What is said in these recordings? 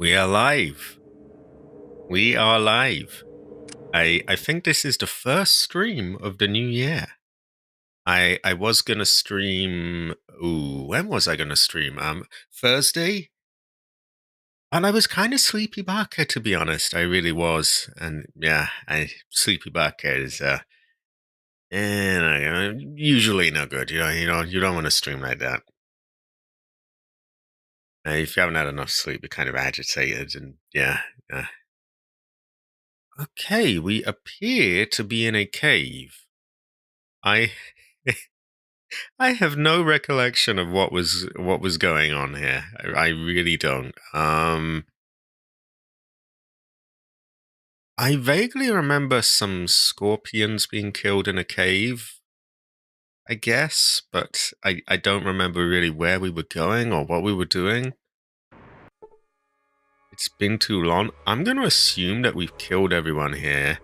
We are live. We are live. I think this is the first stream of the new year. I was gonna stream. Ooh, when was I gonna stream? Thursday. And I was kind of sleepy baka, to be honest. I really was. And yeah, sleepy baka is usually no good. You don't want to stream like that. If you haven't had enough sleep, you're kind of agitated, and yeah. Okay, we appear to be in a cave. I I have no recollection of what was going on here. I really don't. I vaguely remember some scorpions being killed in a cave, I guess, but I don't remember really where we were going or what we were doing. It's been too long. I'm going to assume that we've killed everyone here.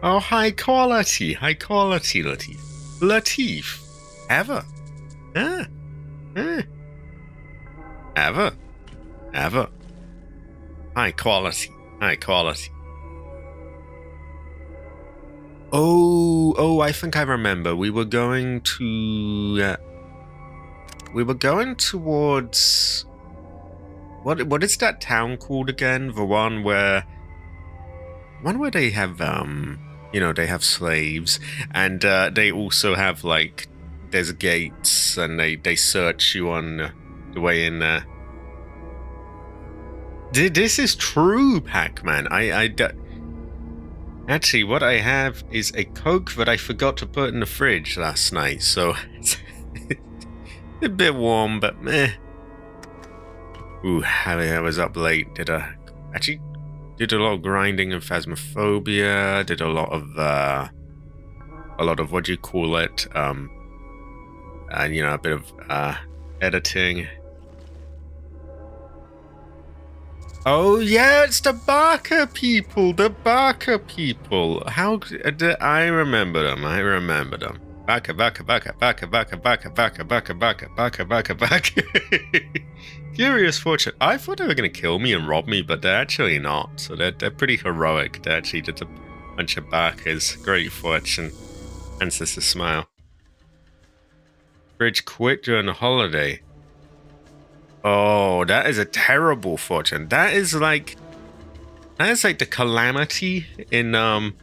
Oh, high quality, Latif. Latif. Ever. Ever. High quality. Oh, I think I remember. We were going towards... What is that town called again? The one where they have, they have slaves, and they also have, like, there's gates, and they search you on the way in there. This is true, Pac-Man. Actually, what I have is a Coke that I forgot to put in the fridge last night, so it's a bit warm, but meh. Ooh, I was up late. Did a lot of grinding and Phasmophobia. Did a lot of what do you call it? And a bit of editing. Oh yeah, it's the Barker people. How I remember them. Baka. Curious Fortune. I thought they were going to kill me and rob me, but they're actually not. So they're pretty heroic. They actually did a bunch of Bakas. Great Fortune. Ancestor smile. Bridge quit during the holiday. Oh, that is a terrible fortune. That is like the calamity in that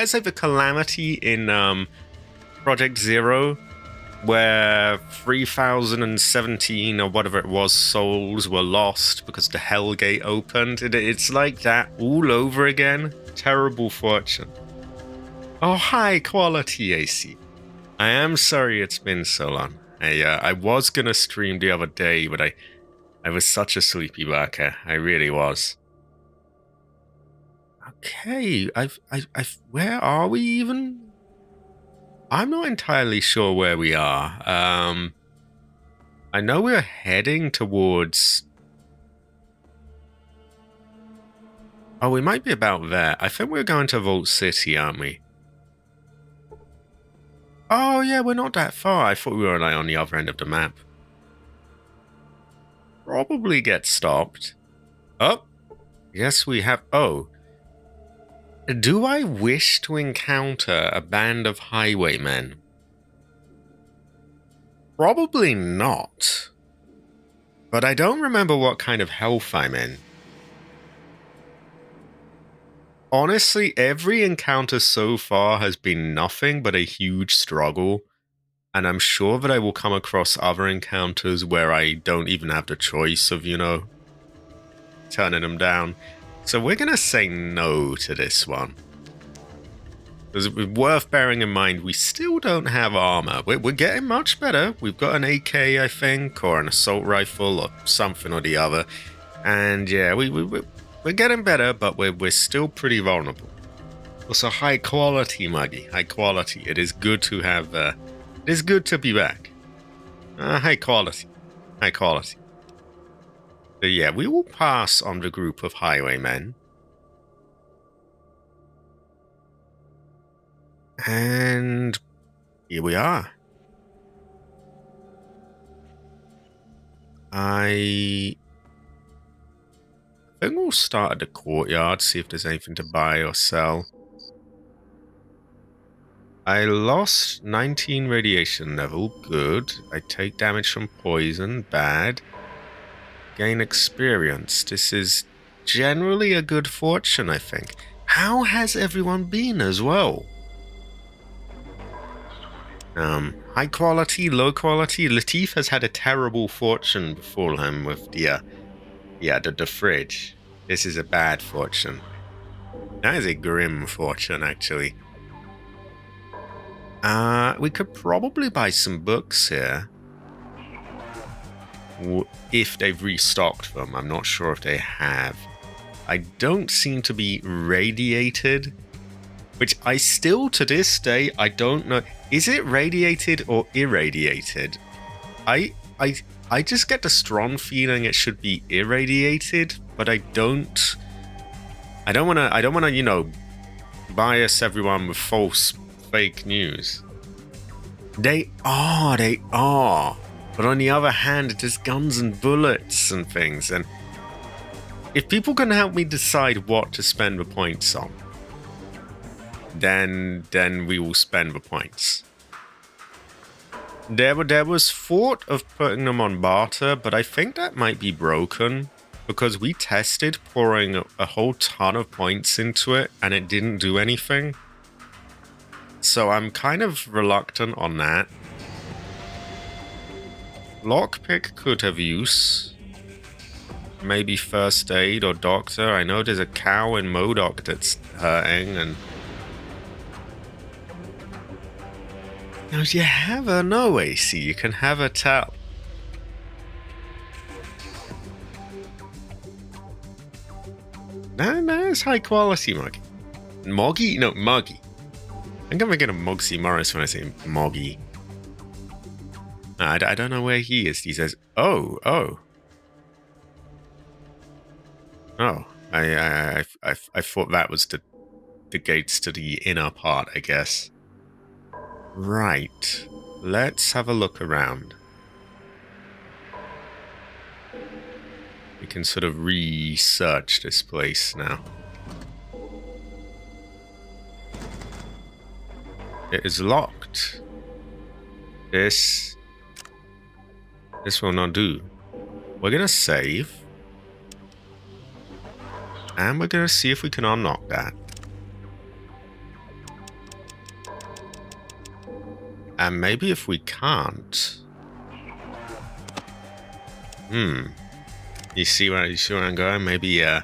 is like the calamity in Project Zero, where 3017 or whatever it was souls were lost because the Hellgate opened. It's like that all over again. Terrible fortune. Oh, high quality AC. I am sorry it's been so long. I was gonna stream the other day, but I was such a sleepy baka. I really was. Okay, where are we even? I'm not entirely sure where we are. I know we're heading towards... Oh, we might be about there. I think we're going to Vault City, aren't we? Oh, yeah, we're not that far. I thought we were like on the other end of the map. Probably get stopped. Oh, yes, we have... Oh. Do I wish to encounter a band of highwaymen? Probably not. But I don't remember what kind of health I'm in. Honestly, every encounter so far has been nothing but a huge struggle, and I'm sure that I will come across other encounters where I don't even have the choice of, turning them down. So we're gonna say no to this one. It's worth bearing in mind, we still don't have armor. We're getting much better. We've got an AK, I think, or an assault rifle, or something or the other. And yeah, we're getting better, but we're still pretty vulnerable. Also, high quality, Muggy. High quality. It is good to have... it is good to be back. High quality. So yeah, we will pass on the group of highwaymen. And here we are. I think we'll start at the courtyard, see if there's anything to buy or sell. I lost 19 radiation level, good. I take damage from poison, bad. Gain experience. This is generally a good fortune, I think. How has everyone been as well? High quality, low quality. Latif has had a terrible fortune before him with the fridge. This is a bad fortune. That is a grim fortune, actually. We could probably buy some books here. If they've restocked them. I'm not sure if they have. I don't seem to be radiated. Which I still, to this day, I don't know. Is it radiated or irradiated? I just get the strong feeling it should be irradiated, but I don't wanna, you know, bias everyone with false fake news. They are. But on the other hand, there's guns and bullets and things, and if people can help me decide what to spend the points on, then we will spend the points. There was thought of putting them on barter, but I think that might be broken because we tested pouring a whole ton of points into it and it didn't do anything. So I'm kind of reluctant on that. Lockpick could have use. Maybe first aid or doctor. I know there's a cow in Modoc that's hurting and... Now, you have a no AC, you can have a tell. That's high quality, Moggy. Moggy? No, Moggy. I'm gonna get a Mogsy Morris when I say Moggy. I don't know where he is. He says, oh. I thought that was the gates to the inner part, I guess. Right. Let's have a look around. We can sort of research this place now. It is locked. This will not do. We're gonna save. And we're gonna see if we can unlock that. And maybe if we can't... You see where I'm going? Maybe, I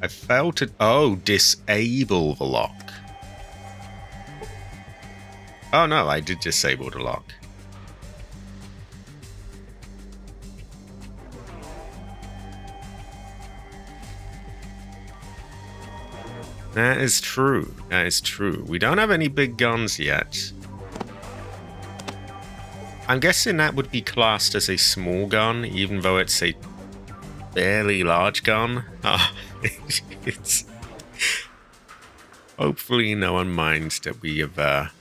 failed to... Oh, disable the lock. Oh no, I did disable the lock. That is true. That is true. We don't have any big guns yet. I'm guessing that would be classed as a small gun, even though it's a fairly large gun. It's... Hopefully no one minds that we have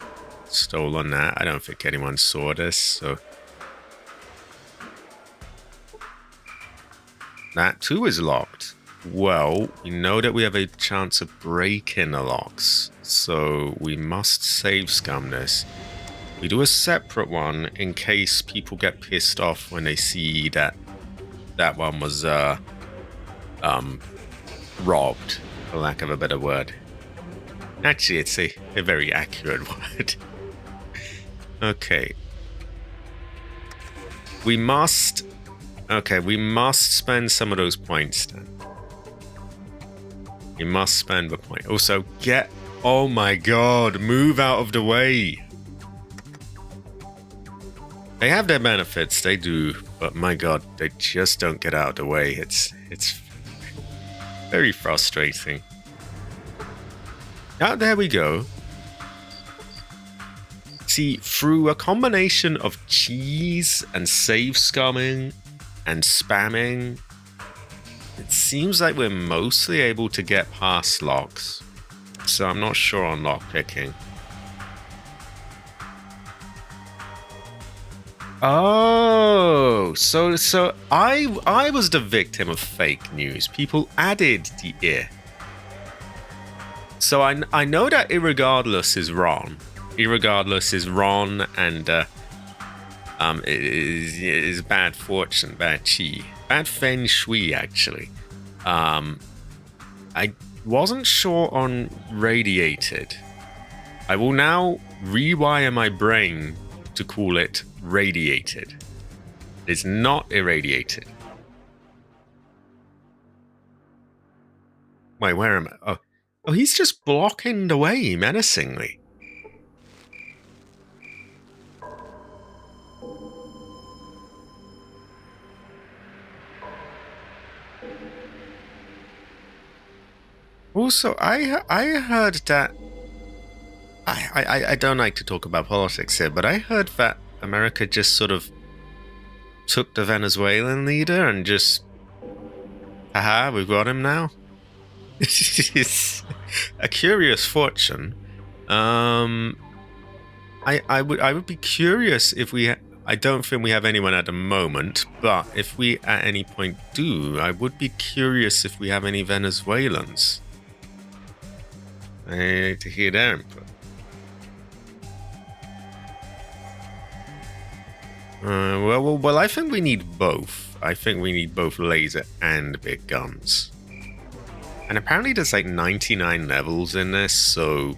stolen that. I don't think anyone saw this, so... That too is locked. Well, we know that we have a chance of breaking the locks, so we must save scum this. We do a separate one in case people get pissed off when they see that that one was robbed, for lack of a better word. Actually, it's a very accurate word. Okay. We must spend some of those points then. You must spend the point. Also, oh my god, move out of the way. They have their benefits, they do, but my god, they just don't get out of the way. It's very frustrating. Ah, there we go. See, through a combination of cheese and save scumming and spamming, it seems like we're mostly able to get past locks, so I'm not sure on lock picking. Oh, so I was the victim of fake news. People added the "ir." So I know that irregardless is wrong. Irregardless is wrong, and it is bad fortune, bad chi, bad feng shui actually. I wasn't sure on radiated. I will now rewire my brain to call it radiated. It's not irradiated. Wait, where am I? Oh, he's just blocking the way menacingly. Also, I heard that I don't like to talk about politics here, but I heard that America just sort of took the Venezuelan leader and just, haha, we've got him now. It's a curious fortune. I would be curious if we. I don't think we have anyone at the moment, but if we at any point do, I would be curious if we have any Venezuelans. I need to hear their input. Well, I think we need both. I think we need both laser and big guns. And apparently there's like 99 levels in this, so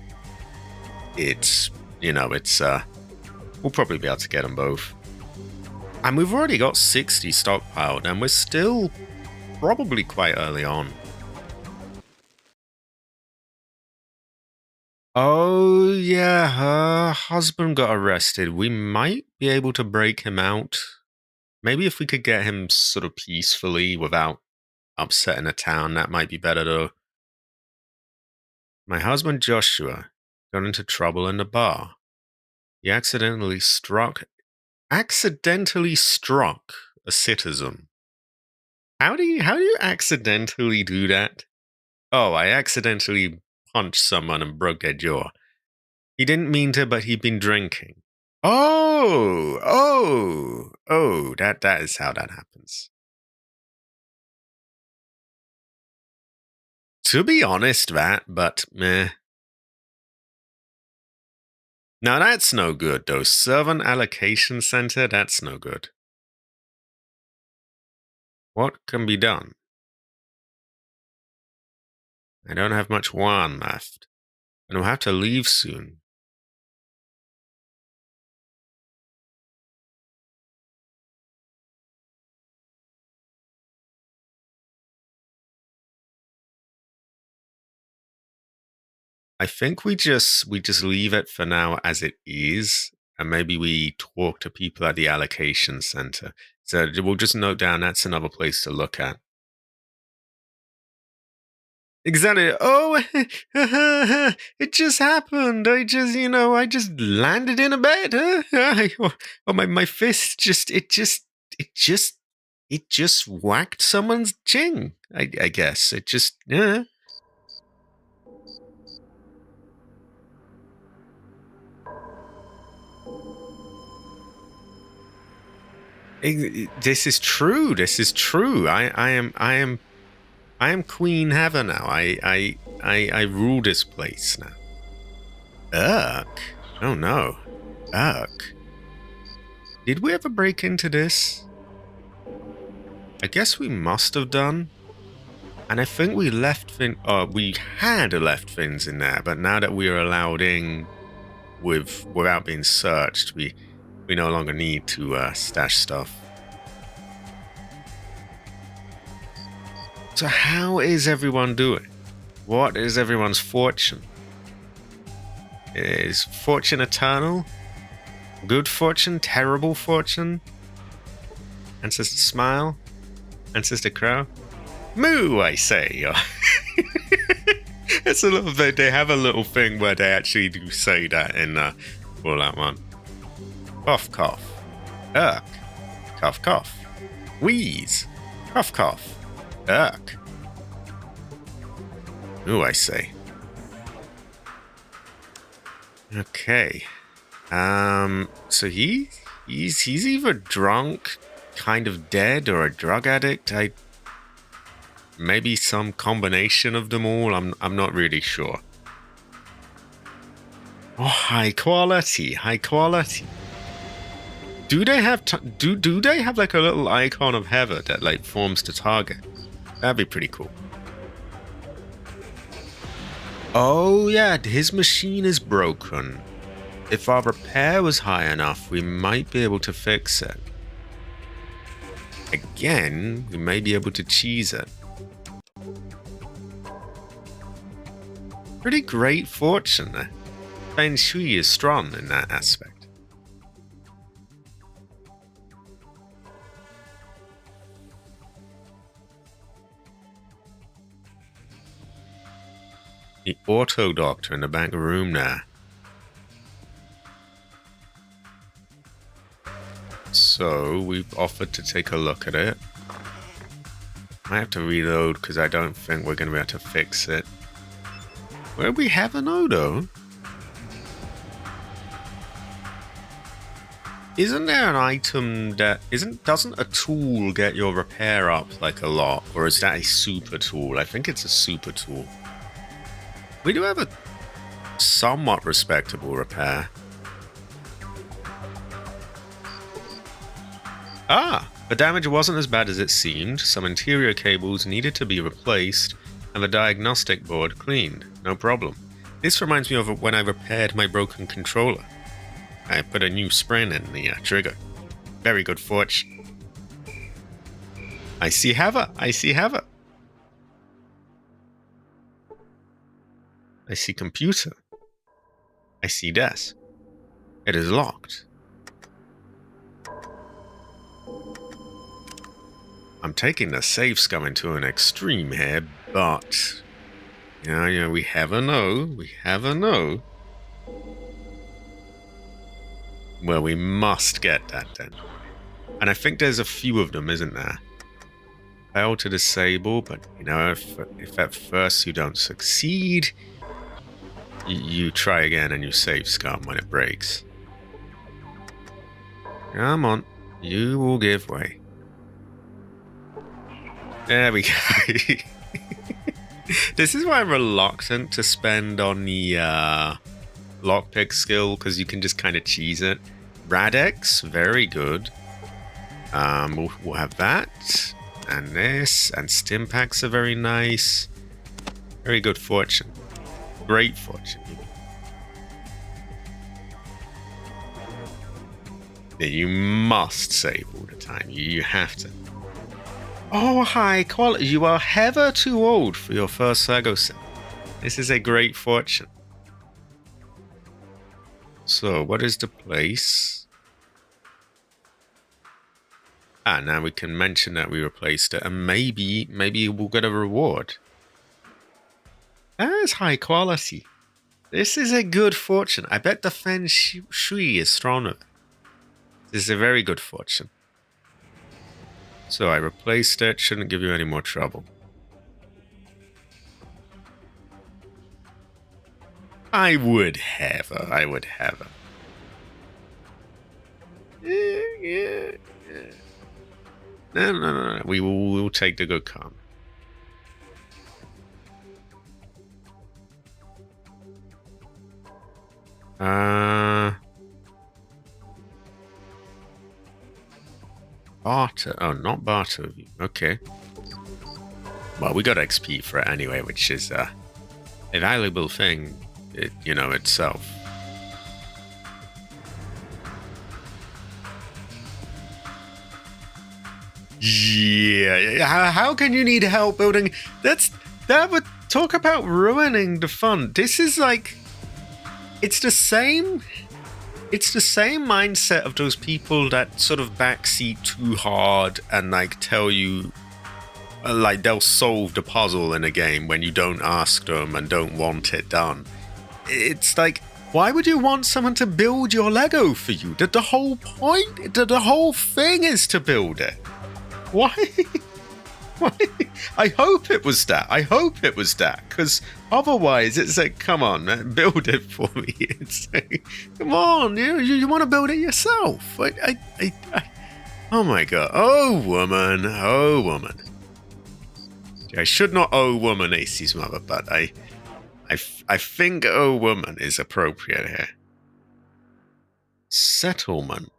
it's, we'll probably be able to get them both. And we've already got 60 stockpiled, and we're still probably quite early on. Oh, yeah, her husband got arrested. We might be able to break him out. Maybe if we could get him sort of peacefully without upsetting the town, that might be better, though. My husband Joshua got into trouble in the bar. He accidentally struck a citizen. How do you accidentally do that? Oh, I accidentally punched someone and broke their jaw. He didn't mean to, but he'd been drinking. Oh, that is how that happens. To be honest, but meh. Now that's no good, though. Servant Allocation Center, that's no good. What can be done? I don't have much wine left, and I'll have to leave soon. I think we just leave it for now as it is, and maybe we talk to people at the allocation center. So we'll just note down that's another place to look at. Exactly. Oh, it just happened. I just landed in a bed. Oh, my fist it just whacked someone's chin. I guess it just. This is true. This is true. I am Queen Heather now. I rule this place now. Urk? Oh no. Urk. Did we ever break into this? I guess we must have done. And I think we we had left fins in there, but now that we are allowed in without being searched, we no longer need to stash stuff. So how is everyone doing? What is everyone's fortune? Is fortune eternal? Good fortune? Terrible fortune? Ancestor Smile? Ancestor Crow? Moo, I say! It's a little bit, they have a little thing where they actually do say that in Fallout 1. Cough, cough. Urk. Cough, cough. Wheeze. Cough, cough. Urk. Ooh, I say. Okay. So he He's either drunk, kind of dead, or a drug addict. Maybe some combination of them all. I'm not really sure. Oh, high quality, high quality. Do they have do they have like a little icon of Heather that like forms the target? That'd be pretty cool. Oh yeah, his machine is broken. If our repair was high enough, we might be able to fix it. Again, we may be able to cheese it. Pretty great fortune there. Feng Shui is strong in that aspect. The auto doctor in the back room there. So we've offered to take a look at it. I have to reload because I don't think we're going to be able to fix it. Well, we have an Odo. Isn't there an item that doesn't a tool get your repair up like a lot, or is that a super tool? I think it's a super tool. We do have a somewhat respectable repair. Ah, the damage wasn't as bad as it seemed. Some interior cables needed to be replaced and the diagnostic board cleaned. No problem. This reminds me of when I repaired my broken controller. I put a new spring in the trigger. Very good fortune. I see Heather. I see Heather. I see computer. I see desk. It is locked. I'm taking the safe scumming to an extreme here, but you know, we have a no. We have a no. Well, we must get that then. And I think there's a few of them, isn't there? Fail to disable, but you know, if at first you don't succeed, you try again and you save scum when it breaks. Come on, you will give way. There we go. This is why I'm reluctant to spend on the lockpick skill, because you can just kind of cheese it. Radex, very good. We'll have that. And this. And Stimpaks are very nice. Very good fortune. Great fortune. Yeah, you must save all the time. You have to. Oh, high quality. You are ever too old for your first Lego set. This is a great fortune. So, what is the place? Ah, now we can mention that we replaced it, and maybe we'll get a reward. That is high quality. This is a good fortune. I bet the Feng Shui is stronger. This is a very good fortune. So I replaced it. Shouldn't give you any more trouble. I would have her. I would have her. Yeah. No. We will take the good karma. Barter. Oh, not barter. Okay. Well, we got XP for it anyway, which is a valuable thing, itself. Yeah. How can you need help building? That would talk about ruining the fun. This is like, it's the same mindset of those people that sort of backseat too hard and like tell you, like they'll solve the puzzle in a game when you don't ask them and don't want it done. It's like, why would you want someone to build your Lego for you? The whole point, the whole thing is to build it. Why? I hope it was that. I hope it was that, because otherwise it's like, come on, man, build it for me. It's like, come on, you want to build it yourself. Oh my god. Oh woman. Oh woman. I should not oh woman Ace's mother, but I think oh woman is appropriate here. Settlement.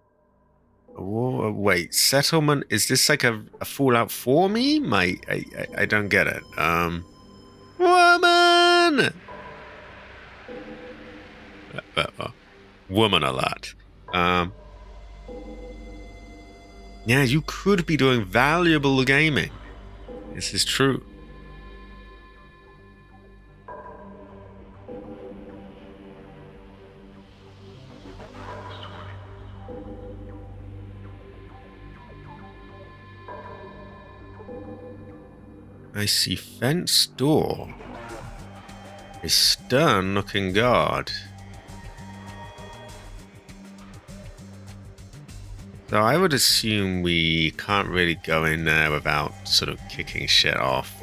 Oh, wait, settlement? Is this like a Fallout 4 meme? I don't get it. Woman! Woman alert. Yeah, you could be doing valuable gaming. This is true. I see fence door. A stern-looking guard. So I would assume we can't really go in there without sort of kicking shit off.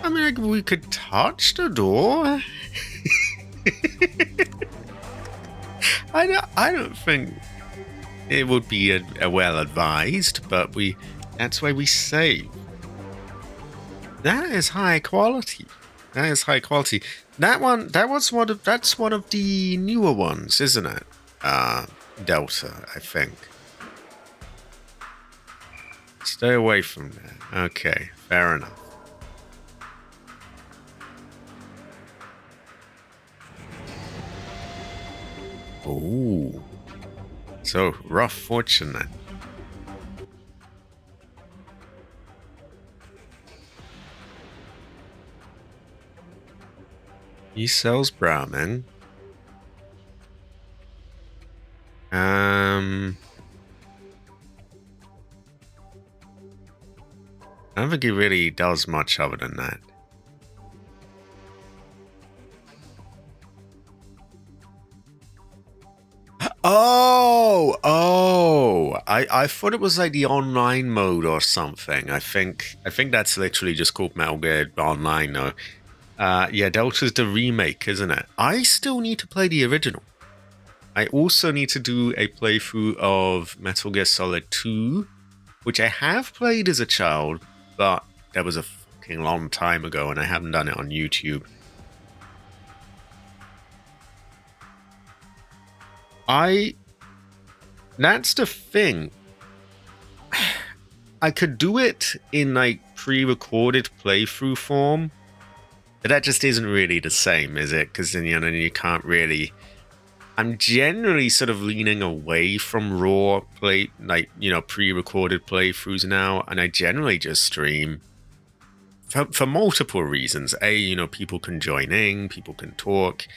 I mean, like, we could touch the door. I don't think it would be a well advised, but that's why we save. That is high quality. That is high quality. That's one of the newer ones, isn't it? Delta, I think. Stay away from there. Okay, fair enough. Ooh. So, rough fortune then. He sells Brahmin. I don't think he really does much other than that. I thought it was like the online mode or something. I think that's literally just called Metal Gear Online though. Yeah, Delta's the remake, isn't it? I still need to play the original. I also need to do a playthrough of Metal Gear Solid 2, which I have played as a child, but that was a fucking long time ago and I haven't done it on YouTube. That's the thing. I could do it in like pre-recorded playthrough form, but that just isn't really the same, is it? Because then you can't really. I'm generally sort of leaning away from raw pre-recorded playthroughs now, and I generally just stream for multiple reasons. People can join in, people can talk.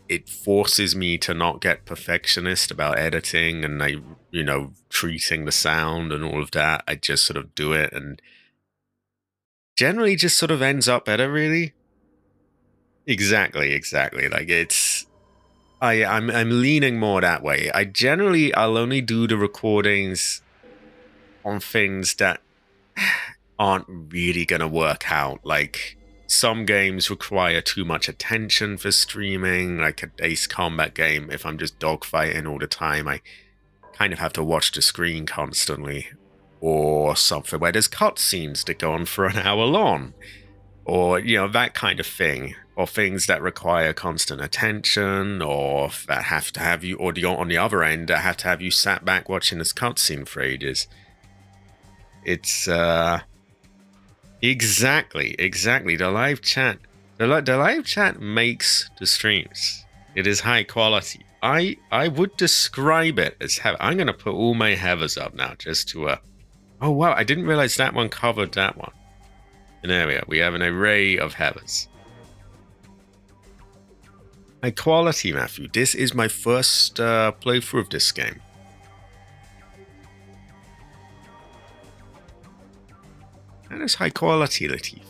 It forces me to not get perfectionist about editing and treating the sound and all of that. I just sort of do it and generally just sort of ends up better, really. Exactly. Like I'm leaning more that way. I'll only do the recordings on things that aren't really gonna work out. Like some games require too much attention for streaming, like a Ace Combat game. If I'm just dogfighting all the time, I kind of have to watch the screen constantly. Or something where there's cutscenes that go on for an hour long. Or, that kind of thing. Or things that require constant attention, or that have to have you, or on the other end, that have to have you sat back watching this cutscene for ages. It's, Exactly. The live chat makes the streams. It is high quality. I would describe it as I'm gonna put all my heathers up now just to oh wow, I didn't realize that one covered that one. And there we are. We have an array of heathers. High quality, Matthew. This is my first playthrough of this game. That is high quality, Latif.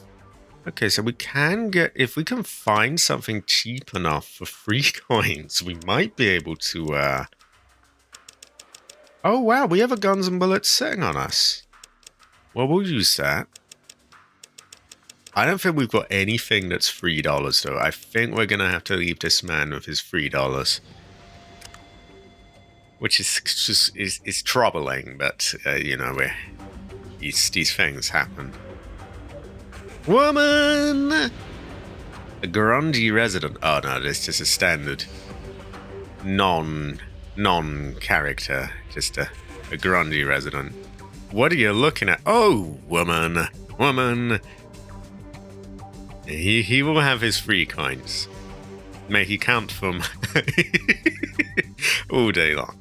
Okay, so we can get, if we can find something cheap enough for free coins, we might be able to, oh wow, we have a guns and bullets sitting on us. Well, we'll use that. I don't think we've got anything that's $3, though. I think we're gonna have to leave this man with his $3. Which is just, is troubling, but, you know, these things happen. Woman! A grungy resident. Oh no, it's just a standard non-character. Just a grungy resident. What are you looking at? Oh, woman. Woman. He will have his free coins. May he count them all day long.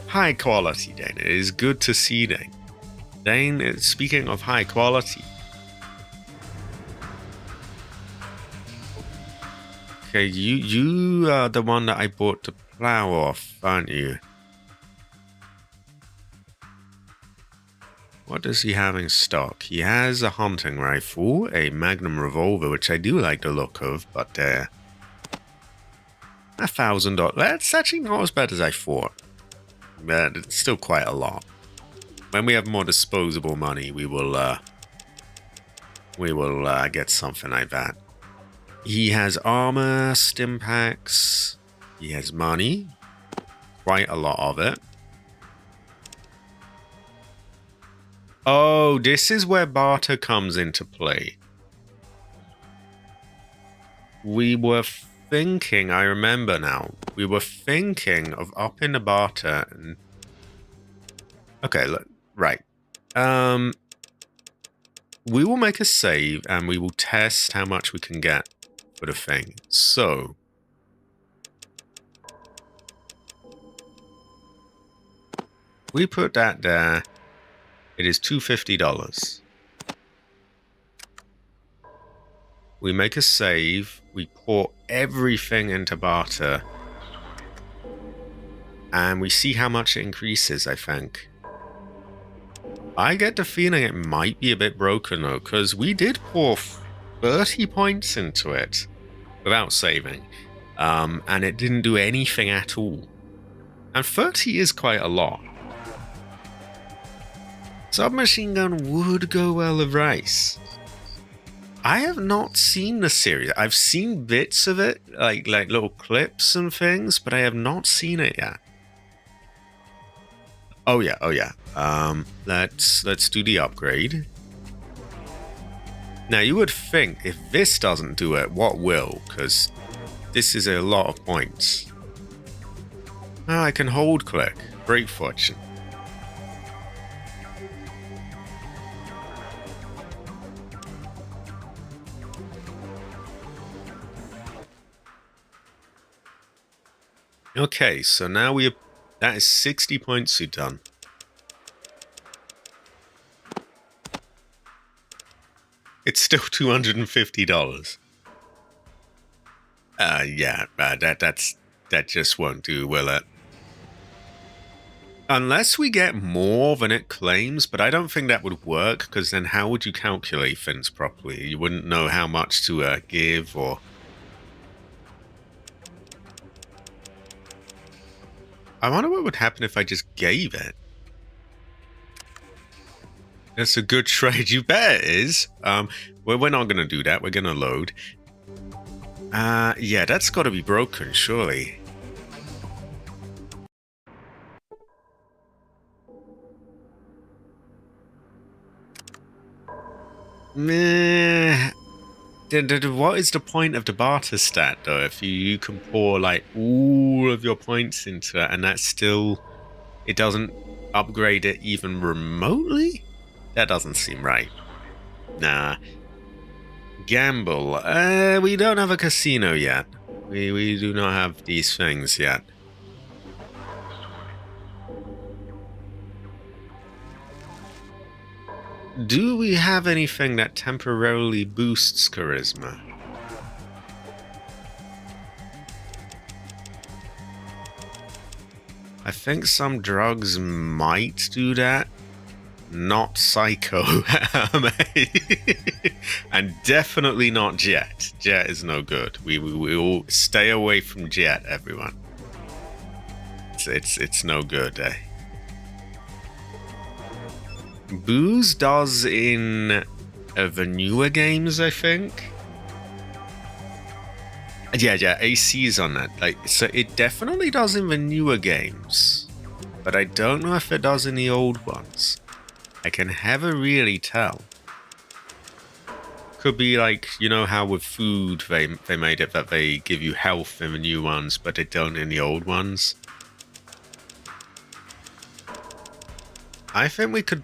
High quality, Dane. It is good to see, Dane. Dane, speaking of high quality. Okay, you are the one that I bought the plow off, aren't you? What does he have in stock? He has a hunting rifle, a magnum revolver, which I do like the look of, but $1,000. That's actually not as bad as I thought. But it's still quite a lot. When we have more disposable money, we will get something like that. He has armor, stim packs. He has money, quite a lot of it. Oh, this is where barter comes into play. We were thinking, I remember now, we were thinking of upping the barter and... Okay, look, right. We will make a save and we will test how much we can get for the thing. So... we put that there. It is $250. We make a save. We pour everything into barter. And we see how much it increases, I think. I get the feeling it might be a bit broken, though, because we did pour 30 points into it without saving. And it didn't do anything at all. And 30 is quite a lot. Submachine gun would go well with rice. I have not seen the series. I've seen bits of it, like little clips and things, but I have not seen it yet. Oh yeah, oh yeah. Let's do the upgrade. Now you would think if this doesn't do it, what will? Because this is a lot of points. I can hold click. Great fortune. Okay, so now that is 60 points we've done. It's still $250. Yeah, that just won't do, will it? Unless we get more than it claims, but I don't think that would work, because then how would you calculate things properly? You wouldn't know how much to give, or... I wonder what would happen if I just gave it. That's a good trade. You bet it is. Well, we're not going to do that. We're going to load. Yeah, that's got to be broken, surely. Meh. What is the point of the barter stat, though, if you can pour, like, all of your points into it, and that's still... it doesn't upgrade it even remotely? That doesn't seem right. Nah. Gamble. We don't have a casino yet. We do not have these things yet. Do we have anything that temporarily boosts charisma? I think some drugs might do that. not Psycho. And definitely not Jet. Jet is no good. We all stay away from Jet, everyone. It's no good, eh? Booze does in the newer games, I think. Yeah, AC is on that. Like, so it definitely does in the newer games, but I don't know if it does in the old ones. I can never really tell. Could be like, you know how with food they made it that they give you health in the new ones, but they don't in the old ones. I think we could,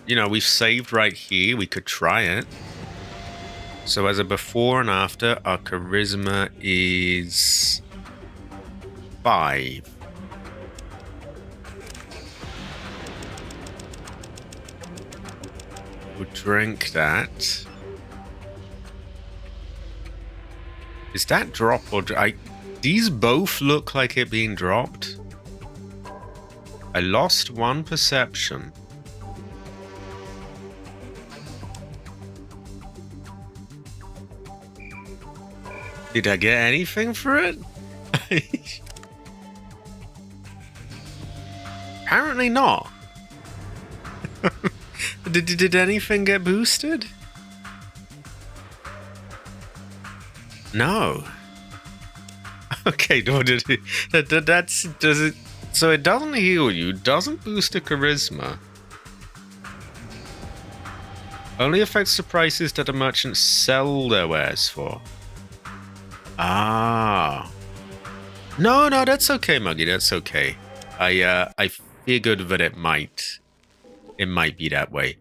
you know, we've saved right here. We could try it. So as a before and after, our charisma is 5. We'll drink that. Is that drop or... these both look like it being dropped. I lost 1 perception. Did I get anything for it? Apparently not. Did anything get boosted? No. Okay, no, does it? So it doesn't heal you, doesn't boost the charisma. Only affects the prices that the merchants sell their wares for. Ah. No, that's okay, Muggy. That's okay. I figured that it might be that way.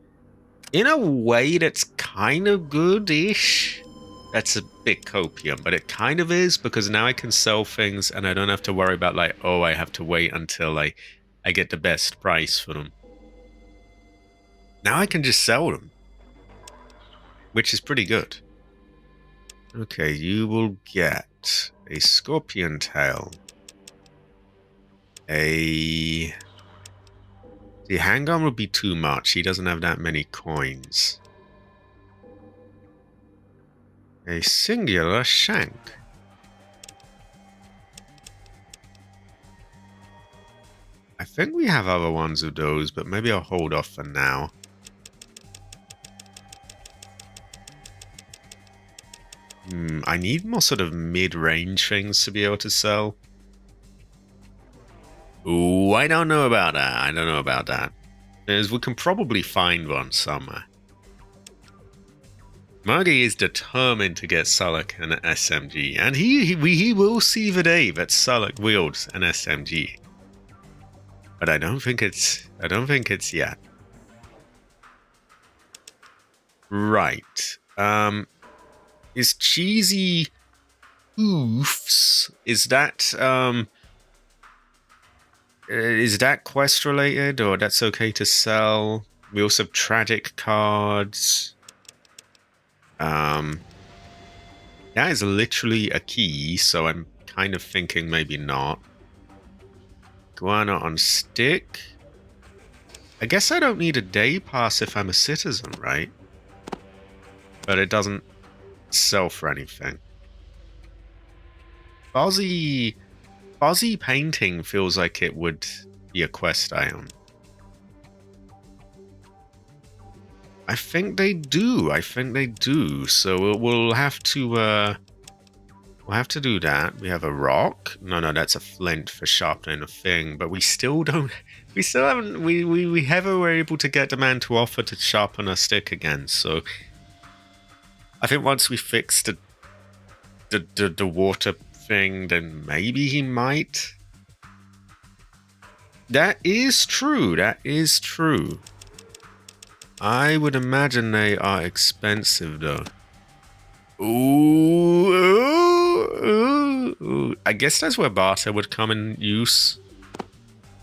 In a way, that's kind of good-ish. That's a bit copium, but it kind of is, because now I can sell things and I don't have to worry about, like, oh, I have to wait until I get the best price for them. Now I can just sell them, which is pretty good. Okay, you will get a scorpion tail. The handgun would be too much. He doesn't have that many coins. A singular shank. I think we have other ones of those, but maybe I'll hold off for now. I need more sort of mid-range things to be able to sell. Ooh, I don't know about that. We can probably find one somewhere. Margie is determined to get Sullock an SMG, and he will see the day that Sullock wields an SMG. But I don't think it's yet. Right. Is cheesy oofs? Is that quest related, or that's okay to sell? We also have tragic cards. That is literally a key, so I'm kind of thinking maybe not. Guana on stick. I guess I don't need a day pass if I'm a citizen, right? But it doesn't sell for anything. Fuzzy painting feels like it would be a quest item. I think they do. So we'll have to do that. We have a rock. No, that's a flint for sharpening a thing. But we still haven't. We never were able to get the man to offer to sharpen a stick again. So I think once we fix the water thing, then maybe he might. That is true. I would imagine they are expensive, though. Ooh. I guess that's where barter would come in use.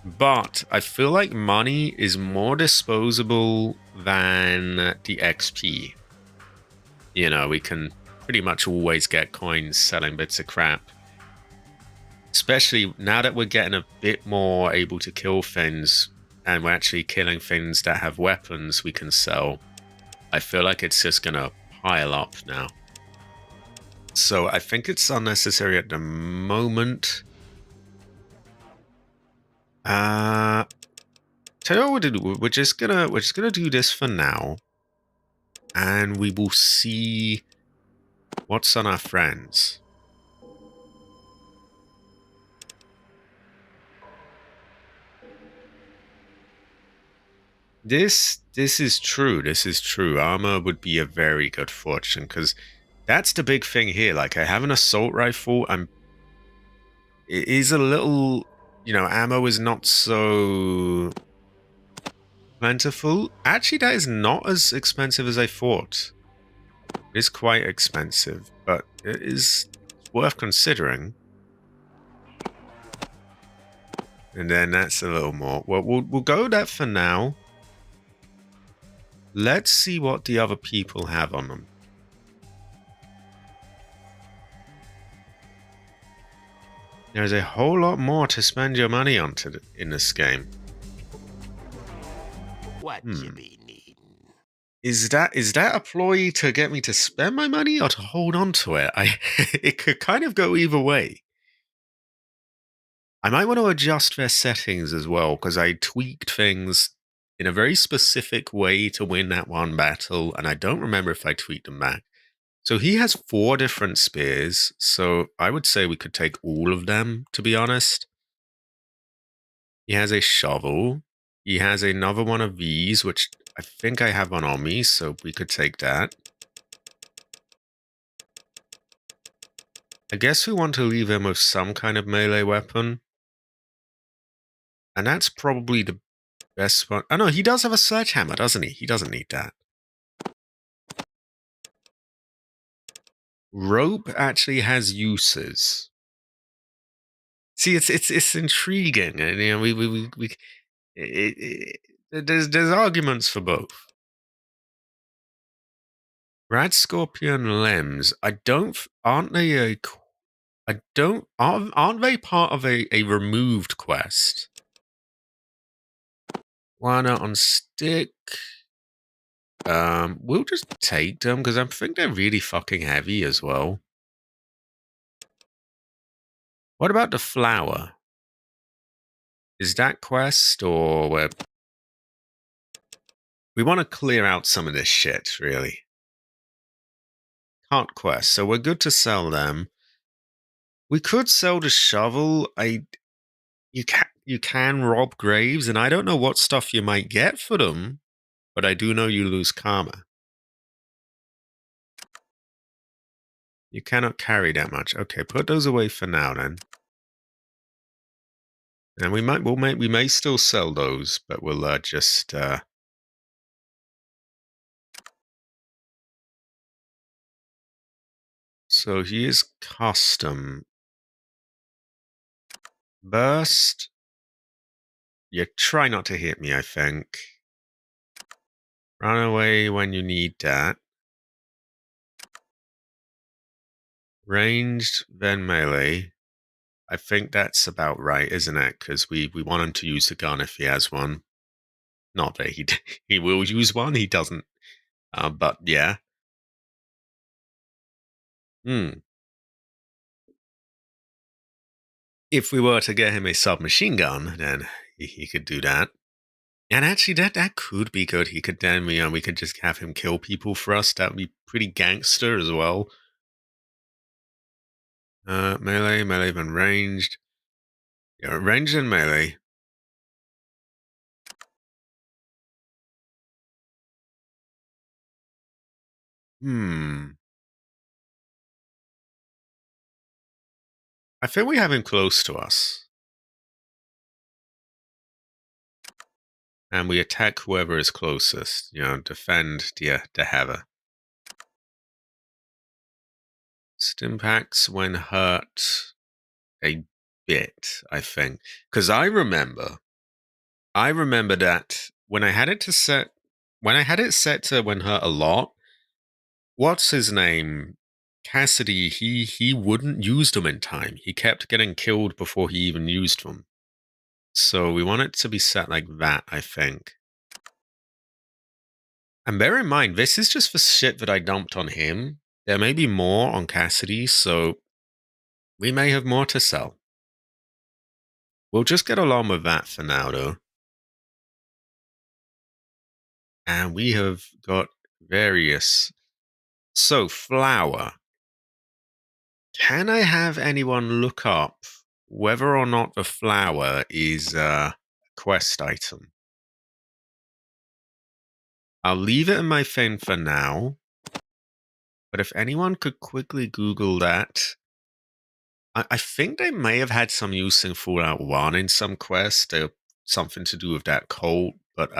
But I feel like money is more disposable than the XP. You know, we can pretty much always get coins selling bits of crap. Especially now that we're getting a bit more able to kill things and we're actually killing things that have weapons we can sell, I feel like it's just gonna pile up now. So I think it's unnecessary at the moment. Tell you what we'll do. We're just gonna do this for now, and we will see what's on our friends. This is true. This is true. Armor would be a very good fortune because that's the big thing here. Like I have an assault rifle. It is a little, ammo is not so plentiful. Actually, that is not as expensive as I thought. It is quite expensive, but it is worth considering. And then that's a little more. Well, we'll go with that for now. Let's see what the other people have on them. There's a whole lot more to spend your money on in this game. What you be needing? Is that a ploy to get me to spend my money or to hold on to it? It could kind of go either way. I might want to adjust their settings as well because I tweaked things in a very specific way to win that one battle, and I don't remember if I tweaked them back. So he has 4 different spears, so I would say we could take all of them, to be honest. He has a shovel. He has another one of these, which I think I have one on me, so we could take that. I guess we want to leave him with some kind of melee weapon. And that's probably the best one. Oh no, he does have a sledgehammer, doesn't he? He doesn't need that. Rope actually has uses. See, it's intriguing, and there's arguments for both. Rad Scorpion limbs. Aren't they part of a removed quest? Why not on stick? We'll just take them because I think they're really fucking heavy as well. What about the flower? Is that quest or we want to clear out some of this shit, really? Can't quest, so we're good to sell them. We could sell the shovel. You can rob graves, and I don't know what stuff you might get for them, but I do know you lose karma. You cannot carry that much. Okay, put those away for now then. And we may still sell those, but we'll just so he is custom. Burst. You try not to hit me, I think. Run away when you need that. Ranged, then melee. I think that's about right, isn't it? Because we want him to use the gun if he has one. Not that he will use one, he doesn't. But yeah. If we were to get him a submachine gun, then he could do that. And actually, that could be good. He could then we could just have him kill people for us. That would be pretty gangster as well. Melee, then ranged. Yeah, ranged and melee. I think we have him close to us. And we attack whoever is closest. Defend the Heather. Stimpaks when hurt a bit, I think. Because I remember that when I had it set to when hurt a lot, what's his name? Cassidy, he wouldn't use them in time. He kept getting killed before he even used them. So we want it to be set like that, I think. And bear in mind, this is just for shit that I dumped on him. There may be more on Cassidy, so we may have more to sell. We'll just get along with that for now, though. And we have got various. So, flour. Can I have anyone look up whether or not the flour is a quest item? I'll leave it in my thing for now. But if anyone could quickly Google that, I think they may have had some use in Fallout 1 in some quest. Something to do with that cult, but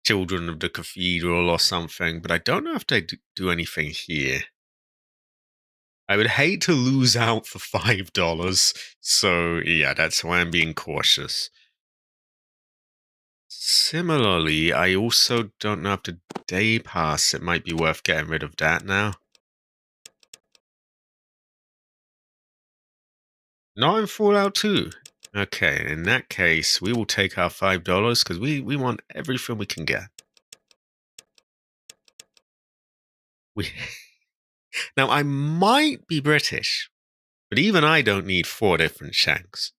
Children of the Cathedral or something. But I don't know if they do anything here. I would hate to lose out for $5. So, yeah, that's why I'm being cautious. Similarly, I also don't know if the day pass, it might be worth getting rid of that now. Not in Fallout 2. Okay, in that case, we will take our $5 because we want everything we can get. We Now, I might be British, but even I don't need 4 different shanks.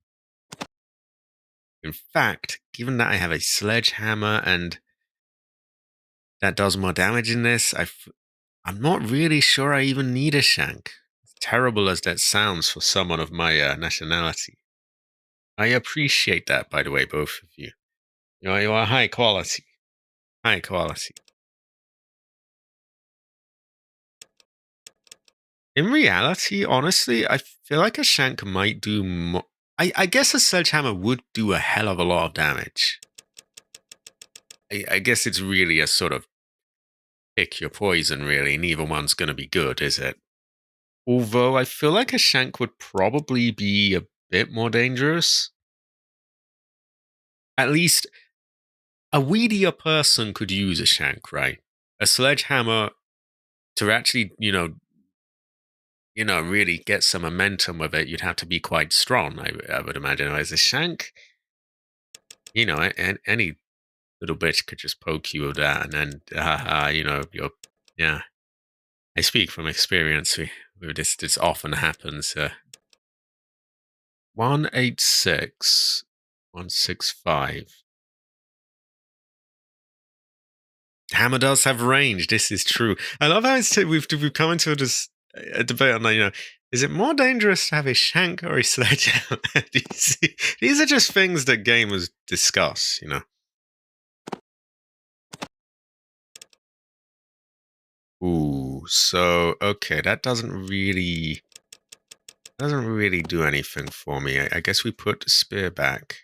In fact, given that I have a sledgehammer and that does more damage in this, I'm not really sure I even need a shank. As terrible as that sounds for someone of my nationality. I appreciate that, by the way, both of you. You are high quality. High quality. In reality, honestly, I feel like a shank might do more. I guess a sledgehammer would do a hell of a lot of damage. I guess it's really a sort of pick your poison, really. Neither one's going to be good, is it? Although I feel like a shank would probably be a bit more dangerous. At least a weedier person could use a shank, right? A sledgehammer to actually, really get some momentum with it, you'd have to be quite strong, I would imagine. Whereas a shank, any little bitch could just poke you with that, and then, yeah. I speak from experience. This often happens. 186, 165. Hammer does have range. This is true. I love how we've come into a debate on, is it more dangerous to have a shank or a sledgehammer? These are just things that gamers discuss. Ooh, so okay, that doesn't really do anything for me. I guess we put the spear back.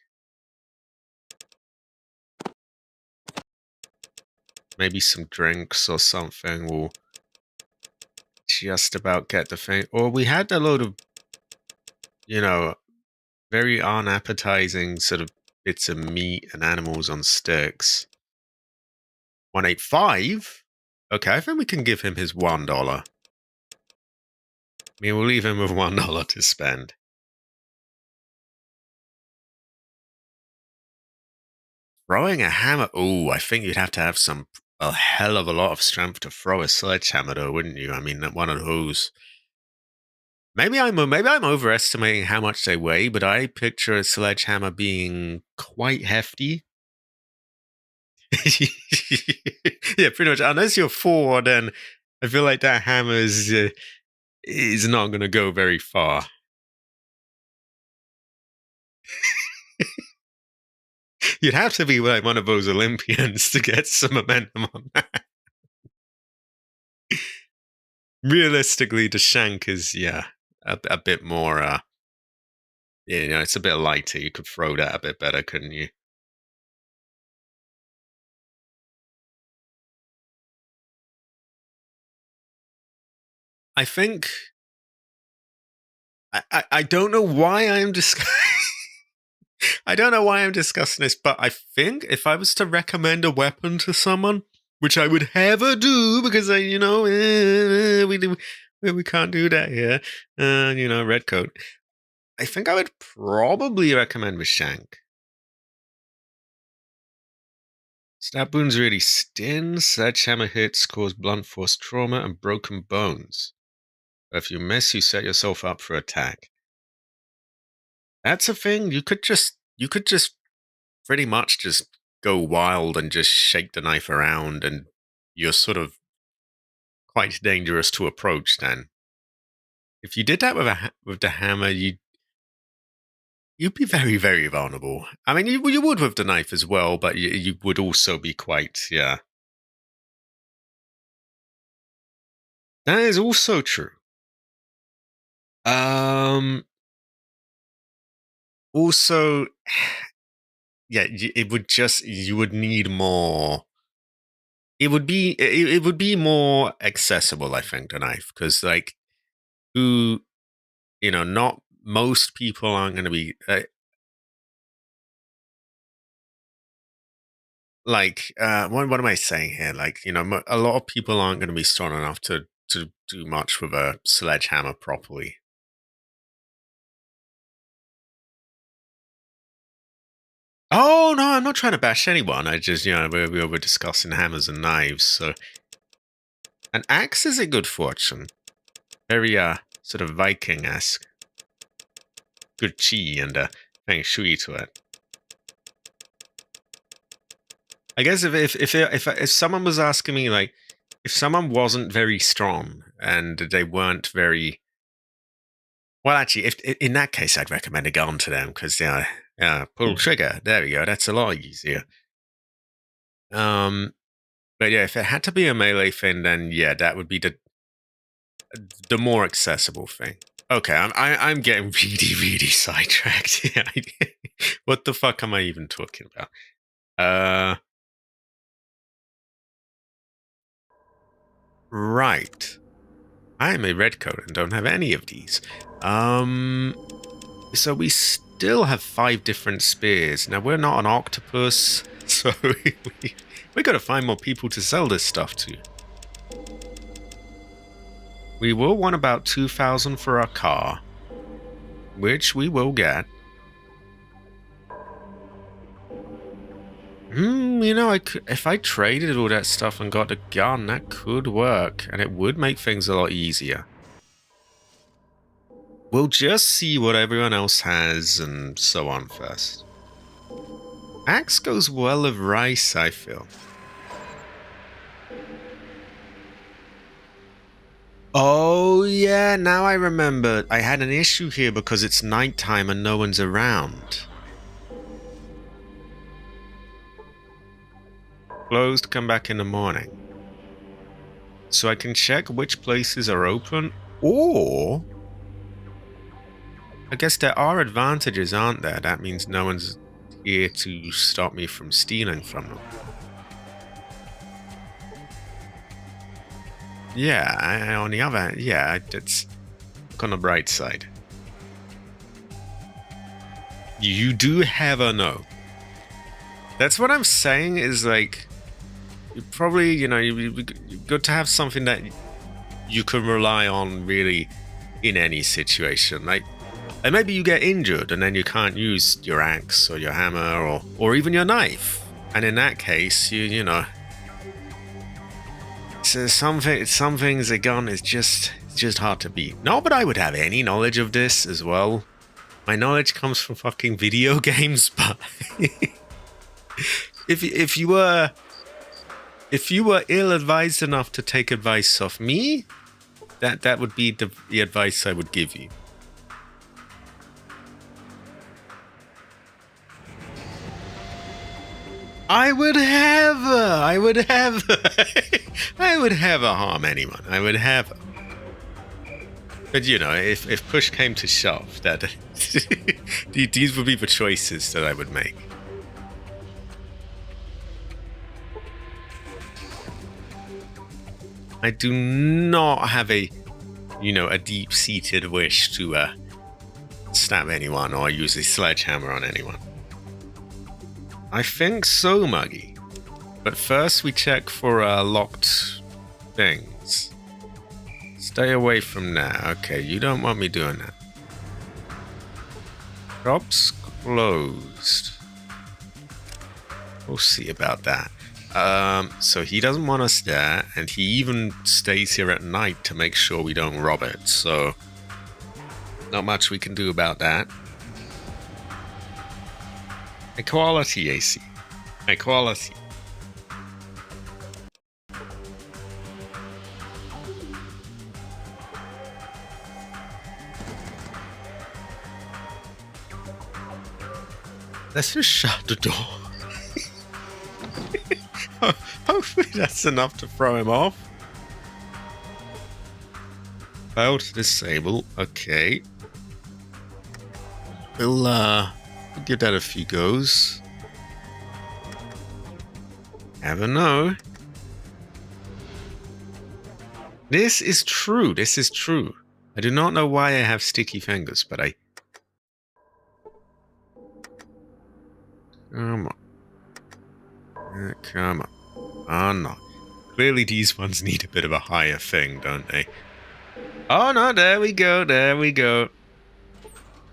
Maybe some drinks or something will just about get the thing. Or we had a load of, very unappetizing sort of bits of meat and animals on sticks. 185? Okay, I think we can give him his $1. We'll leave him with $1 to spend. Throwing a hammer. Oh, I think you'd have to have a hell of a lot of strength to throw a sledgehammer, though, wouldn't you? I mean, one of those. Maybe I'm overestimating how much they weigh, but I picture a sledgehammer being quite hefty. Yeah, pretty much. Unless you're 4, then I feel like that hammer is not going to go very far. You'd have to be like one of those Olympians to get some momentum on that. Realistically, the shank is, a bit more, it's a bit lighter. You could throw that a bit better, couldn't you? I think I don't know why I'm discussing. I don't know why I'm discussing this, but I think if I was to recommend a weapon to someone, which I would never do because we can't do that here. Red coat. I think I would probably recommend with shank. Stab wounds really sting. Sledgehammer hits cause blunt force trauma and broken bones. If you miss, you set yourself up for attack. That's a thing. You could just pretty much just go wild and just shake the knife around, and you're sort of quite dangerous to approach. Then, if you did that with the hammer, you'd be very, very vulnerable. I mean, you would with the knife as well, but you would also be quite, yeah. That is also true. Um, Also, yeah, you would need more. It would be more accessible, I think, the knife, because like who not most people aren't going to be what am I saying here? Like a lot of people aren't going to be strong enough to do much with a sledgehammer properly. Oh no, I'm not trying to bash anyone. I just we were discussing hammers and knives. So an axe is a good fortune. Very sort of Viking-esque. Good chi and feng shui to it. I guess if someone was asking me, like, if someone wasn't very strong and they weren't very well, actually, if in that case, I'd recommend a gun to them, because pull trigger. There we go. That's a lot easier. But yeah, if it had to be a melee thing, then yeah, that would be the more accessible thing. Okay, I'm getting really, really sidetracked. What the fuck am I even talking about? Right. I am a redcoat and don't have any of these. So we still have 5 different spears. Now, we're not an octopus, so we gotta find more people to sell this stuff to. We will want about 2,000 for our car, which we will get. If I traded all that stuff and got a gun, that could work, and it would make things a lot easier. We'll just see what everyone else has and so on first. Axe goes well with rice, I feel. Oh yeah, now I remember. I had an issue here because it's nighttime and no one's around. Closed, come back in the morning. So I can check which places are open, or I guess there are advantages, aren't there? That means no one's here to stop me from stealing from them. Yeah, on the other hand, yeah, it's look on the bright side. You do have a no. That's what I'm saying, is like, you probably, you've got to have something that you can rely on really in any situation. Like, and maybe you get injured and then you can't use your axe or your hammer or even your knife. And in that case, so some things a gun is just hard to beat. Not that I would have any knowledge of this as well. My knowledge comes from fucking video games, but if you were ill-advised enough to take advice off me, that would be the advice I would give you. I would never harm anyone. I would have. But if push came to shove, that these would be the choices that I would make. I do not have a deep-seated wish to stab anyone or use a sledgehammer on anyone. I think so, Muggy. But first we check for locked things. Stay away from that. Okay, you don't want me doing that. Shops closed. We'll see about that. So he doesn't want us there, and he even stays here at night to make sure we don't rob it, so not much we can do about that. Equality, AC. Equality. Let's just shut the door. Hopefully that's enough to throw him off. Failed to disable. Okay. We'll give that a few goes. Never know. This is true. This is true. I do not know why I have sticky fingers, but I... Come on. Come on. Oh, no. Clearly these ones need a bit of a higher thing, don't they? Oh, no, there we go. There we go.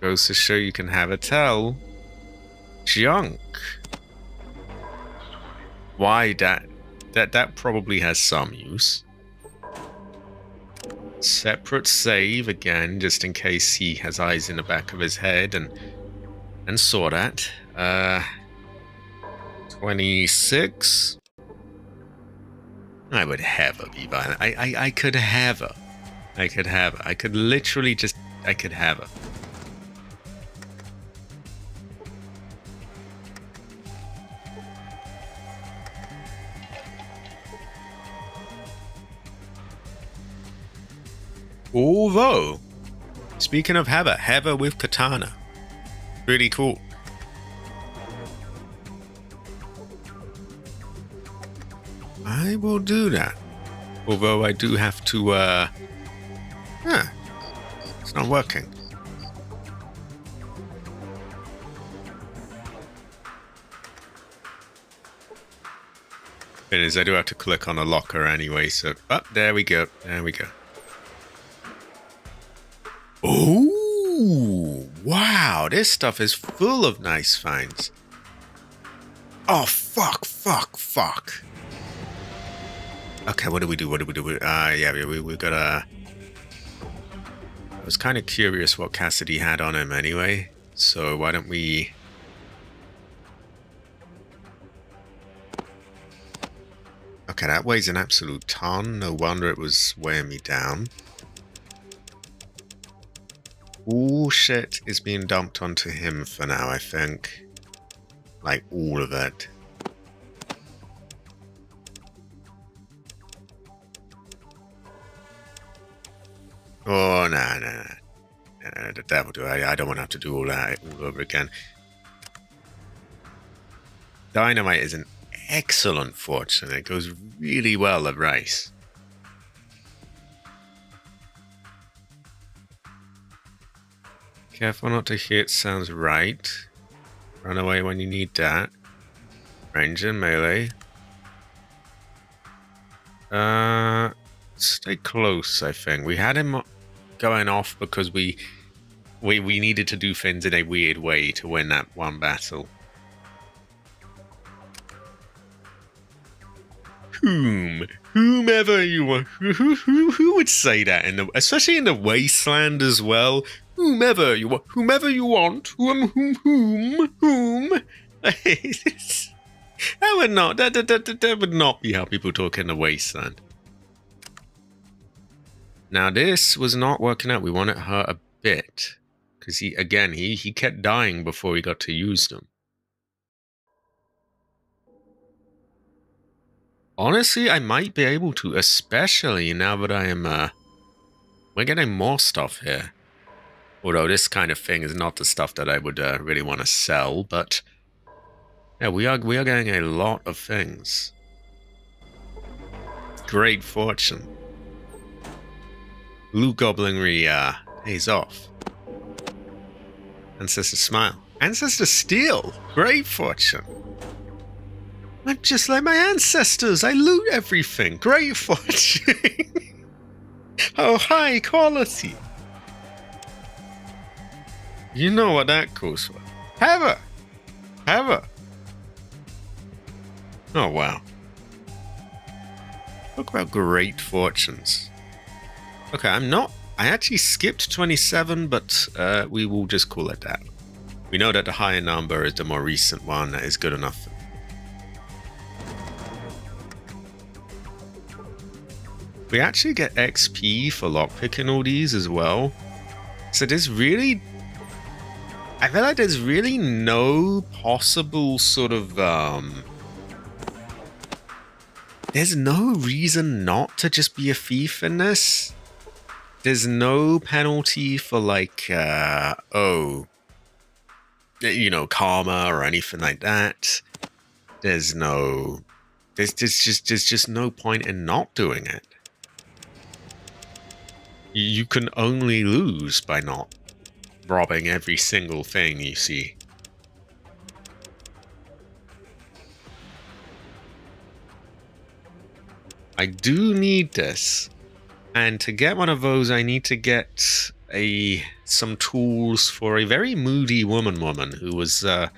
Goes to show you can have a tell. Junk. Why that probably has some use. Separate save again, just in case he has eyes in the back of his head and saw that. 26. I would have her be violent. I could have her. I could have her. I could literally just... I could have her. Although, speaking of Heather with katana. Really cool. I will do that. Although I do have to, it's not working. It is, I do have to click on a locker anyway, so... Oh, there we go. There we go. Oh, wow. This stuff is full of nice finds. Oh, fuck. Okay, what do we do? Yeah, we got a... I was kind of curious what Cassidy had on him anyway, so why don't we... Okay, that weighs an absolute ton. No wonder it was weighing me down. All shit is being dumped onto him for now, I think. Like, all of it. Oh, no. That will do. I don't want to have to do all that all over again. Dynamite is an excellent fortune. It goes really well at rice. Careful not to hit sounds right. Run away when you need that. Range and melee. Stay close, I think. We had him going off because we needed to do things in a weird way to win that one battle. Whomever you want. Who would say that especially in the wasteland as well? Whomever you want. Whom. That would not be how people talk in the wasteland. Now this was not working out. We wanted her a bit. Because he kept dying before we got to use them. Honestly, I might be able to, especially now that I am, we're getting more stuff here. Although this kind of thing is not the stuff that I would really want to sell, but yeah, we are getting a lot of things. Great fortune. Blue Goblinry pays off. Ancestor Smile. Ancestor Steel. Great fortune. I'm just like my ancestors. I loot everything. Great fortune. Oh, high quality. You know what that goes for. Have her. Oh, wow. Talk about great fortunes. Okay, I actually skipped 27, but we will just call it that. We know that the higher number is the more recent one that is good enough. We actually get XP for lockpicking all these as well. So there's really... I feel like there's really no possible sort of... There's no reason not to just be a thief in this. There's no penalty for like, karma or anything like that. There's just no point in not doing it. You can only lose by not robbing every single thing you see. I do need this. And to get one of those, I need to get some tools for a very moody woman who was, I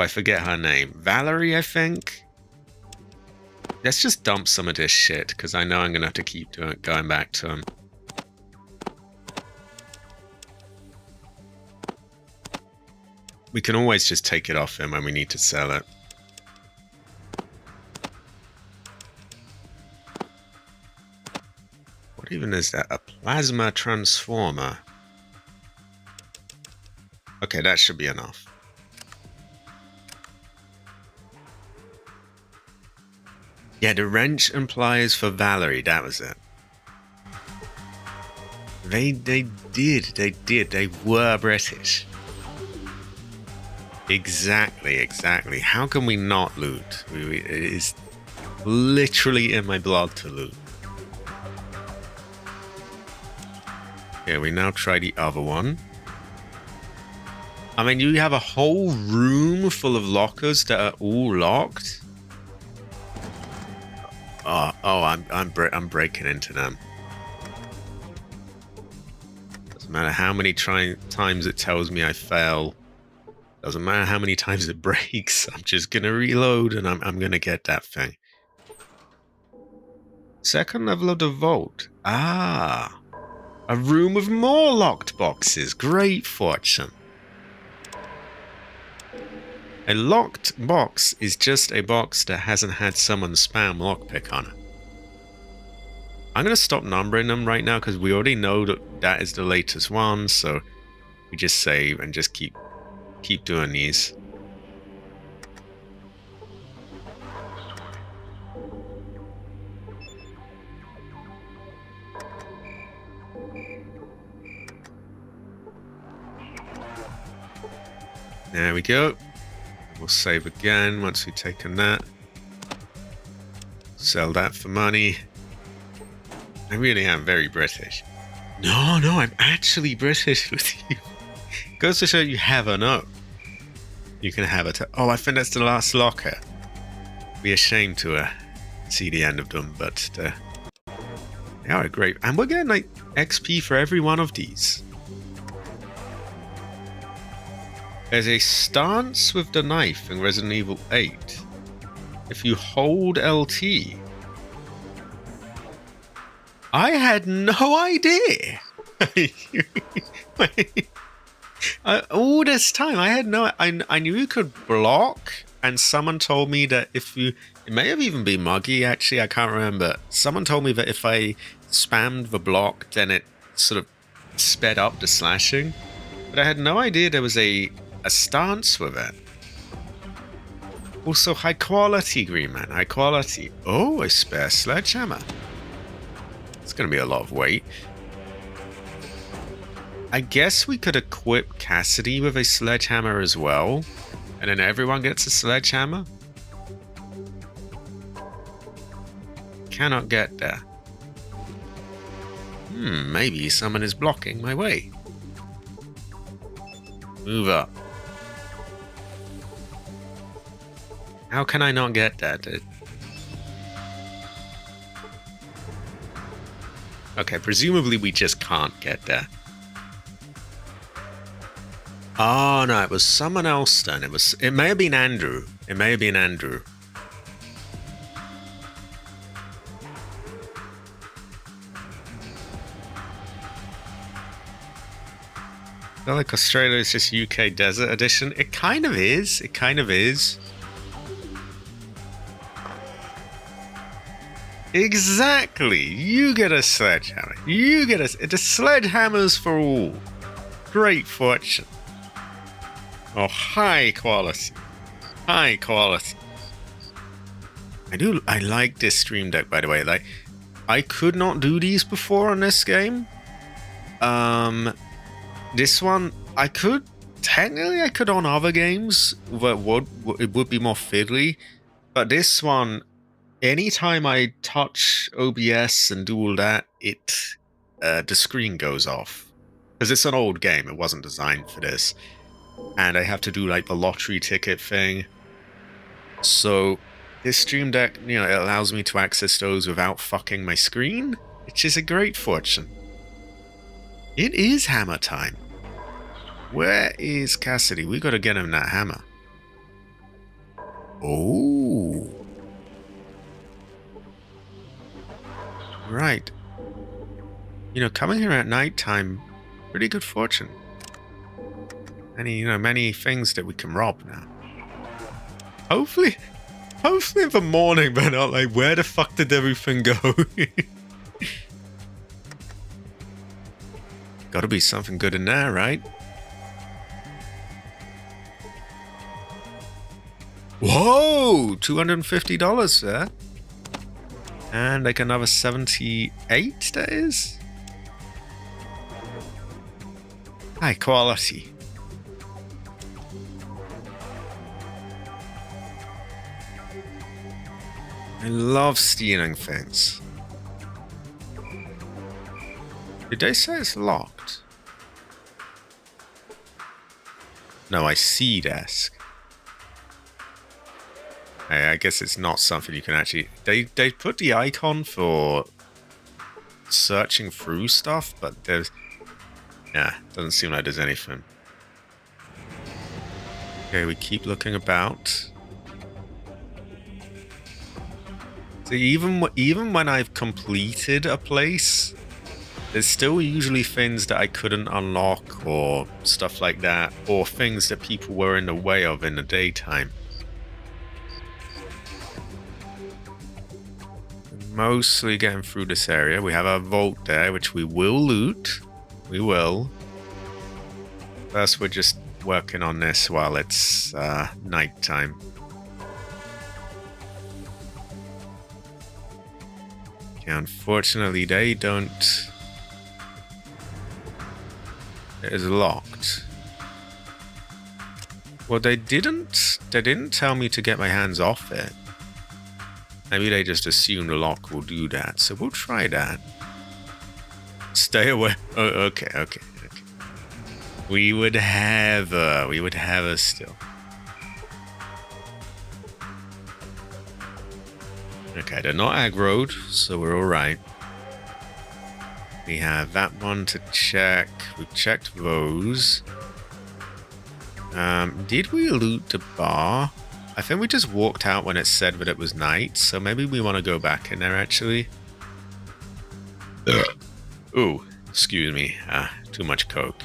forget her name. Valerie, I think? Let's just dump some of this shit, because I know I'm going to have to keep going back to them. We can always just take it off him when we need to sell it. What even is that? A plasma transformer. Okay, that should be enough. Yeah, the wrench and pliers for Valerie, that was it. They did. They were British. Exactly. How can we not loot? It is literally in my blood to loot. Okay, we now try the other one. I mean, you have a whole room full of lockers that are all locked. I'm breaking into them. Doesn't matter how many times it tells me I fail. Doesn't matter how many times it breaks. I'm just gonna reload and I'm gonna get that thing. Second level of the vault. Ah, a room with more locked boxes. Great fortune. A locked box is just a box that hasn't had someone spam lockpick on it. I'm going to stop numbering them right now because we already know that is the latest one, so we just save and just keep doing these. There we go. We'll save again once we've taken that. Sell that for money. I really am very British. No, I'm actually British with you. Goes to show you never know. You can have it. Oh, I think that's the last locker. Be ashamed to see the end of them, but they are great. And we're getting like XP for every one of these. There's a stance with the knife in Resident Evil 8. If you hold LT. I had no idea. All this time, I had no... I knew you could block, and someone told me that if you... It may have even been Muggy, actually, I can't remember. Someone told me that if I spammed the block, then it sort of sped up the slashing. But I had no idea there was a stance with it. Also, high quality, Green Man, high quality. Oh, a spare sledgehammer. It's going to be a lot of weight. I guess we could equip Cassidy with a sledgehammer as well. And then everyone gets a sledgehammer. Cannot get there. Maybe someone is blocking my way. Move up. How can I not get that? Okay, presumably we just can't get there. Oh no, it was someone else then. It may have been Andrew. It may have been Andrew. feel like Australia is just UK Desert Edition. It kind of is. It kind of is. Exactly. You get a sledgehammer. You get a... The sledgehammers for all. Great fortune. Oh, high quality. High quality. I like this Stream Deck, by the way. Like, I could not do these before on this game. This one, I could... Technically, I could on other games, but it would be more fiddly. But this one, anytime I touch OBS and do all that, the screen goes off. Because it's an old game, it wasn't designed for this. And I have to do like the lottery ticket thing. So this Stream Deck, you know, it allows me to access those without fucking my screen, which is a great fortune. It is hammer time. Where is Cassidy? We gotta get him that hammer. Oh. Right. You know, coming here at night time, pretty good fortune. Many things that we can rob now. Hopefully in the morning, but not like, where the fuck did everything go? Gotta be something good in there, right? Whoa! $250 there. And like another 78, that is? High quality. I love stealing things. Did they say it's locked? No, I see desk. I guess it's not something you can actually... They put the icon for searching through stuff, but there's... Yeah, doesn't seem like there's anything. Okay, we keep looking about. So even when I've completed a place, there's still usually things that I couldn't unlock or stuff like that, or things that people were in the way of in the daytime. Mostly getting through this area. We have our vault there, which we will loot. We will. First, we're just working on this while it's nighttime. Okay, unfortunately, they don't... It is locked. Well, they didn't tell me to get my hands off it. Maybe they just assume the lock will do that, so we'll try that. Stay away. Oh, okay. We would have her still. Okay, they're not aggroed, so we're alright. We have that one to check. We've checked those. Did we loot the bar? I think we just walked out when it said that it was night, so maybe we want to go back in there, actually. Ooh, excuse me. Too much coke.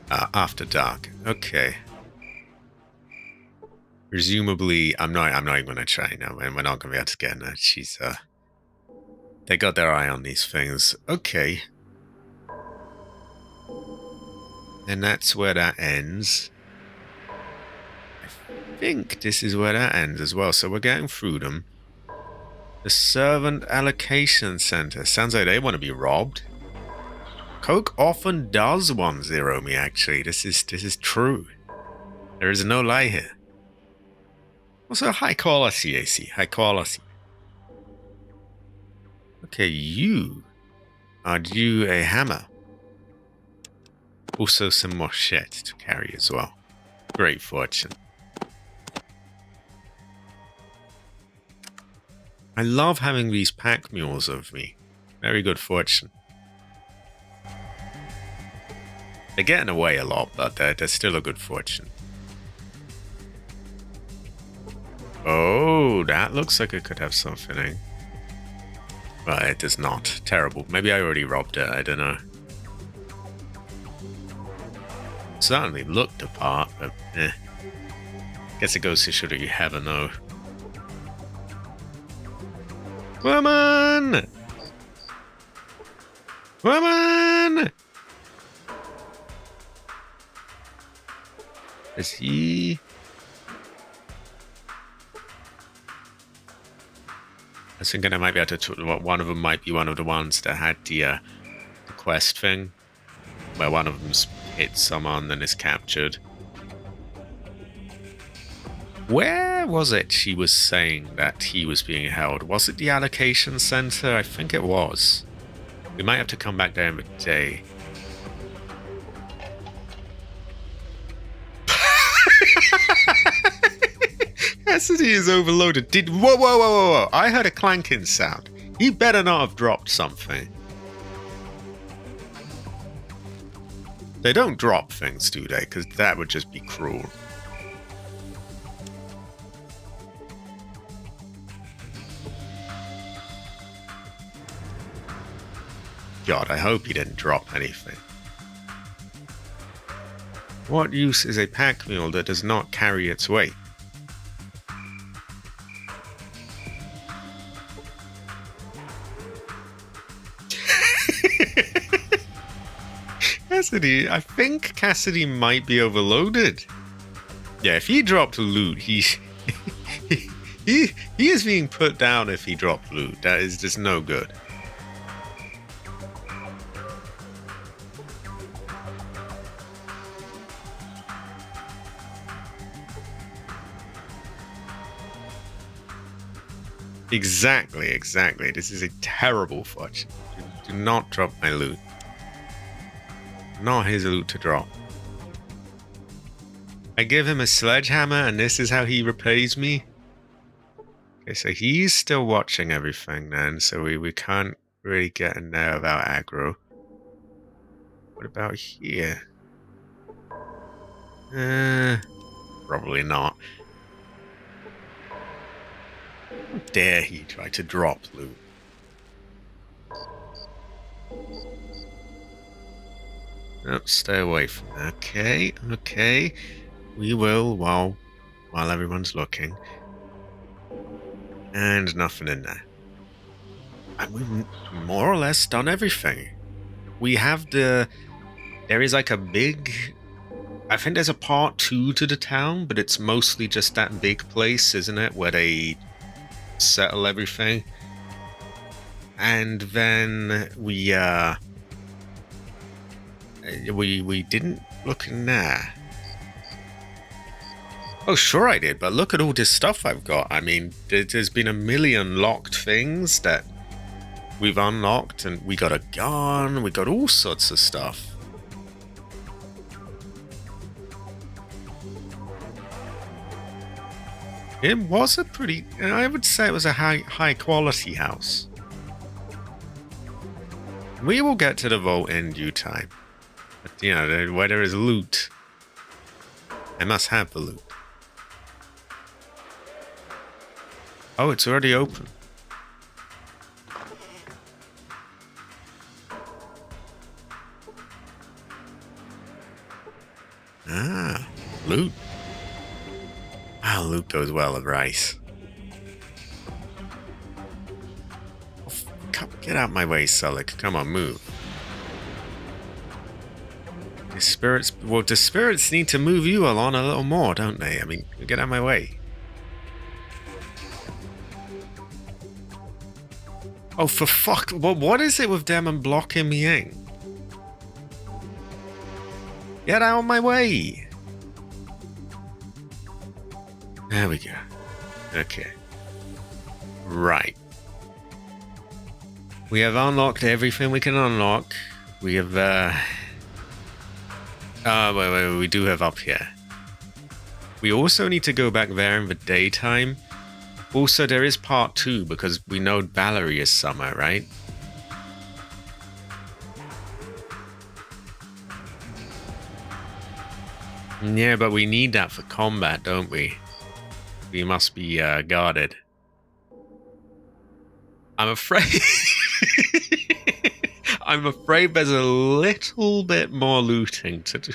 After dark. Okay. Presumably, I'm not even going to try now, and we're not going to be able to get in there. They got their eye on these things. Okay. And that's where that ends. I think this is where that ends as well. So we're getting through them. The Servant Allocation Center. Sounds like they want to be robbed. Coke often does 1-0 me, actually. This is true. There is no lie here. Also, high quality, AC. High quality. Okay, you are due a hammer. Also some more shit to carry as well. Great fortune. I love having these pack mules of me. Very good fortune. They're getting away a lot, but they're still a good fortune. Oh, that looks like it could have something, eh? Well, it does not. Terrible. Maybe I already robbed it. I don't know. Certainly looked the part, but guess it goes to show that you never know. Woman! Woman! Is he... I was thinking I might be able to... One of them might be one of the ones that had the quest thing, where one of them's hit someone and is captured. Where was it she was saying that he was being held? Was it the allocation center? I think it was. We might have to come back there in the day. Cassidy is overloaded. Whoa, whoa, whoa, whoa, whoa. I heard a clanking sound. He better not have dropped something. They don't drop things, do they? Because that would just be cruel. God, I hope he didn't drop anything. What use is a pack mule that does not carry its weight? Cassidy, I think Cassidy might be overloaded. Yeah, if he dropped loot, he is being put down if he dropped loot. That is just no good. Exactly, exactly. This is a terrible fudge. Do not drop my loot. Not his loot to drop. I give him a sledgehammer and this is how he repays me? Okay, so he's still watching everything then, so we can't really get in there without aggro. What about here? Probably not. How dare he try to drop loot? Oh, stay away from that. Okay, okay. We will while everyone's looking. And nothing in there. And we've more or less done everything. We have there is like a big... I think there's a part 2 to the town, but it's mostly just that big place, isn't it? Where they settle everything. And then we didn't look in there. Oh, sure I did, but look at all this stuff I've got. I mean, there's been a million locked things that we've unlocked, and we got a gun, we got all sorts of stuff. It was a pretty... I would say it was a high quality house. We will get to the vault in due time. But, you know, where there is loot, I must have the loot. Oh, it's already open. Ah, loot. Ah, loot goes well with rice. Oh, get out my way, Sulik. Come on, move. The spirits... Well, the spirits need to move you along a little more, don't they? I mean, get out of my way. Oh, for fuck... Well, what is it with them and blocking me in? Get out of my way! There we go. Okay. Right. We have unlocked everything we can unlock. We have, wait, we do have up here. We also need to go back there in the daytime. Also, there is part 2, because we know Valerie is summer, right? Yeah, but we need that for combat, don't we? We must be guarded. I'm afraid. I'm afraid there's a little bit more looting to do.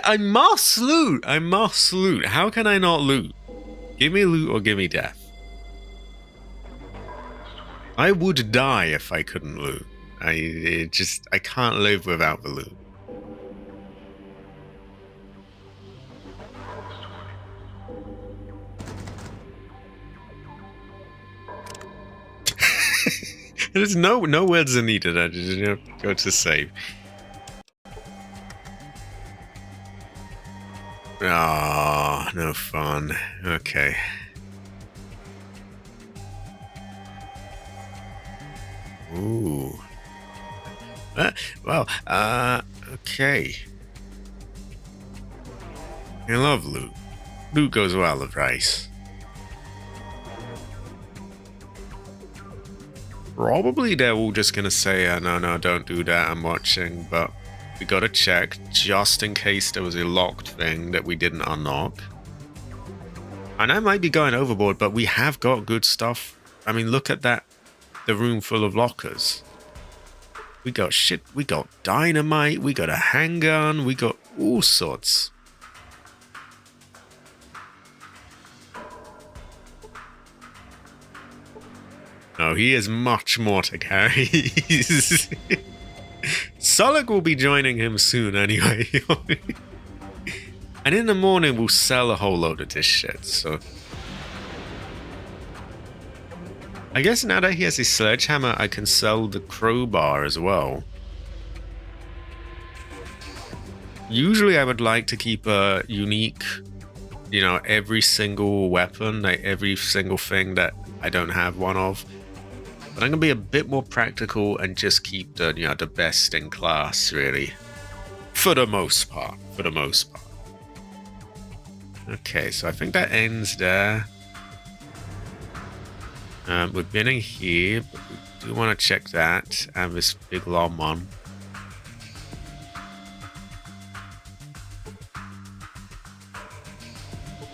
I must loot. I must loot. How can I not loot? Give me loot or give me death. I would die if I couldn't loot. I can't live without the loot. There's no words are needed. I just go to save. Ah, no fun. Okay. Ooh. Okay. I love loot. Loot goes well with rice. Probably they're all just gonna say, no, don't do that, I'm watching, but we gotta check just in case there was a locked thing that we didn't unlock. And I might be going overboard, but we have got good stuff. I mean, look at that. The room full of lockers. We got shit, we got dynamite, we got a handgun, we got all sorts. No, he has much more to carry. Solak will be joining him soon anyway. And in the morning we'll sell a whole load of this shit, so... I guess now that he has his sledgehammer, I can sell the crowbar as well. Usually I would like to keep a unique, every single weapon, like every single thing that I don't have one of. But I'm going to be a bit more practical and just keep the, the best in class, really. For the most part. Okay, so I think that ends there. We've been in here, but we do want to check that and this big long one.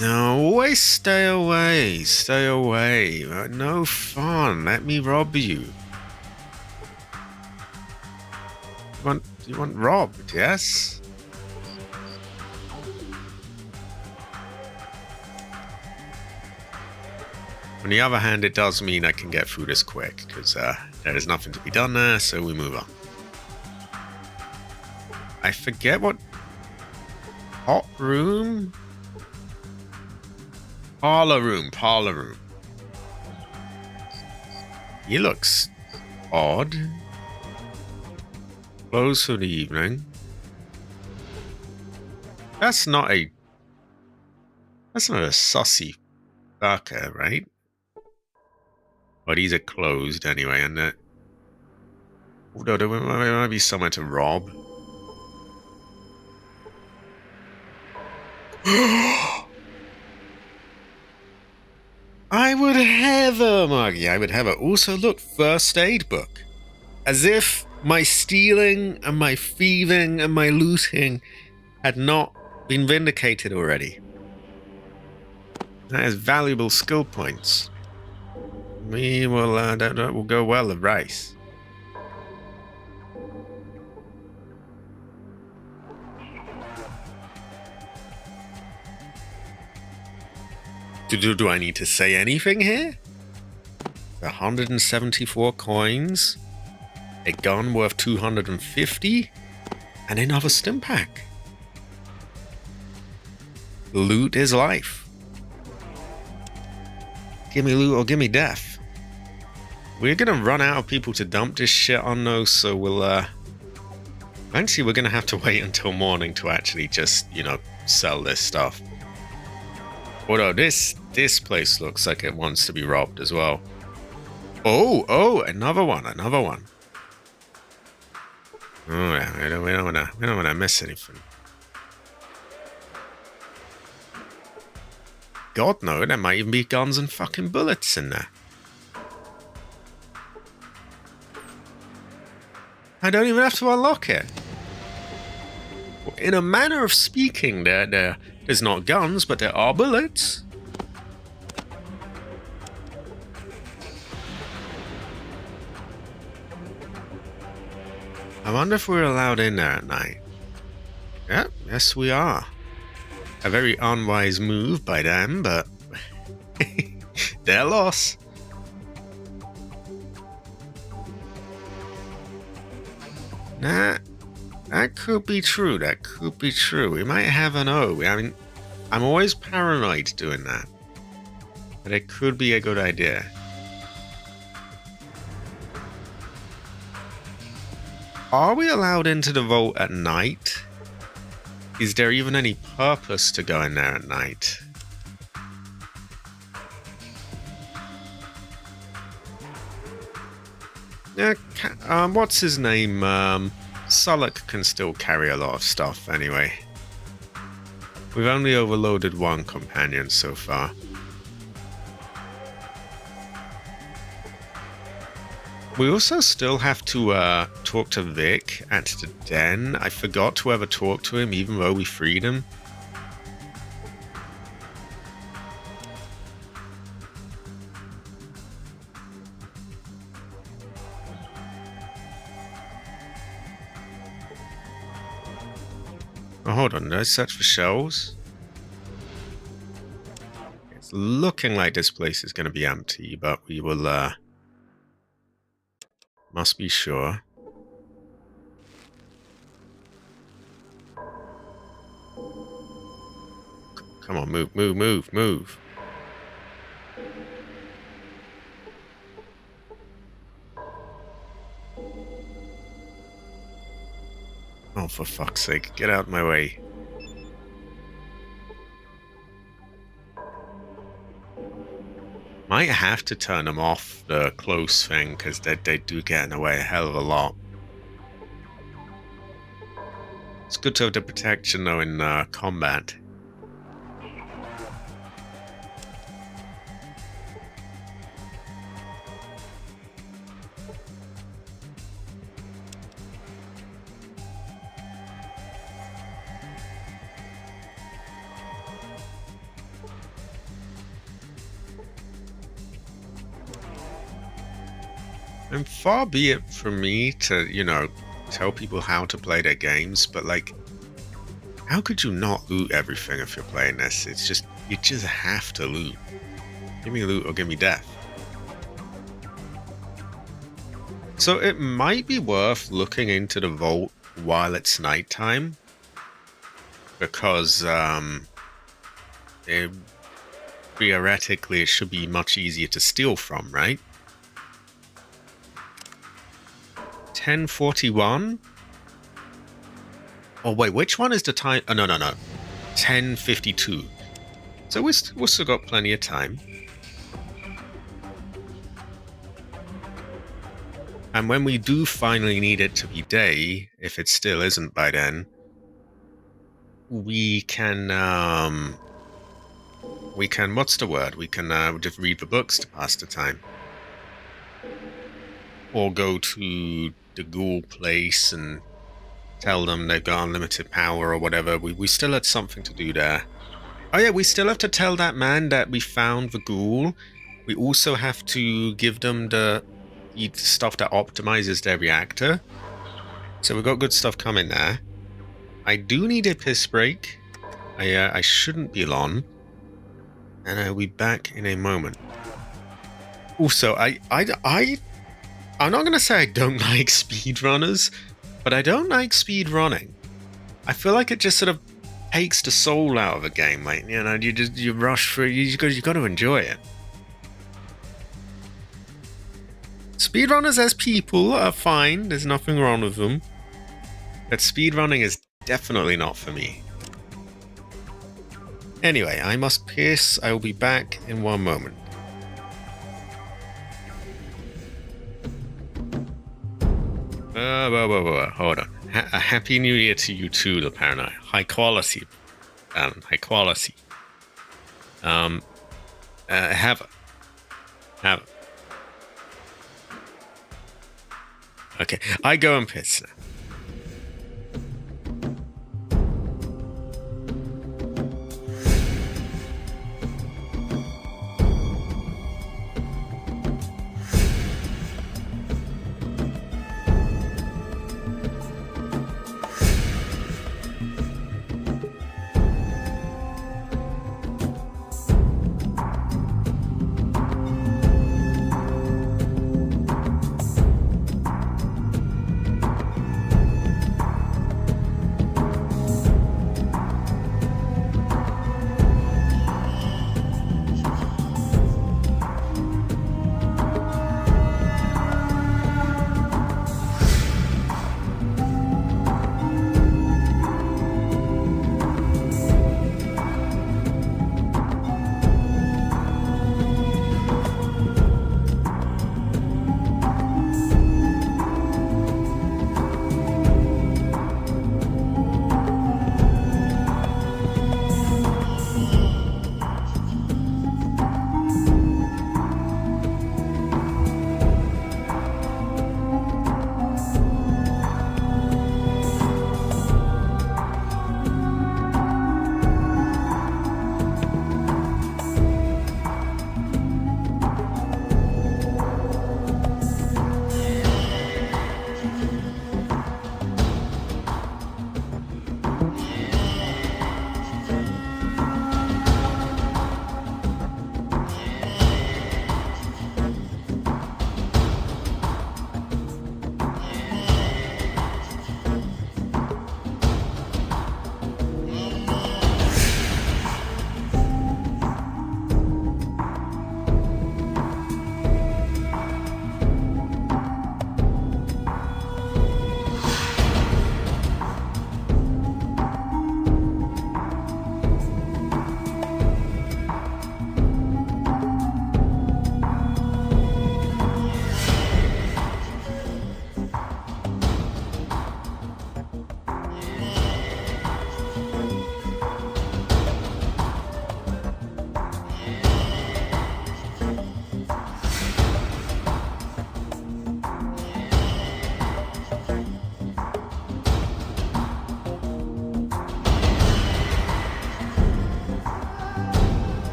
No, always stay away. No fun. Let me rob you. You want robbed, yes? On the other hand, it does mean I can get through this quick, because there is nothing to be done there, so we move on. I forget what... Hot room? Parlor room. He looks odd. Closed for the evening. That's not a sussy fucker, right? But these are closed anyway, and although there might be somewhere to rob. I would have a Muggy. I would have a. Also, look, first aid book. As if my stealing and my thieving and my looting had not been vindicated already. That is valuable skill points. We will, that will go well with rice. Do I need to say anything here? 174 coins, a gun worth 250, and another stim pack. Loot is life. Give me loot or give me death. We're gonna run out of people to dump this shit on those, so we'll eventually we're gonna have to wait until morning to actually just, sell this stuff. Although this place looks like it wants to be robbed as well. Oh, another one. Oh yeah, we don't wanna miss anything. God no, there might even be guns and fucking bullets in there. I don't even have to unlock it. In a manner of speaking, there's not guns, but there are bullets. I wonder if we're allowed in there at night. Yeah, yes we are. A very unwise move by them, but their loss. Nah, that could be true. That could be true. We might have an O. I mean, I'm always paranoid doing that. But it could be a good idea. Are we allowed into the vault at night? Is there even any purpose to going there at night? Yeah, what's his name? Sullock can still carry a lot of stuff anyway. We've only overloaded one companion so far. We also still have to talk to Vic at the den. I forgot to ever talk to him even though we freed him. Oh, hold on, did I search for shells? It's looking like this place is going to be empty, but we will, must be sure. Come on, move, move, move, move. Oh, for fuck's sake, get out of my way. Might have to turn them off, the close thing, because they do get in the way a hell of a lot. It's good to have the protection, though, in combat. And far be it from me to, you know, tell people how to play their games, but like, how could you not loot everything if you're playing this? It's just, you just have to loot. Give me loot or give me death. So it might be worth looking into the vault while it's nighttime, because theoretically it should be much easier to steal from, right? 10:41? Oh wait, which one is the time? Oh, no. 10:52. So we've still got plenty of time. And when we do finally need it to be day, if it still isn't by then, we can, what's the word? We can just read the books to pass the time. Or go to the ghoul place and tell them they've got unlimited power or whatever. We still had something to do there. Oh yeah, we still have to tell that man that we found the ghoul. We also have to give them the stuff that optimizes their reactor. So we've got good stuff coming there. I do need a piss break. I shouldn't be long. And I'll be back in a moment. Also, I'm not going to say I don't like speedrunners, but I don't like speedrunning. I feel like it just sort of takes the soul out of a game. Like, you know, you rush through, you got to enjoy it. Speedrunners as people are fine, there's nothing wrong with them. But speedrunning is definitely not for me. Anyway, I must piss. I will be back in one moment. Hold on. A happy new year to you too, the paranoid. High quality. High quality. Have it. Okay, I go and piss now.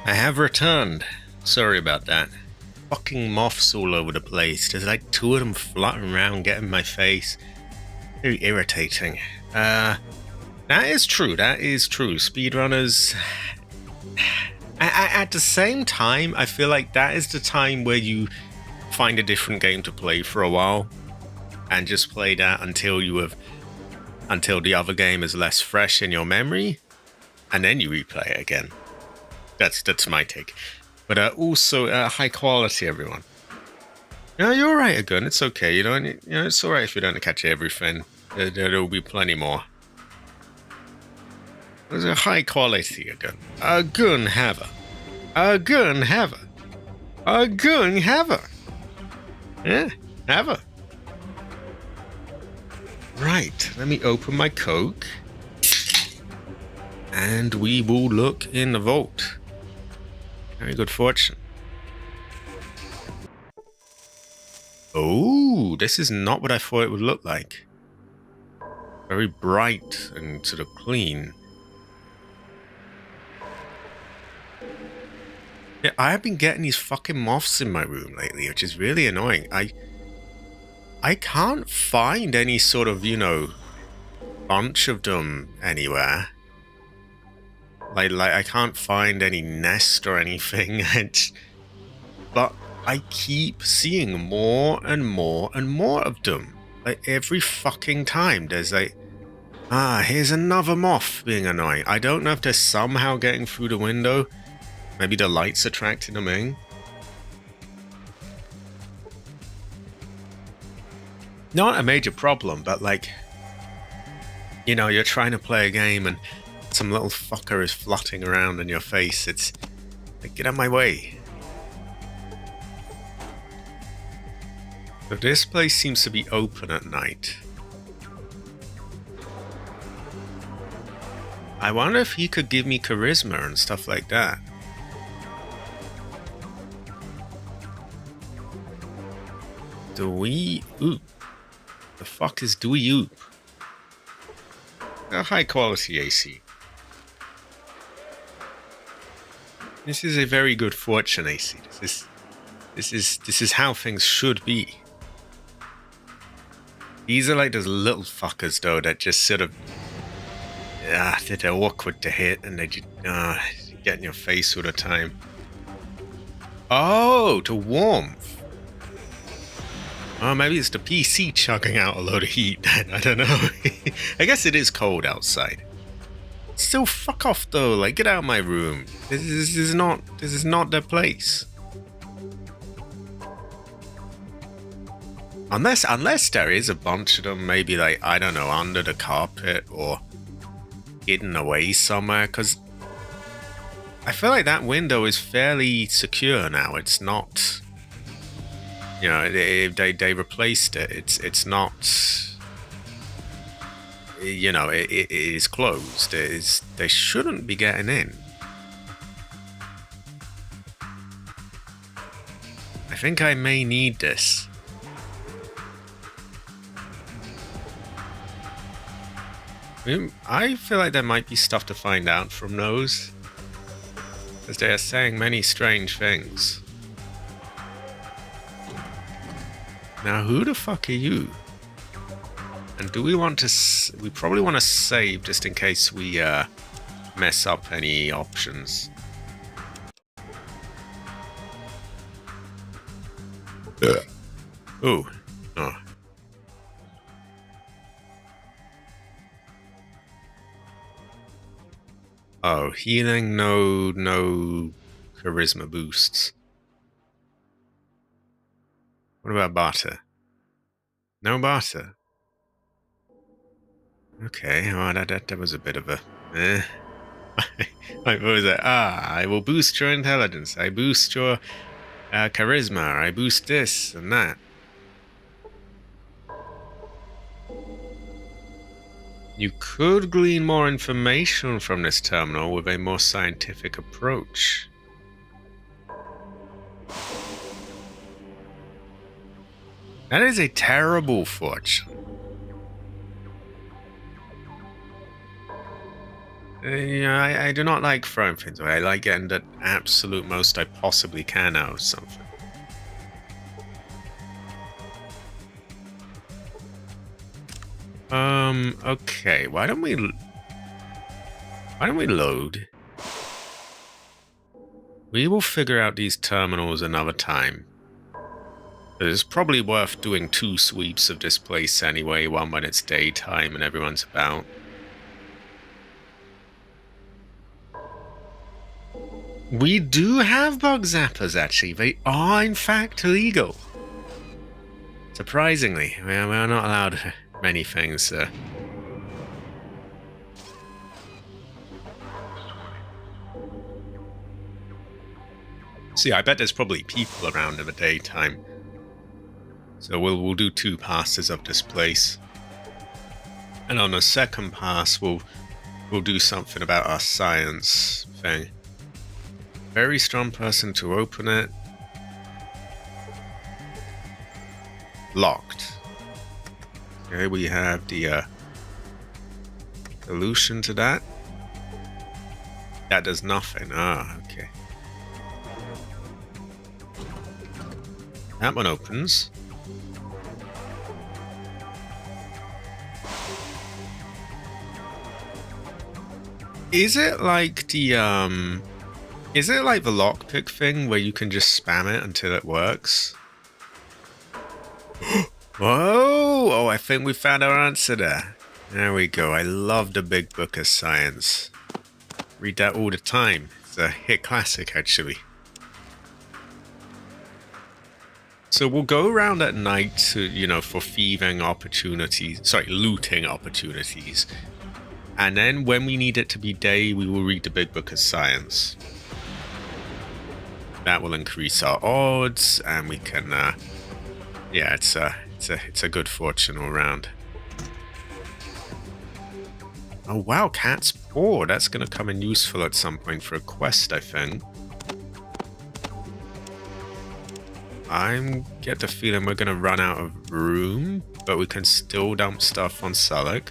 I have returned. Sorry about that. Fucking moths all over the place. There's like 2 of them fluttering around, getting in my face. Very irritating. That is true. That is true. Speedrunners. At the same time, I feel like that is the time where you find a different game to play for a while, and just play that until the other game is less fresh in your memory, and then you replay it again. That's my take. But also high quality, everyone. No, you're alright, Agun. It's okay. It's alright if you don't catch everything. There'll be plenty more. There's a high quality Agun. Agun haver. Agun haver. Agun haver. Yeah, haver. Right, let me open my Coke. And we will look in the vault. Very good fortune. Oh, this is not what I thought it would look like. Very bright and sort of clean. Yeah, I have been getting these fucking moths in my room lately, which is really annoying. I can't find any sort of, bunch of them anywhere. Like I can't find any nest or anything. But I keep seeing more and more and more of them. Like every fucking time there's like, here's another moth being annoying. I don't know if they're somehow getting through the window. Maybe the light's attracting them in. Not a major problem, but like, you're trying to play a game and some little fucker is flutting around in your face. It's like, get out of my way. So this place seems to be open at night. I wonder if he could give me charisma and stuff like that. Dewey Oop. The fuck is Dewey Oop? A high quality AC. This is a very good fortune AC. This is how things should be. These are like those little fuckers though that just sort of they're awkward to hit and they just get in your face all the time. Oh, to warmth. Oh, maybe it's the PC chugging out a load of heat. I don't know. I guess it is cold outside. Still, fuck off though. Like, get out of my room. This is not the place. Unless there is a bunch of them, maybe like, I don't know, under the carpet or hidden away somewhere. Because I feel like that window is fairly secure now. It's not. They replaced it. It's not. It is closed. They shouldn't be getting in. I think I may need this. I feel like there might be stuff to find out from those, because they are saying many strange things. Now, who the fuck are you? And do we want to... We probably want to save just in case we mess up any options. Ooh. Oh. Oh, healing, no charisma boosts. What about barter? No barter. Okay, well, that was a bit of a... What was that? I will boost your intelligence. I boost your charisma. I boost this and that. You could glean more information from this terminal with a more scientific approach. That is a terrible fortune. Yeah, I do not like throwing things away. I like getting the absolute most I possibly can out of something. Okay. Why don't we load? We will figure out these terminals another time. It's probably worth doing 2 sweeps of this place anyway, one when it's daytime and everyone's about. We do have bug zappers, actually. They are, in fact, legal. Surprisingly, we are not allowed many things. See, I bet there's probably people around in the daytime. So we'll do 2 passes of this place. And on the second pass, we'll do something about our science thing. Very strong person to open it. Locked. Okay, we have the solution to that. That does nothing. Ah, okay. That one opens. Is it like the lockpick thing where you can just spam it until it works? Whoa! Oh, I think we found our answer there. There we go. I love the Big Book of Science. Read that all the time. It's a hit classic, actually. So we'll go around at night to, for thieving opportunities. Sorry, looting opportunities. And then when we need it to be day, we will read the Big Book of Science. That will increase our odds, and we can, yeah, it's a good fortune all round. Oh wow, cat's paw. That's going to come in useful at some point for a quest, I think. I get the feeling we're going to run out of room, but we can still dump stuff on Sullick.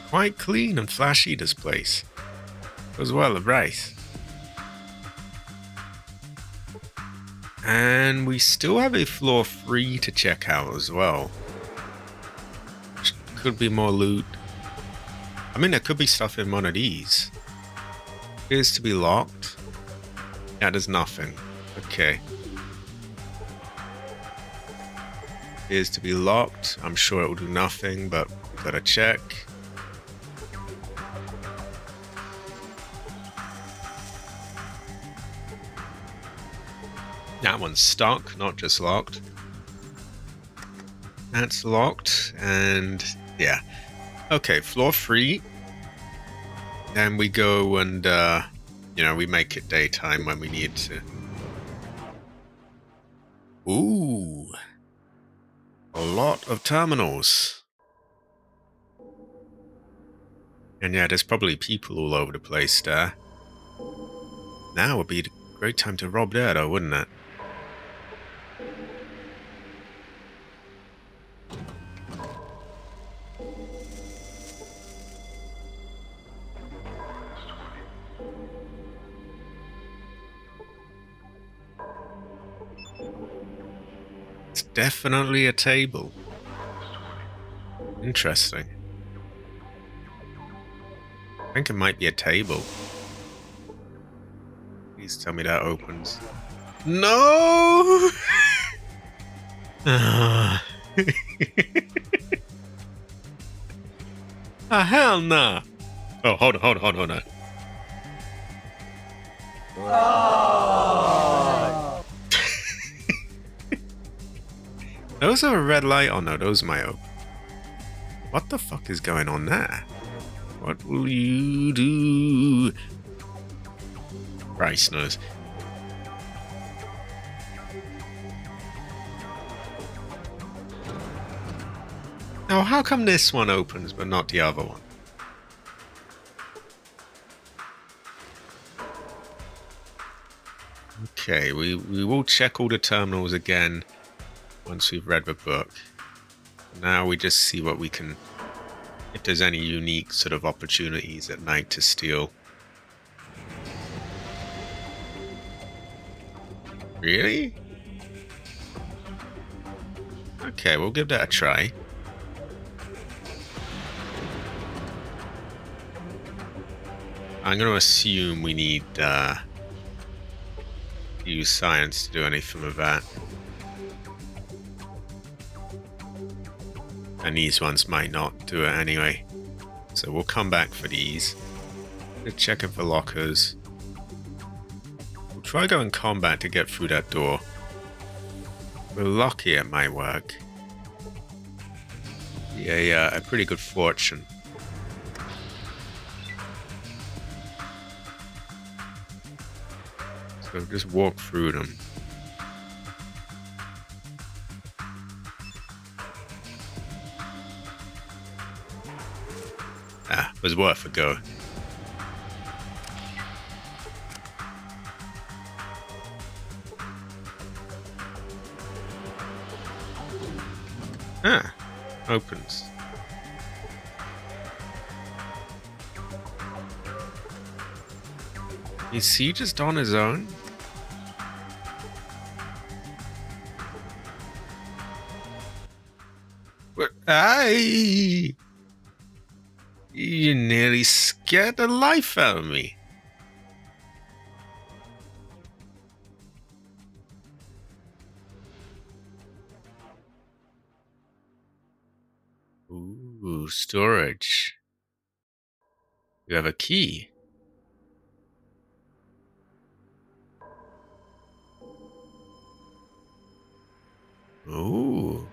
Quite clean and flashy, this place. As well, right. And we still have a floor 3 to check out as well. Could be more loot. I mean, there could be stuff in one of these. Appears to be locked. Yeah, there's nothing. Okay. Appears to be locked. I'm sure it will do nothing, but gotta check. That one's stuck, not just locked. That's locked, and yeah. Okay, floor 3. Then we go and, we make it daytime when we need to. Ooh. A lot of terminals. And yeah, there's probably people all over the place there. Now would be a great time to rob there, though, wouldn't it? It's definitely a table. Interesting. I think it might be a table. Please tell me that opens. No! Ah, hell nah. Oh, hold on. Oh. Those are a red light. Oh no, those might open. What the fuck is going on there? What will you do? Christ knows. Now, how come this one opens but not the other one? Okay, we will check all the terminals again once we've read the book. Now we just see what we can, if there's any unique sort of opportunities at night to steal. Really? Okay, we'll give that a try. I'm going to assume we need to use science to do anything with that. And these ones might not do it anyway. So we'll come back for these. We're checking for lockers. We'll try going combat to get through that door. If we're lucky, it might work. Yeah, a pretty good fortune. So just walk through them. It was worth a go. Opens. Is he just on his own? But you nearly scared the life out of me. Ooh, storage. You have a key. Ooh.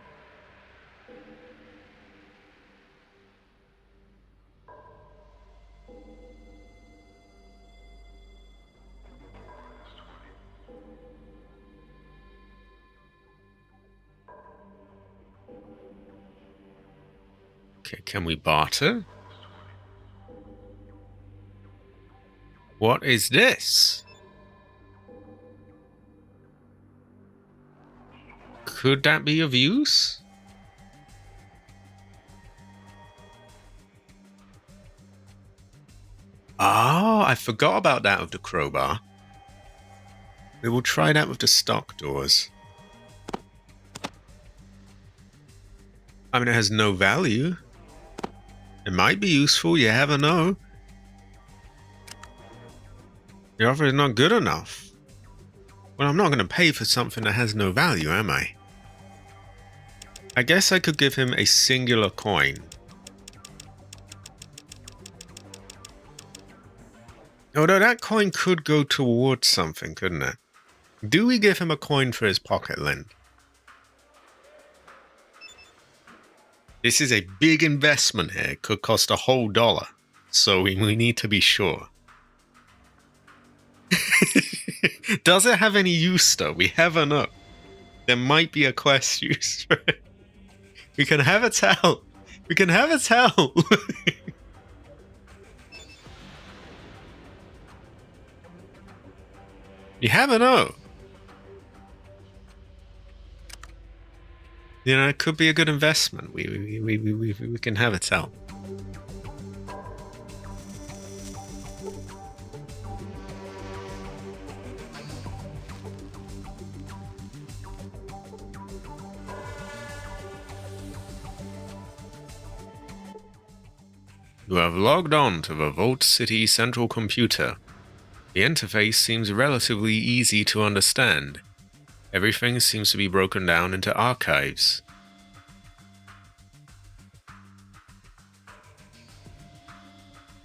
Okay, can we barter? What is this? Could that be of use? Oh, I forgot about that with the crowbar. We will try that with the stock doors. I mean, it has no value. It might be useful, you never know. The offer is not good enough. Well, I'm not going to pay for something that has no value, am I? I guess I could give him a singular coin. Although that coin could go towards something, couldn't it? Do we give him a coin for his pocket lint? This is a big investment here. It could cost a whole $1. So we need to be sure. Does it have any use though? We never know. There might be a quest use for it. We can have it out. We can have it out. You never know. You know, it could be a good investment. We can have it out. You have logged on to the Vault City central computer. The interface seems relatively easy to understand. Everything seems to be broken down into archives.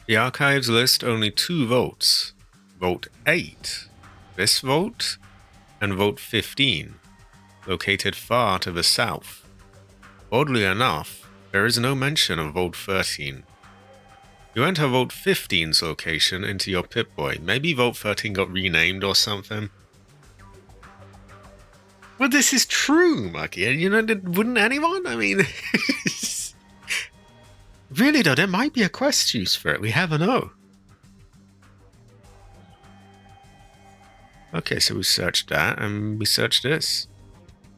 The archives list only 2 vaults. Vault 8, this vault, and Vault 15, located far to the south. Oddly enough, there is no mention of Vault 13. You enter Vault 15's location into your Pip-Boy. Maybe Vault 13 got renamed or something. Well, this is true, Mucky. You know, wouldn't anyone? I mean, really though, there might be a quest use for it. We never know. Okay, so we searched that, and we searched this.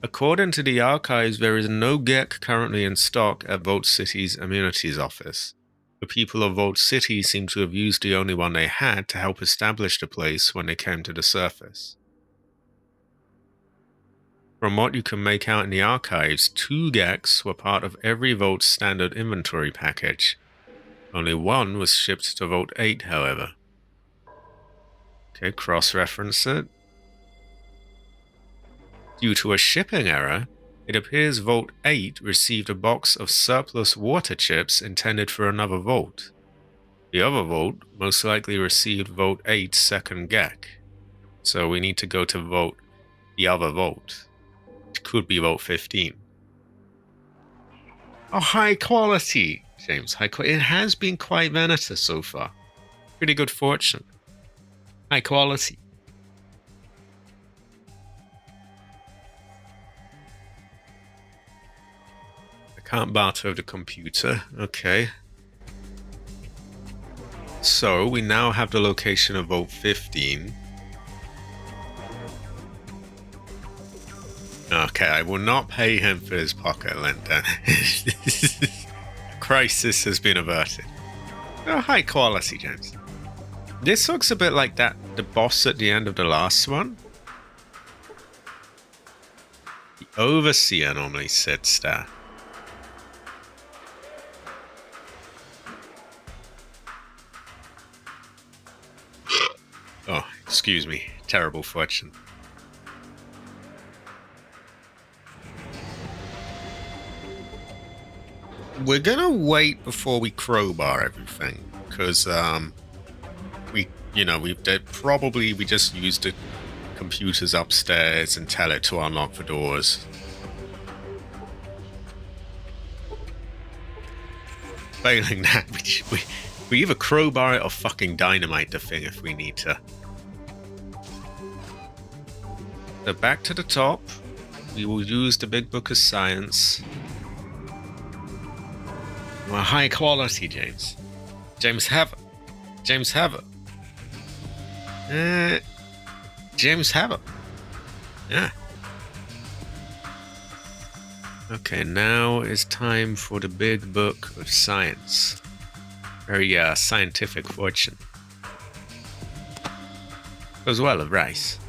According to the archives, there is no GEC currently in stock at Vault City's Immunities Office. The people of Vault City seem to have used the only one they had to help establish the place when they came to the surface. From what you can make out in the archives, 2 GECs were part of every Vault's standard inventory package. Only one was shipped to Vault 8, however. Okay, cross-reference it. Due to a shipping error, it appears Vault 8 received a box of surplus water chips intended for another Vault. The other Vault most likely received Vault 8's second GEC. So we need to go to the other Vault. It could be Vault 15. Oh, high quality, James. High quality. It has been quite Venator so far. Pretty good fortune. High quality. Can't barter the computer. Okay. So we now have the location of Vault 15. Okay, I will not pay him for his pocket lint then. Crisis has been averted. Oh, high quality, James. This looks a bit like the boss at the end of the last one. The Overseer normally sits there. Oh, excuse me. Terrible fortune. We're gonna wait before we crowbar everything, because we just used the computers upstairs and tell it to unlock the doors. Failing that, we either crowbar it or fucking dynamite the thing if we need to. So back to the top. We will use the big book of science. Well, high quality, James. James Haver. James Haver. James Haver. Yeah. Okay, now is time for the big book of science. Very scientific fortune. As well as rice.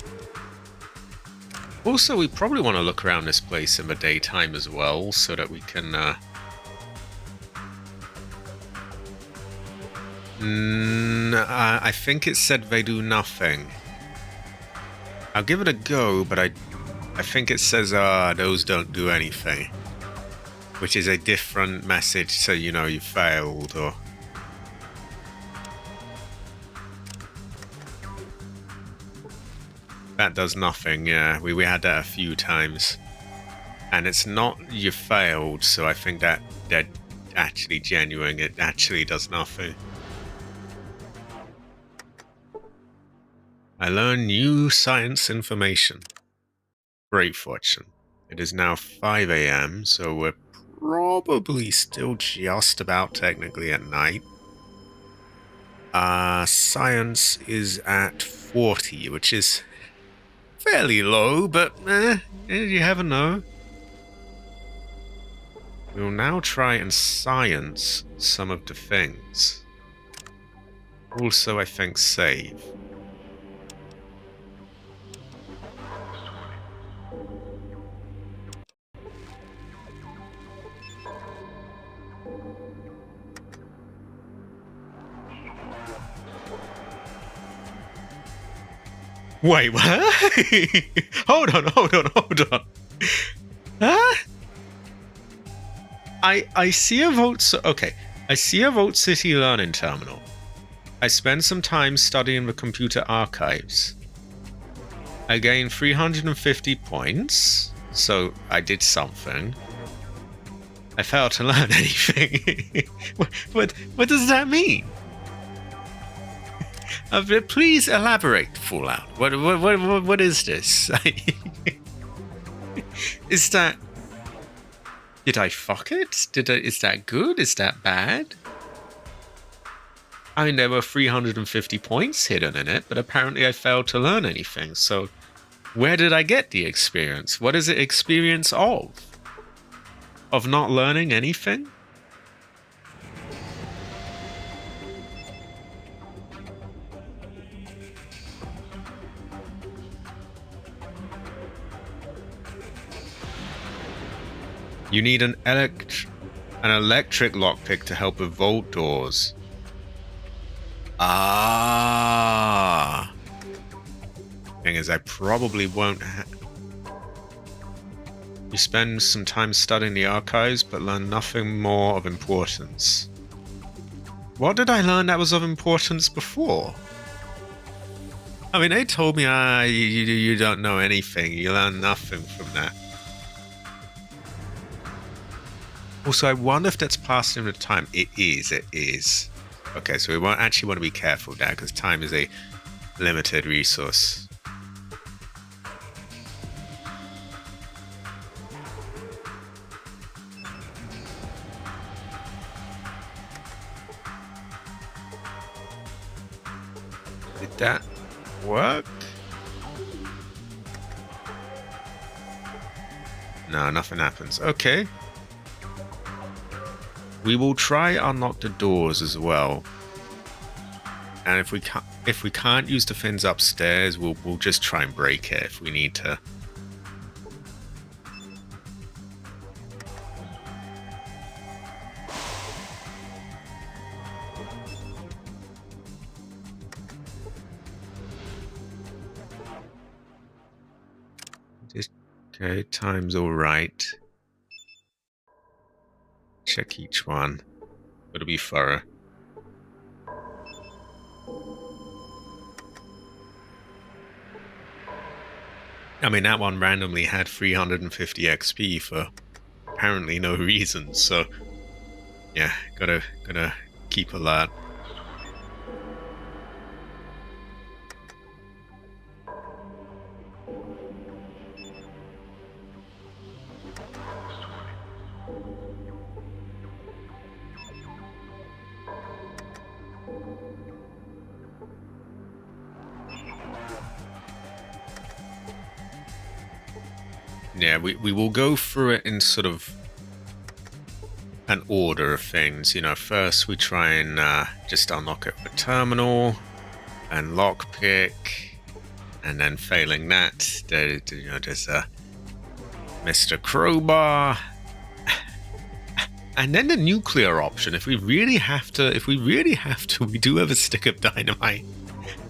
Also, we probably want to look around this place in the daytime as well, so that we can I think it said they do nothing. I'll give it a go, but I think it says those don't do anything, which is a different message, so you know you failed. Or that does nothing. Yeah, we had that a few times, and it's not you failed, so I think that actually genuine. It actually does nothing. I learn new science information. Great fortune. It is now 5 a.m., so we're probably still just about technically at night. Science is at 40, which is fairly low, but you never know. We'll now try and science some of the things. Also, I think save. Wait, what? Hold on. Huh? I see a Vault... Okay, I see a Vault City learning terminal. I spend some time studying the computer archives. I gained 350 points, so I did something. I failed to learn anything. What does that mean? Please elaborate, Fallout. What is this? Is that... Did I fuck it? Is that good? Is that bad? I mean, there were 350 points hidden in it, but apparently I failed to learn anything. So where did I get the experience? What is it experience of? Of not learning anything? You need an electric lockpick to help with vault doors. Ah. Thing is, I probably won't You spend some time studying the archives, but learn nothing more of importance. What did I learn that was of importance before? I mean, they told me, you don't know anything. You learn nothing from that. Also, I wonder if that's passing the time. It is. Okay, so we won't actually want to be careful there, because time is a limited resource. Did that work? No, nothing happens. Okay. We will try unlock the doors as well. And if we can't use the fins upstairs, we'll just try and break it if we need to. Okay, time's all right. Check each one. Gotta be thorough. I mean, that one randomly had 350 XP for apparently no reason, so yeah, gotta keep alert. Yeah, we will go through it in sort of an order of things. You know, first we try and just unlock it with a terminal and lockpick, and then failing that, there's a Mr. Crowbar, and then the nuclear option. If we really have to, we do have a stick of dynamite.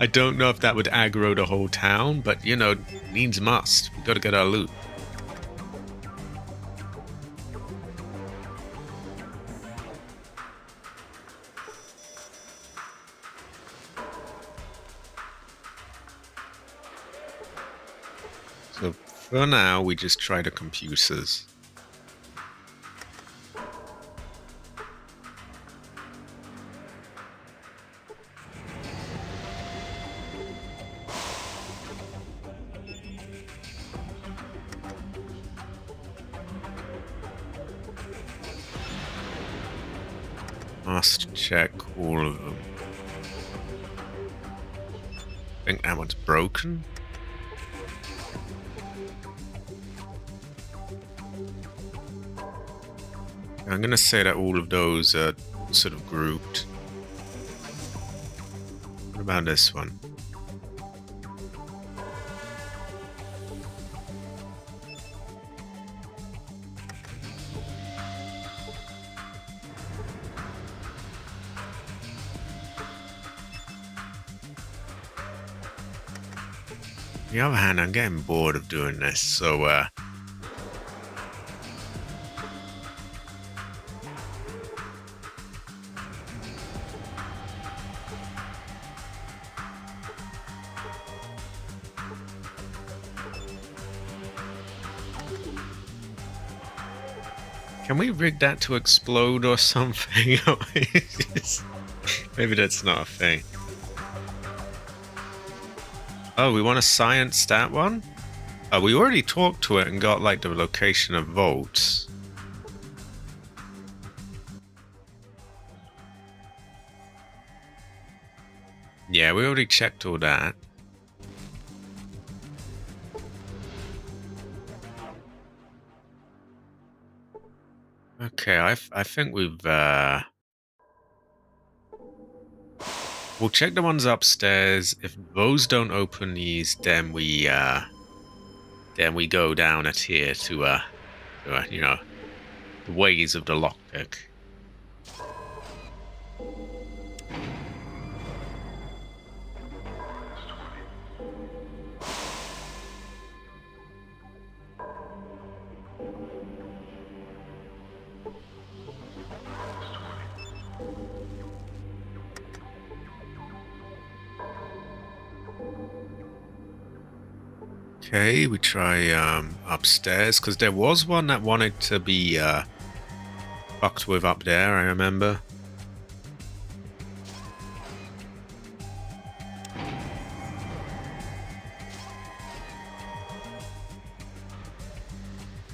I don't know if that would aggro the whole town, but needs must. We got to get our loot. So for now, we just try the computers. Must check all of them. I think that one's broken. I'm going to say that all of those are sort of grouped. What about this one? On the other hand, I'm getting bored of doing this, so can we rig that to explode or something? Maybe that's not a thing. Oh, we want to science that one? Oh, we already talked to it and got like the location of volts. Yeah, we already checked all that. Okay, I think we've we'll check the ones upstairs. If those don't open these, then we go down a tier to you know, the ways of the lockpick. Okay, we try upstairs because there was one that wanted to be fucked with up there, I remember.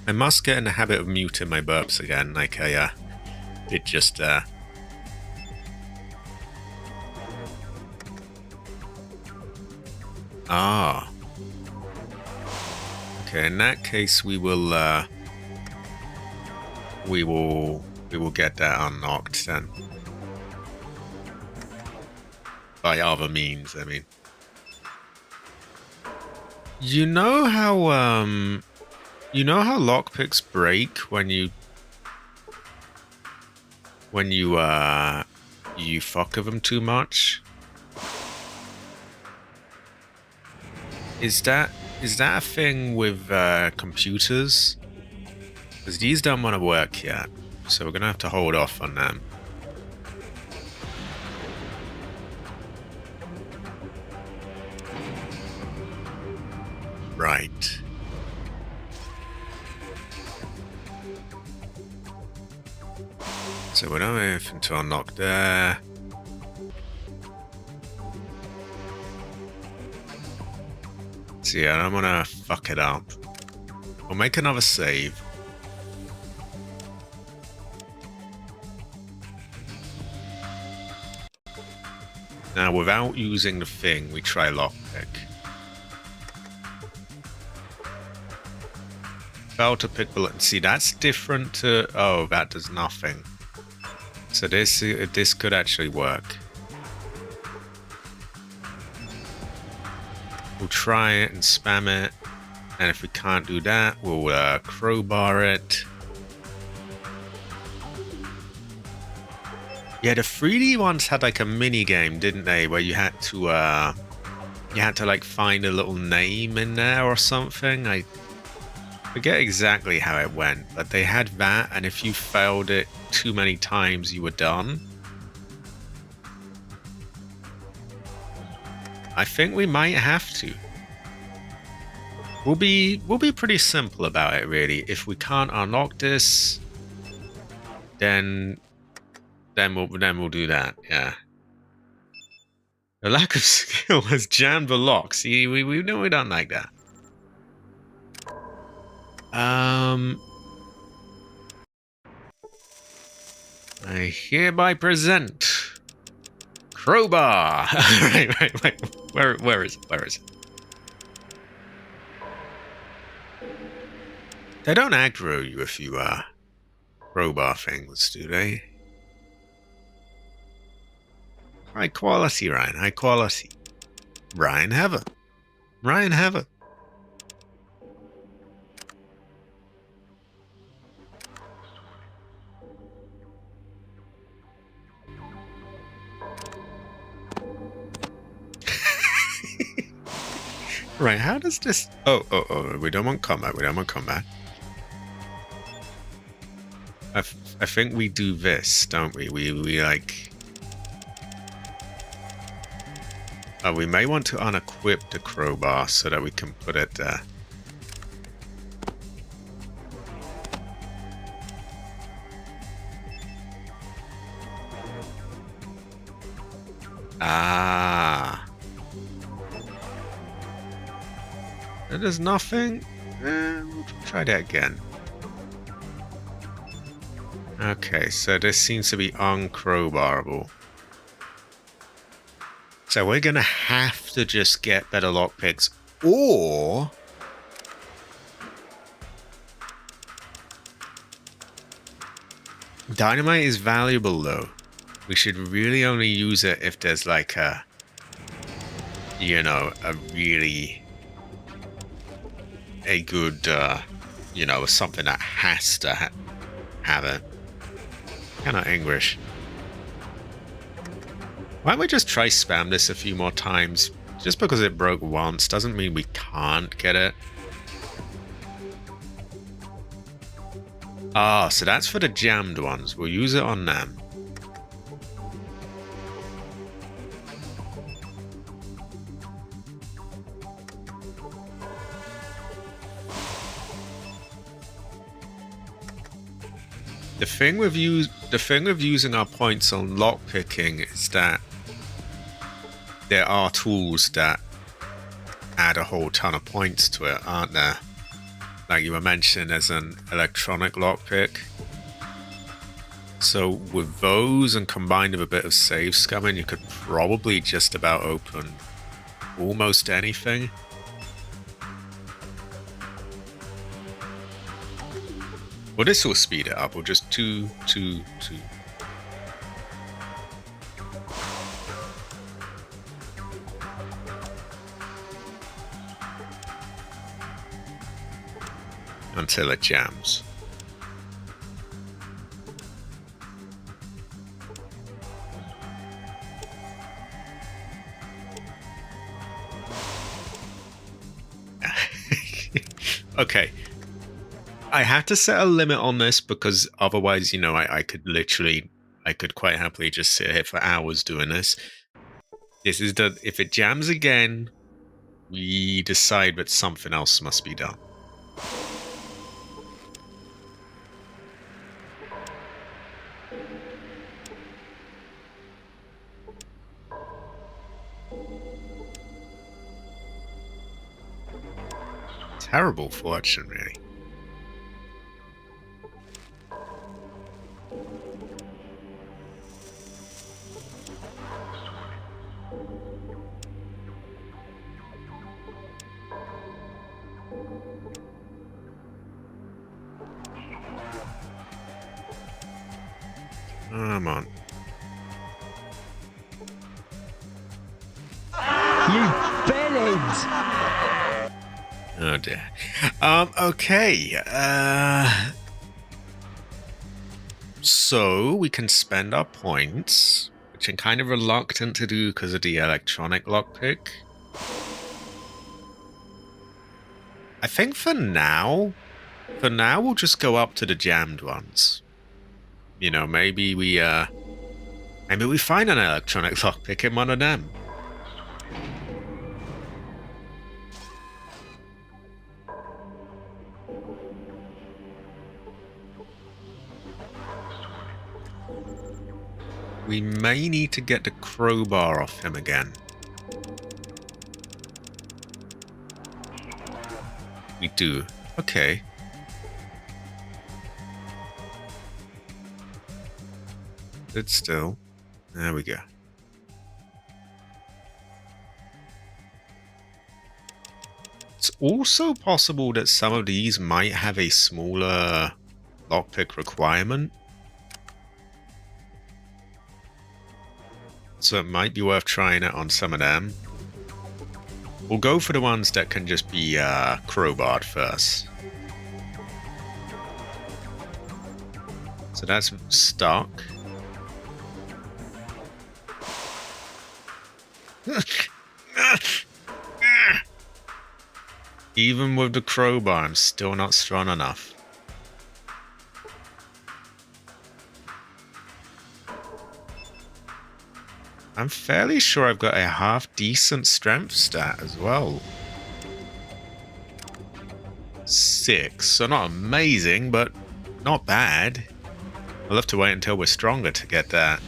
I must get in the habit of muting my burps again, like I did just Ah. Okay, in that case we will get that unlocked then. By other means, I mean. You know how lockpicks break when you you fuck with them too much? Is that a thing with computers? Because these don't want to work yet, so we're gonna have to hold off on them. Right. So we don't have anything to unlock there. So yeah, I don't want to fuck it up. We'll make another save. Now, without using the thing, we try lockpick. Fail to pick bullet. See, that's different to... Oh, that does nothing. So this could actually work. We'll try it and spam it. And if we can't do that, we'll crowbar it. Yeah, the 3D ones had like a mini game, didn't they? Where you had to like find a little name in there or something. I forget exactly how it went, but they had that, and if you failed it too many times, you were done. I think we might have to. We'll be pretty simple about it, really. If we can't unlock this, then we'll do that. Yeah. The lack of skill has jammed the lock. See, we know we don't like that. I hereby present crowbar. Right. Where is it? They don't aggro you if you crowbar things, do they? High quality, Ryan. High quality. Ryan Heather. Right, how does this... Oh, we don't want combat. I think we do this, don't we? We like... we may want to unequip the crowbar so that we can put it there. Ah. There's nothing. We'll try that again. Okay, so this seems to be uncrowbarable. So we're gonna have to just get better lockpicks, or dynamite is valuable though. We should really only use it if there's like a, you know, a good, you know, something that has to have it. Kind of English. Why don't we just try spam this a few more times? Just because it broke once doesn't mean we can't get it. Ah, so that's for the jammed ones. We'll use it on them. The thing with using our points on lockpicking is that there are tools that add a whole ton of points to it, aren't there? Like you were mentioning as an electronic lockpick. So with those and combined with a bit of save scumming, you could probably just about open almost anything. Well, this will speed it up. We'll just 2, 2, 2. Until it jams. Okay. I have to set a limit on this because otherwise, you know, I could quite happily just sit here for hours doing this. This is if it jams again, we decide that something else must be done. Terrible fortune, really. Come on. You villains! Oh dear. Okay. So we can spend our points, which I'm kind of reluctant to do because of the electronic lockpick. I think for now we'll just go up to the jammed ones. You know, maybe we find an electronic lockpick in one of them. We may need to get the crowbar off him again. We do. Okay. Good still. There we go. It's also possible that some of these might have a smaller lockpick requirement. So it might be worth trying it on some of them. We'll go for the ones that can just be crowbarred first. So that's stuck. Even with the crowbar, I'm still not strong enough. I'm fairly sure I've got a half-decent strength stat as well. 6, so not amazing, but not bad. I'll have to wait until we're stronger to get that.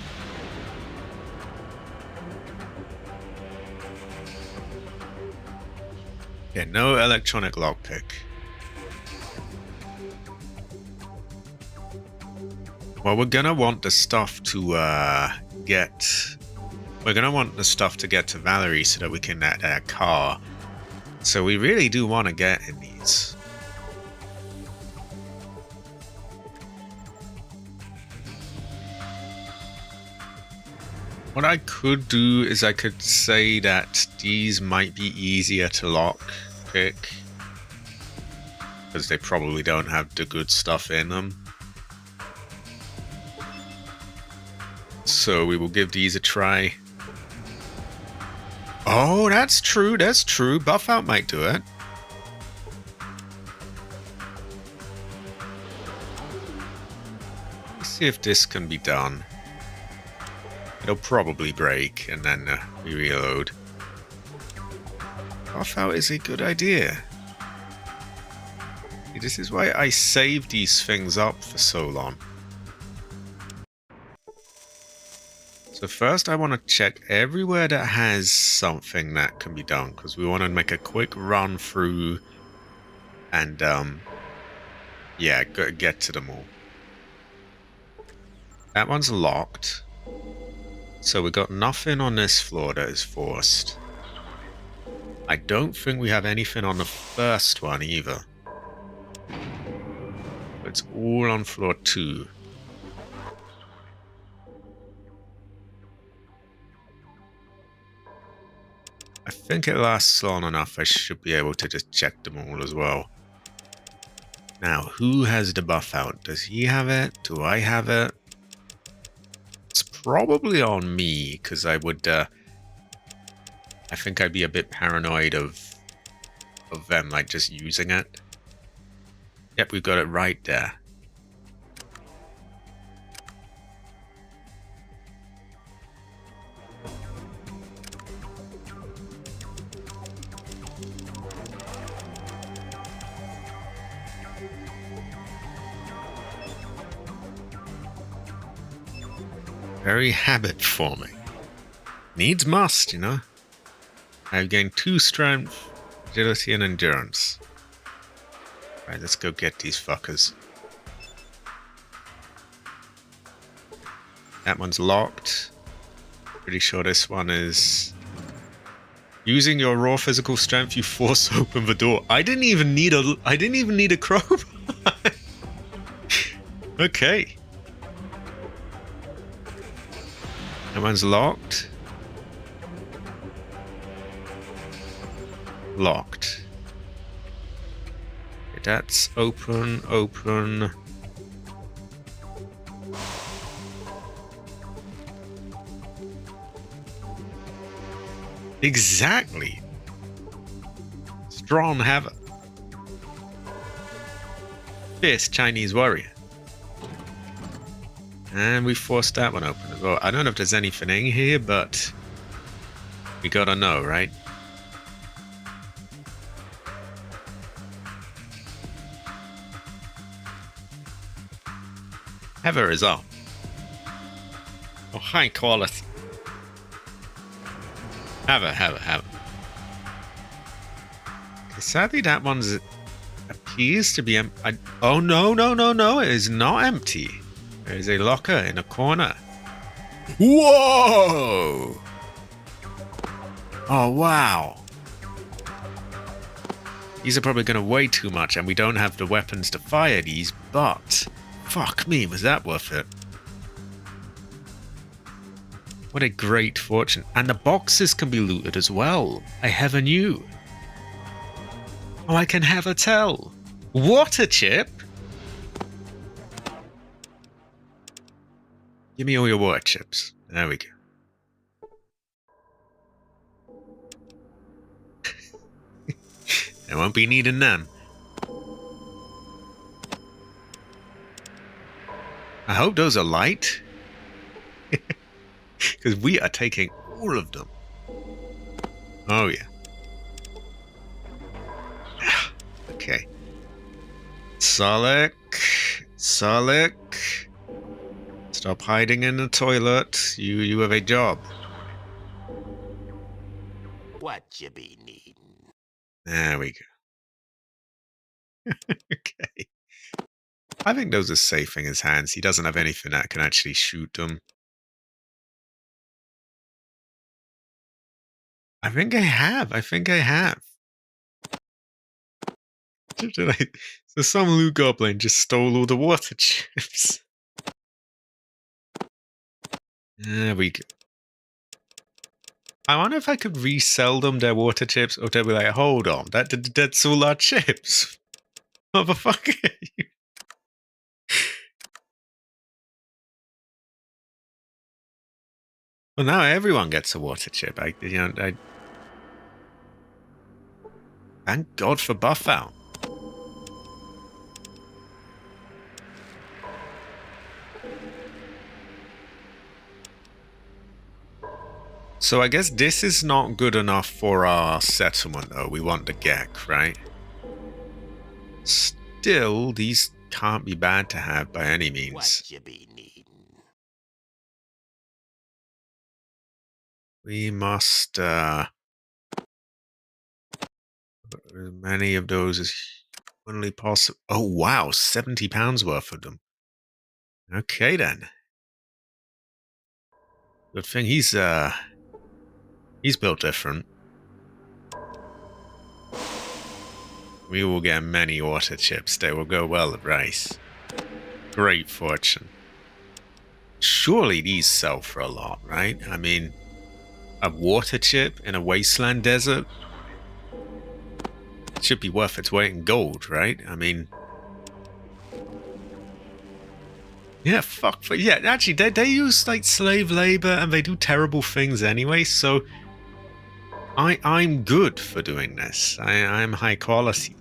Yeah, no electronic lockpick. Well, we're gonna want the stuff to get We're going to want the stuff to get to Valerie so that we can get our car. So we really do want to get in these. What I could do is I could say that these might be easier to lock pick, because they probably don't have the good stuff in them. So we will give these a try. Oh, that's true, that's true. Buff out might do it. Let's see if this can be done. It'll probably break, and then we reload. Buff out is a good idea. See, this is why I save these things up for so long. So first I want to check everywhere that has something that can be done, because we want to make a quick run through and yeah, get to them all. That one's locked. So we got nothing on this floor that is forced. I don't think we have anything on the first one either. It's all on floor 2. I think it lasts long enough. I should be able to just check them all as well. Now, who has the buff out? Does he have it? Do I have it? It's probably on me, because I would, I think I'd be a bit paranoid of them, like, just using it. Yep, we've got it right there. Very habit forming. Needs must, you know. I've gained 2 strength, agility, and endurance. Right, let's go get these fuckers. That one's locked. Pretty sure this one is... Using your raw physical strength, you force open the door. I didn't even need a crowbar. Okay. That one's locked. Locked. Okay, that's open, open. Exactly. Strong have it. Fierce Chinese warrior. And we forced that one open as well. I don't know if there's anything in here, but we gotta know, right? Heather is up. Oh, high quality. Heather. Okay, sadly, that one's appears to be empty. Oh, no. It is not empty. There is a locker in a corner. Whoa! Oh, wow. These are probably going to weigh too much, and we don't have the weapons to fire these, but... Fuck me, was that worth it? What a great fortune. And the boxes can be looted as well. I have a new. Oh, I can have a tell. What a chip! Give me all your water chips. There we go. I won't be needing them. I hope those are light. Because we are taking all of them. Oh, yeah. Okay. Solek. Stop hiding in the toilet. You have a job. What you be needing? There we go. Okay. I think those are safe in his hands. He doesn't have anything that can actually shoot them. I think I have. So some loot goblin just stole all the water chips. There we go. I wonder if I could resell them their water chips, or they'll be like, hold on, that's all our chips. Motherfucker. Well, now everyone gets a water chip. Thank God for buff out. So I guess this is not good enough for our settlement, though. We want the Gek, right? Still, these can't be bad to have by any means. What you be needing? We must, as many of those as humanly possible. Oh, wow, £70 worth of them. Okay, then. Good thing he's built different. We will get many water chips. They will go well with rice. Great fortune. Surely these sell for a lot, right? I mean, a water chip in a wasteland desert should be worth its weight in gold, right? I mean, yeah, yeah. Actually, they use like slave labor and they do terrible things anyway. So I'm good for doing this. I'm high quality.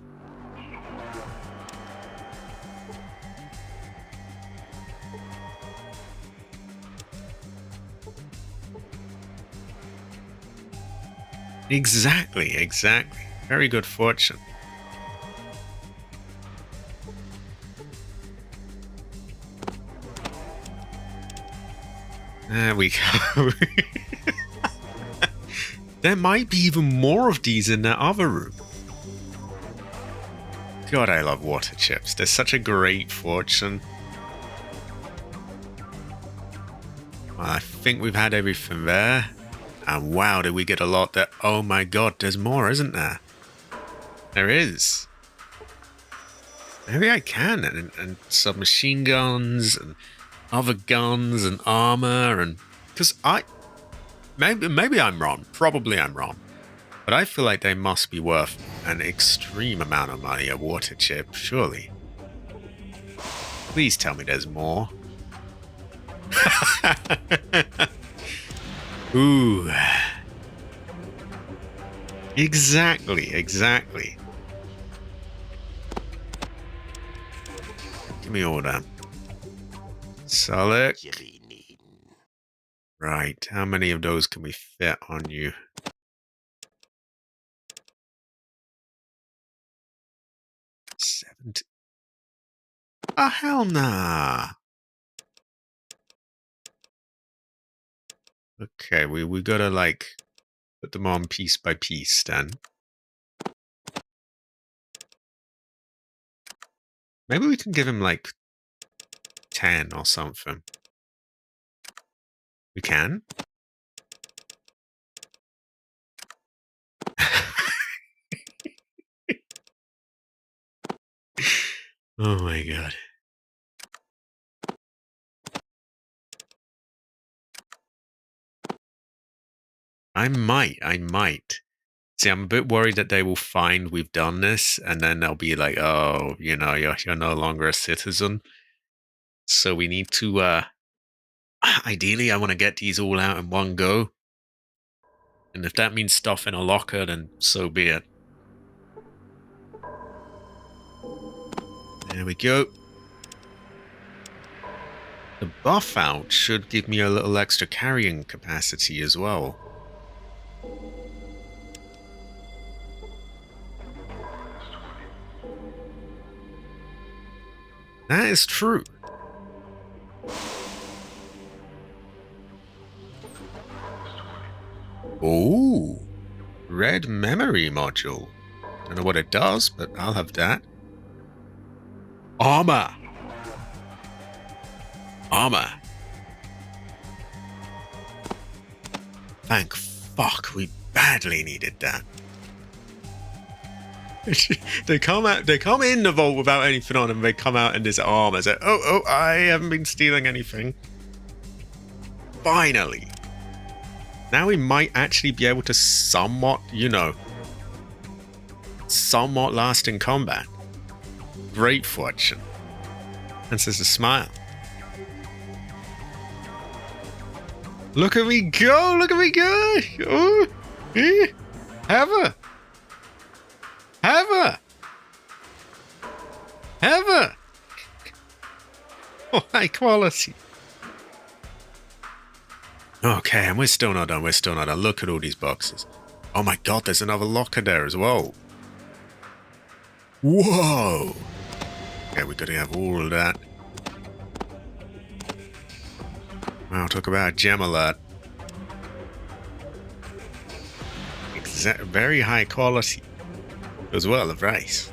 Exactly. Very good fortune. There we go. There might be even more of these in that other room. God, I love water chips. They're such a great fortune. Well, I think we've had everything there. And wow, did we get a lot there? Oh my god, there's more, isn't there? There is. Maybe I can. And submachine guns and other guns and armor and... Because Maybe I'm wrong. Probably I'm wrong. But I feel like they must be worth an extreme amount of money a water chip, surely. Please tell me there's more. Ooh. Exactly. Give me all that. Solid. Right, how many of those can we fit on you? 70. Oh, hell nah. Okay, we gotta, like, put them on piece by piece, then. Maybe we can give him, like, 10 or something. We can? Oh my god. I might. See, I'm a bit worried that they will find we've done this, and then they'll be like, oh, you know, you're no longer a citizen. So we need to, ideally, I want to get these all out in one go. And if that means stuff in a locker, then so be it. There we go. The buff out should give me a little extra carrying capacity as well. That is true. Oh, red memory module. Don't know what it does, but I'll have that. Armor. Thank fuck we Badly needed that. They come in the vault without anything on them. They come out in this armor. Say, oh, I haven't been stealing anything. Finally. Now we might actually be able to somewhat, somewhat last in combat. Great fortune. And says a smile. Look at me go! Look at me go! Oh, have her! Have her! Have her! Oh, high quality. Okay, and we're still not done. We're still not done. Look at all these boxes. Oh my god, there's another locker there as well. Whoa! Okay, we gotta have all of that. Wow, talk about a gem alert. Very high quality as well of rice.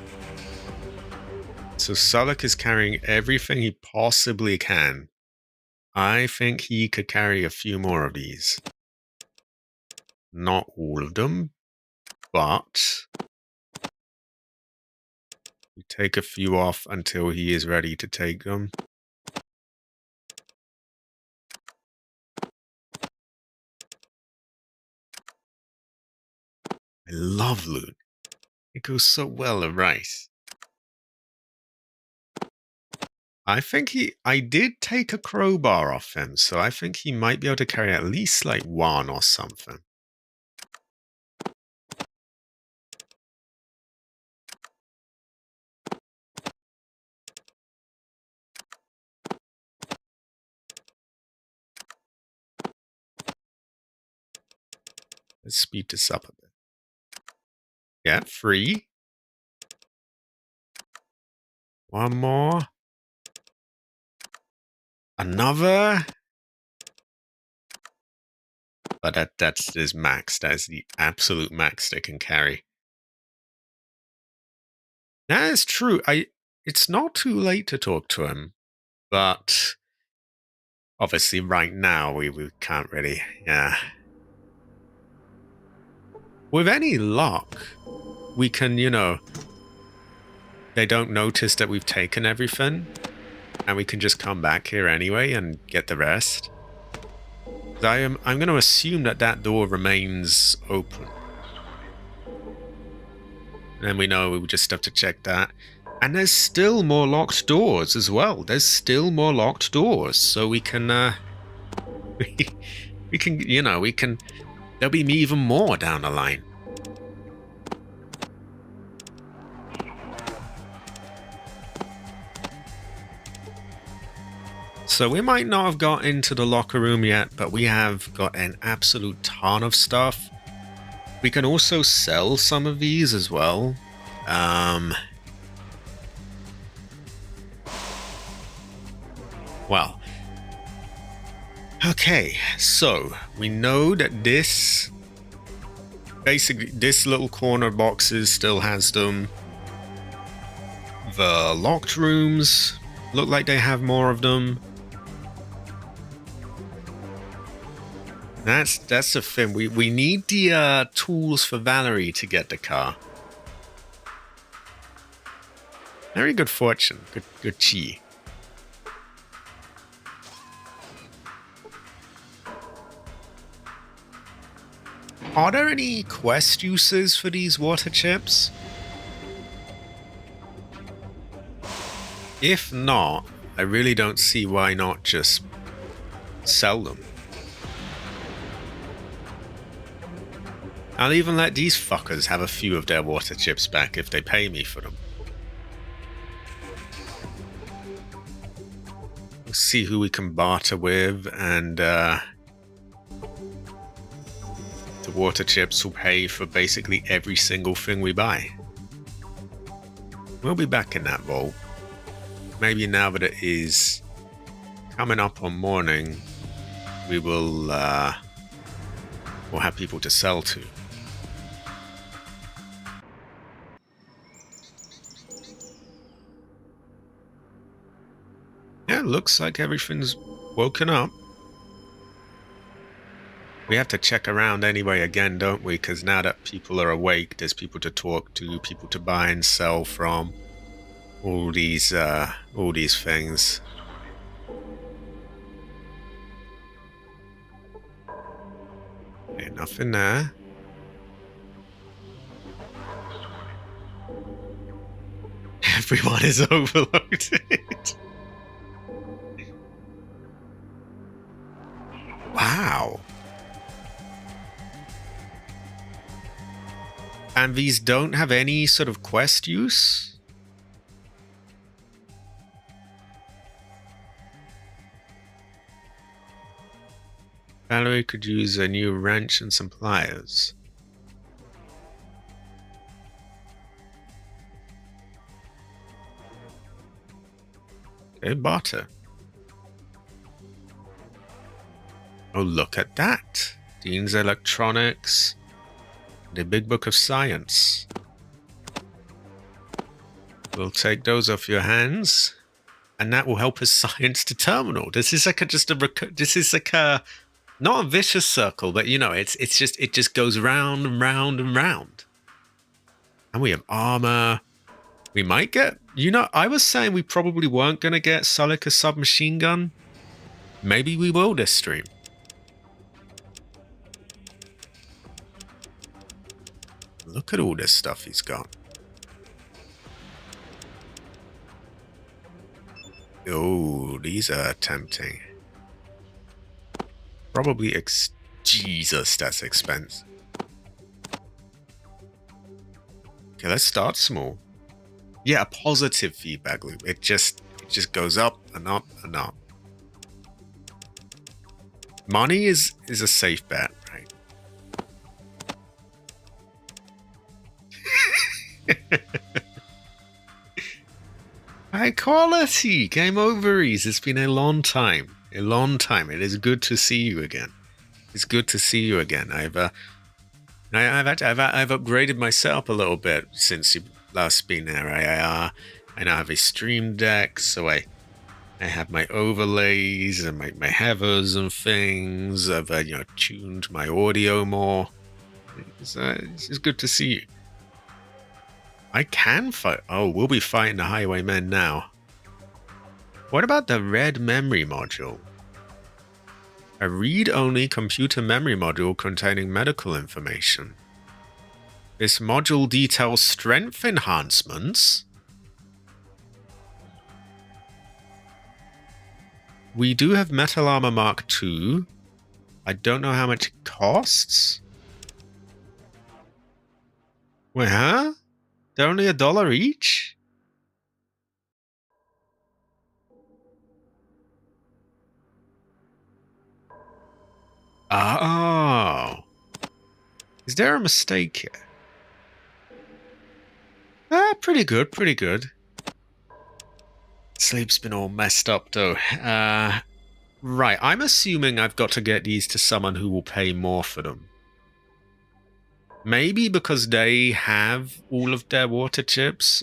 So Sullik is carrying everything he possibly can. I think he could carry a few more of these. Not all of them, but we take a few off until he is ready to take them. I love loot. It goes so well with rice. I think I did take a crowbar off him, so I think he might be able to carry at least like one or something. Let's speed this up a bit. Yeah, 3. One more. Another. But that's his max. That's the absolute max they can carry. That is true. It's not too late to talk to him, but obviously right now we can't really. Yeah. With any luck, we can, they don't notice that we've taken everything, and we can just come back here anyway and get the rest. I'm going to assume that door remains open. And we know we just have to check that. And there's still more locked doors as well. There's still more locked doors, so we can we can there'll be even more down the line. So we might not have got into the locker room yet, but we have got an absolute ton of stuff. We can also sell some of these as well. Well. Okay, so we know that this little corner boxes still has them. The locked rooms look like they have more of them. That's the thing. We need the tools for Valerie to get the car. Very good fortune. Good chi. Are there any quest uses for these water chips? If not, I really don't see why not just sell them. I'll even let these fuckers have a few of their water chips back if they pay me for them. We'll see who we can barter with, and the water chips will pay for basically every single thing we buy. We'll be back in that vault. Maybe now that it is coming up on morning, we will we'll have people to sell to. Yeah, looks like everything's woken up. We have to check around anyway again, don't we? Because now that people are awake, there's people to talk to, people to buy and sell from. All these things. Okay, nothing there. Everyone is overloaded. Wow. And these don't have any sort of quest use? Valerie could use a new wrench and some pliers. Okay, barter. Oh, look at that. Dean's Electronics. The Big Book of Science. We'll take those off your hands. And that will help us science to terminal. This is like a not a vicious circle, but you know, it just goes round and round and round. And we have armor. We might get, I was saying we probably weren't going to get Sulik a submachine gun. Maybe we will this stream. Look at all this stuff he's got. Oh, these are tempting. Probably Jesus, that's expensive. Okay, let's start small. Yeah, a positive feedback loop. It just goes up and up and up. Money is a safe bet, right? High quality! Game overs! It's been a long time. A long time. It is good to see you again. It's good to see you again. I've upgraded my setup a little bit since you've last been there. I now have a stream deck, so I have my overlays and my headers and things. I've tuned my audio more. It's good to see you. I can fight. Oh, we'll be fighting the Highwaymen now. What about the red memory module? A read-only computer memory module containing medical information. This module details strength enhancements. We do have Metal Armor Mark II. I don't know how much it costs. Wait, huh? They're only $1 each? Oh. Is there a mistake here? Pretty good, pretty good. Sleep's been all messed up, though. Right, I'm assuming I've got to get these to someone who will pay more for them. Maybe because they have all of their water chips.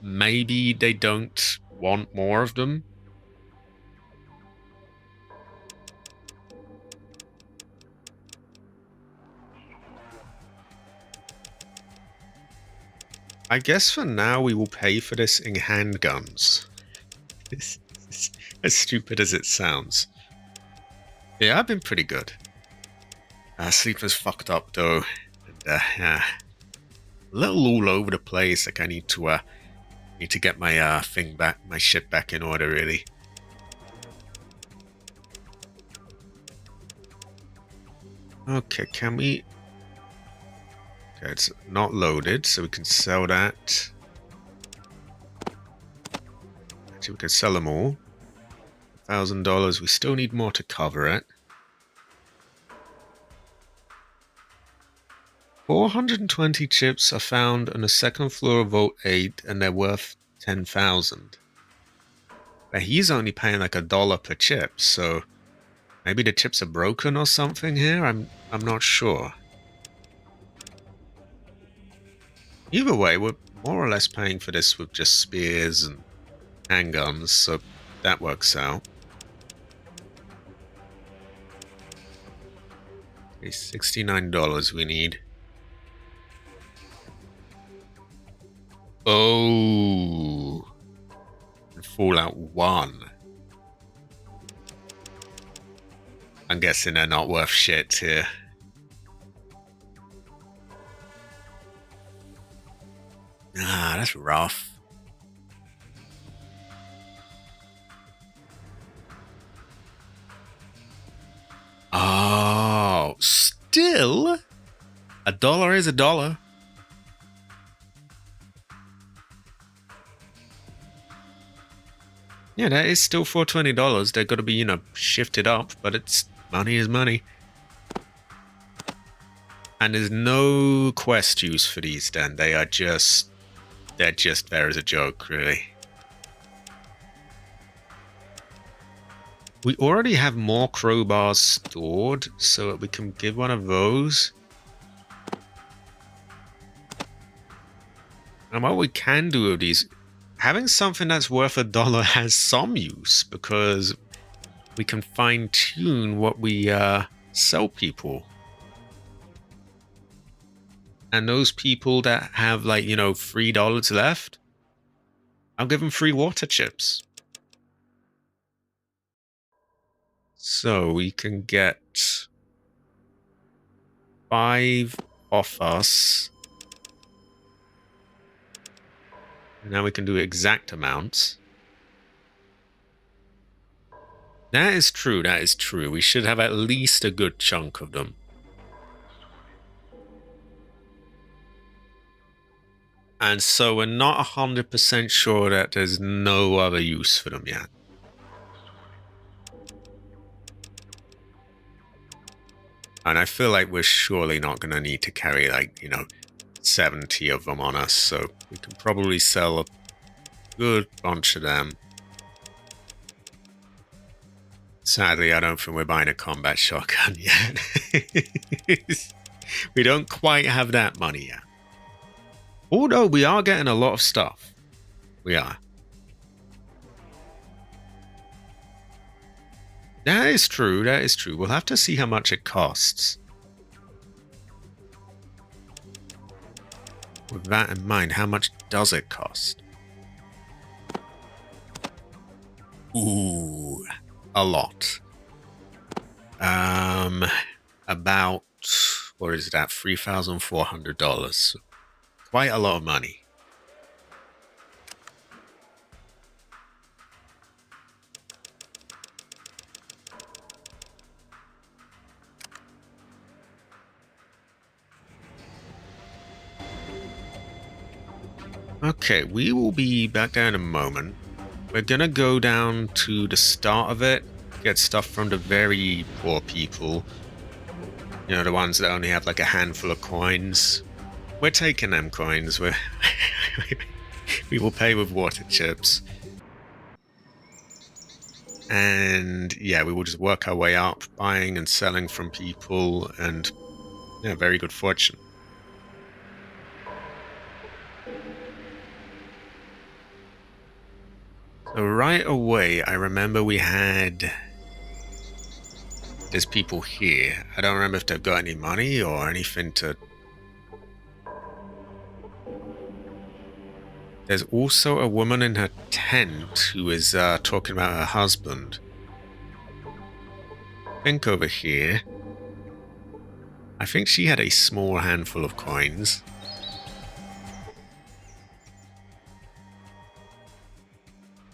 Maybe they don't want more of them. I guess for now we will pay for this in handguns. As stupid as it sounds. Yeah, I've been pretty good. Sleep was fucked up though. And, a little all over the place. Like I need to get my thing back, my shit back in order really. Okay, can we... Okay, it's not loaded, so we can sell that. Actually, we can sell them all. $1,000. We still need more to cover it. 420 chips are found on the second floor of Vault 8, and they're worth 10,000. But he's only paying like $1 per chip, so maybe the chips are broken or something here. I'm not sure. Either way, we're more or less paying for this with just spears and handguns, so that works out. Okay, $69 we need. Oh. Fallout 1. I'm guessing they're not worth shit here. Ah, that's rough. Oh, still? A dollar is a dollar. Yeah, that is still for $20. They're got to be, shifted up, but it's money is money. And there's no quest use for these then. They're just there as a joke, really. We already have more crowbars stored, so we can give one of those. And what we can do with these, having something that's worth a dollar has some use, because we can fine-tune what we sell people. And those people that have, like, $3 left, I'll give them free water chips. So we can get 5 off us. Now we can do exact amounts. That is true, that is true. We should have at least a good chunk of them. And so we're not 100% sure that there's no other use for them yet. And I feel like we're surely not going to need to carry, 70 of them on us. So we can probably sell a good bunch of them. Sadly, I don't think we're buying a combat shotgun yet. We don't quite have that money yet. Although we are getting a lot of stuff. We are. That is true, that is true. We'll have to see how much it costs. With that in mind, how much does it cost? Ooh, a lot. About, what is that, $3,400. Quite a lot of money. Okay, we will be back there in a moment. We're gonna go down to the start of it, get stuff from the very poor people. The ones that only have like a handful of coins. We're taking them coins. We will pay with water chips. And yeah, we will just work our way up, buying and selling from people, and yeah, very good fortune. So right away, I remember we had... There's people here. I don't remember if they've got any money or anything to... There's also a woman in her tent who is talking about her husband. I think over here. I think she had a small handful of coins.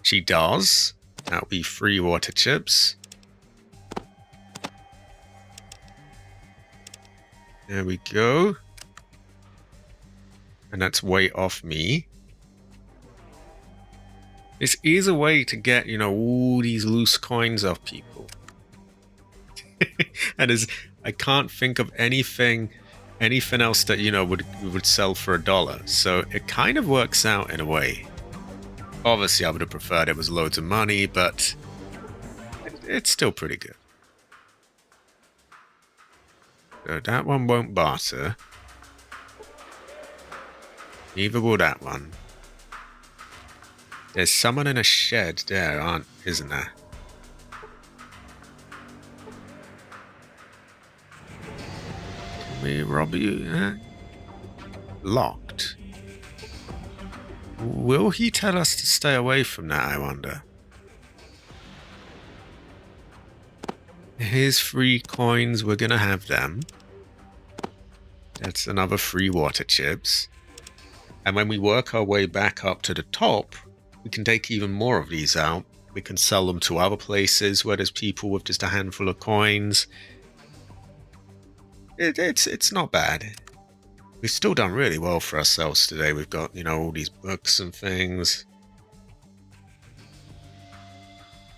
She does. That'll be free water chips. There we go. And that's way off me. This is a way to get, all these loose coins off people. And I can't think of anything else that, would sell for $1. So it kind of works out in a way. Obviously, I would have preferred it was loads of money, but it's still pretty good. So that one won't barter. Neither will that one. There's someone in a shed there, isn't there? me rob you. Locked. Will he tell us to stay away from that, I wonder? Here's free coins. We're gonna have them. That's another free water chips. And when we work our way back up to the top, we can take even more of these out. We can sell them to other places where there's people with just a handful of coins. It's not bad. We've still done really well for ourselves today. We've got, all these books and things.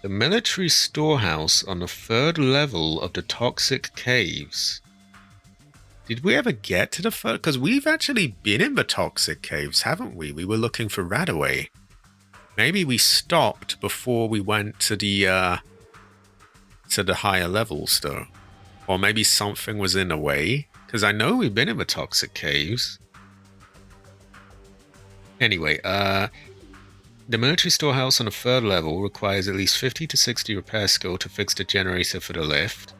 The military storehouse on the 3rd level of the toxic caves. Did we ever get to the 3rd? Because we've actually been in the toxic caves, haven't we? We were looking for Radaway. Maybe we stopped before we went to the higher levels, though. Or maybe something was in the way. Because I know we've been in the toxic caves. Anyway, the military storehouse on the 3rd level requires at least 50 to 60 repair skill to fix the generator for the lift.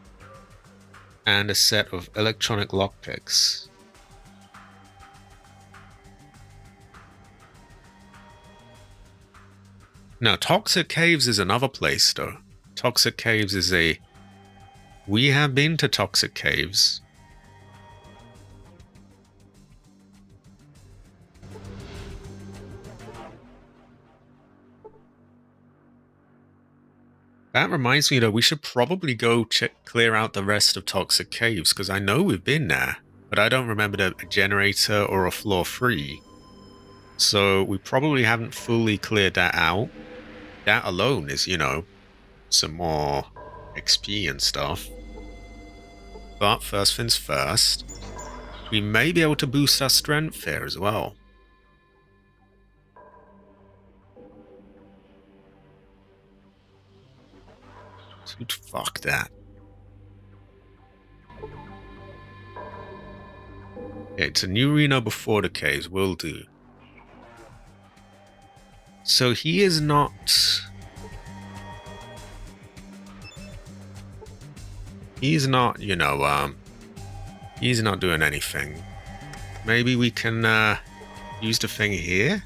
And a set of electronic lockpicks. Now, Toxic Caves is another place, though. Toxic Caves is we have been to Toxic Caves. That reminds me, though, we should probably go clear out the rest of Toxic Caves, because I know we've been there, but I don't remember a generator or a floor 3. So we probably haven't fully cleared that out. That alone is, some more XP and stuff. But first things first, we may be able to boost our strength here as well. Dude, fuck that. Okay, it's a new arena before the caves, will do. So he is not... He's not, he's not doing anything. Maybe we can use the thing here?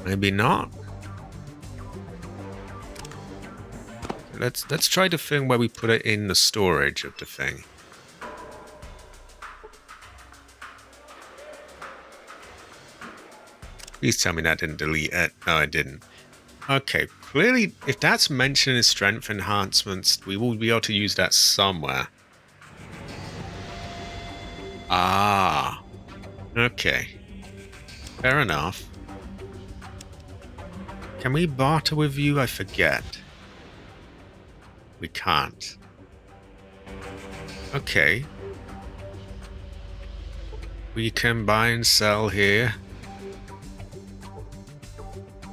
Maybe not. Let's try the thing where we put it in the storage of the thing. Please tell me that didn't delete it. No, it didn't. Okay, clearly, if that's mentioned as strength enhancements, we will be able to use that somewhere. Ah. Okay. Fair enough. Can we barter with you? I forget. We can't. Okay. We can buy and sell here.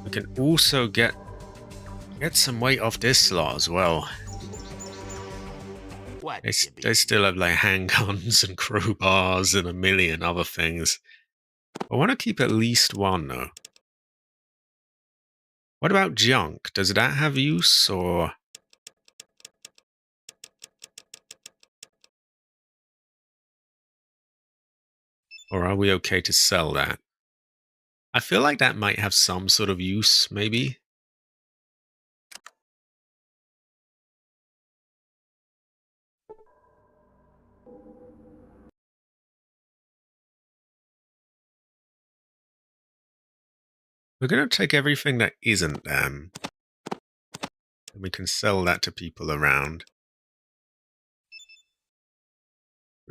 We can also get some weight off this lot as well. They still have like handguns and crowbars and a million other things. I want to keep at least one though. What about junk? Does that have use or... Or are we okay to sell that? I feel like that might have some sort of use, maybe. We're going to take everything that isn't them. And we can sell that to people around.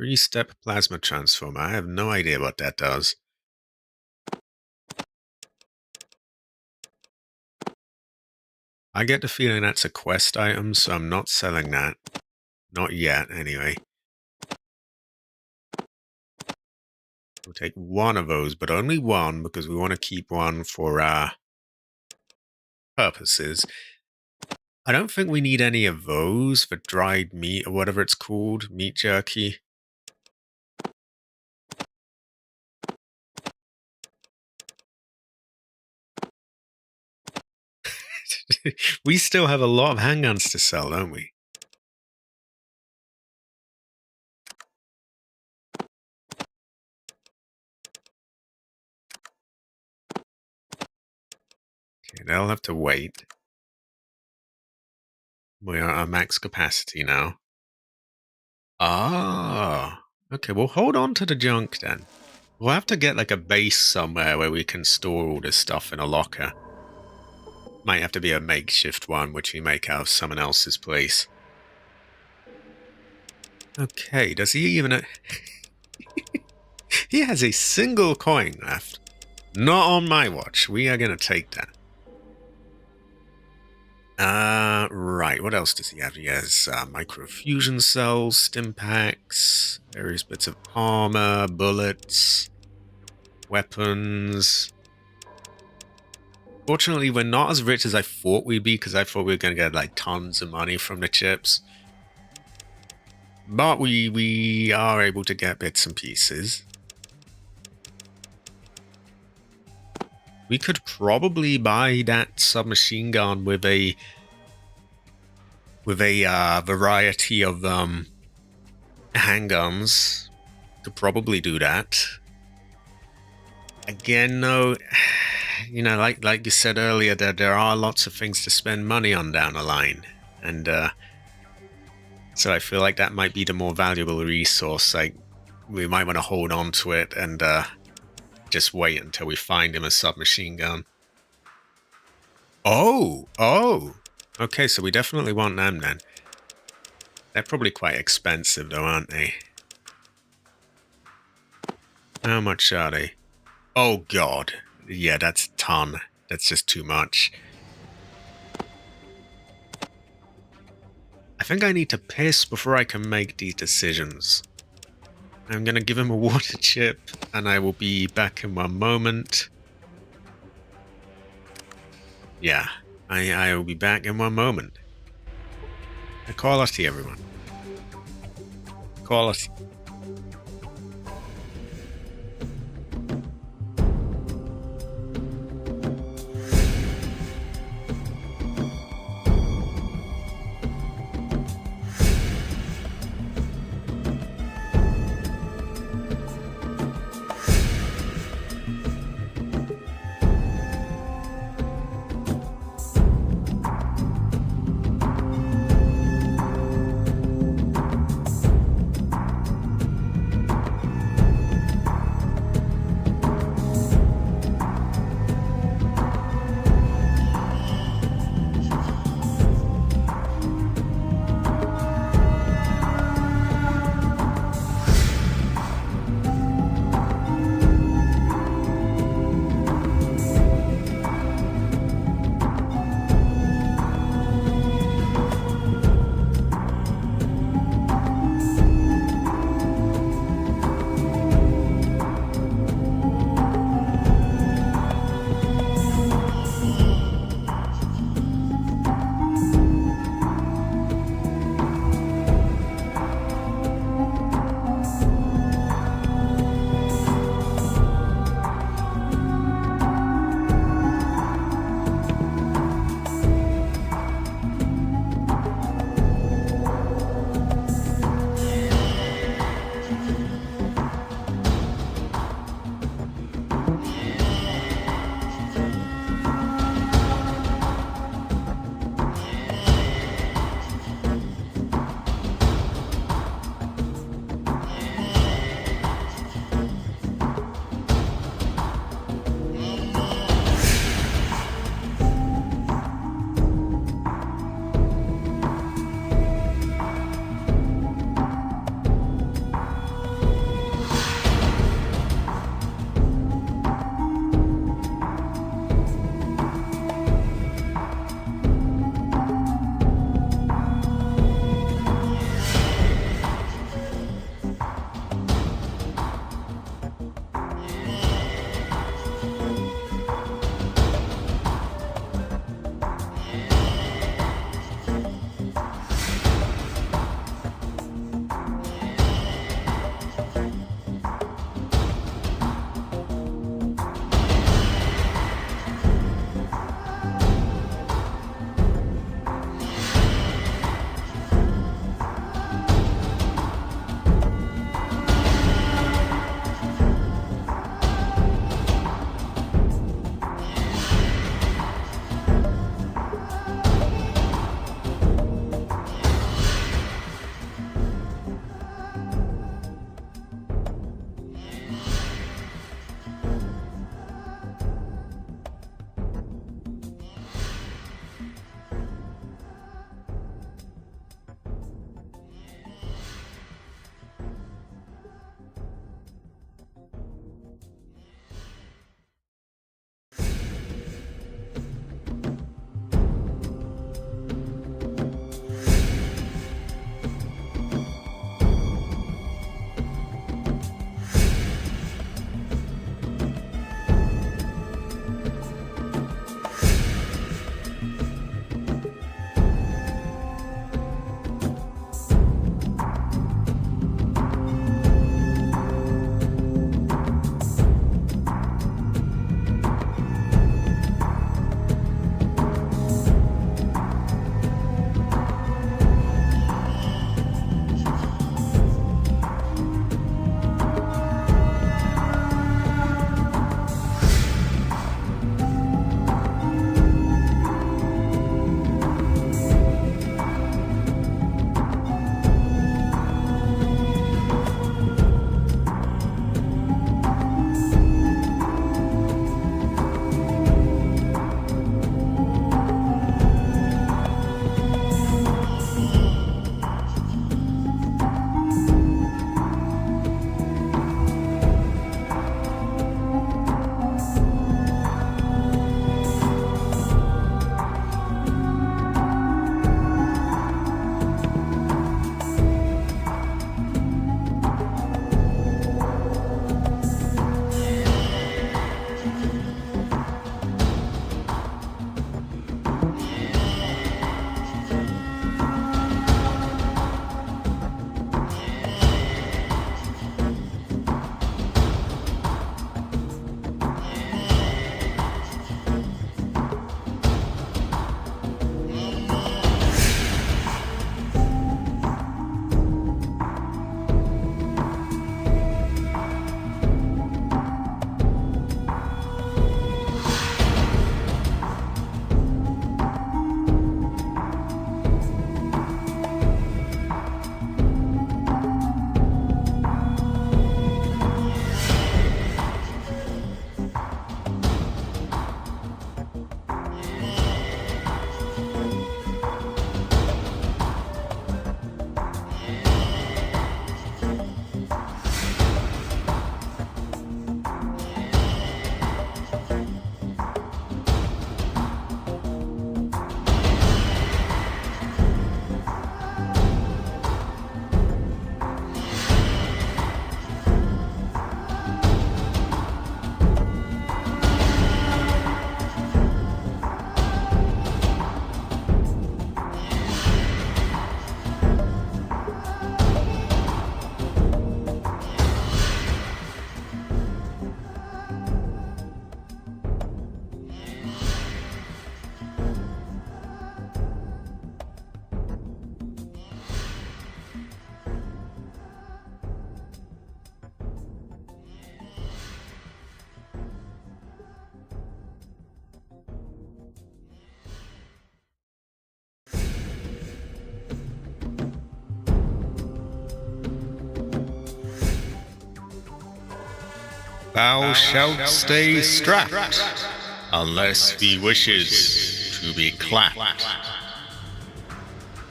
3-step plasma transformer. I have no idea what that does. I get the feeling that's a quest item, so I'm not selling that. Not yet, anyway. We'll take one of those, but only one, because we want to keep one for purposes. I don't think we need any of those for dried meat or whatever it's called, meat jerky. We still have a lot of handguns to sell, don't we? Okay, they'll have to wait. We are at max capacity now. Ah, okay, we'll hold on to the junk then. We'll have to get like a base somewhere where we can store all this stuff in a locker. Might have to be a makeshift one, which we make out of someone else's place. Okay, does he even... He has a single coin left. Not on my watch. We are going to take that. Right. What else does he have? He has microfusion cells, stim packs, various bits of armor, bullets, weapons. Fortunately, we're not as rich as I thought we'd be, because I thought we were going to get like tons of money from the chips. But we are able to get bits and pieces. We could probably buy that submachine gun with a variety of handguns. Could probably do that. Again, though, you know, like you said earlier, there are lots of things to spend money on down the line, and so I feel like that might be the more valuable resource. Like, we might want to hold on to it and just wait until we find him a submachine gun. Oh! Okay, so we definitely want them then. They're probably quite expensive though, aren't they? How much are they? Oh god. Yeah, that's a ton. That's just too much. I think I need to piss before I can make these decisions. I'm gonna give him a water chip, and I will be back in one moment. Yeah, I will be back in one moment. Equality, everyone. Equality. Thou shalt stay strapped, unless thee wishes to be clapped.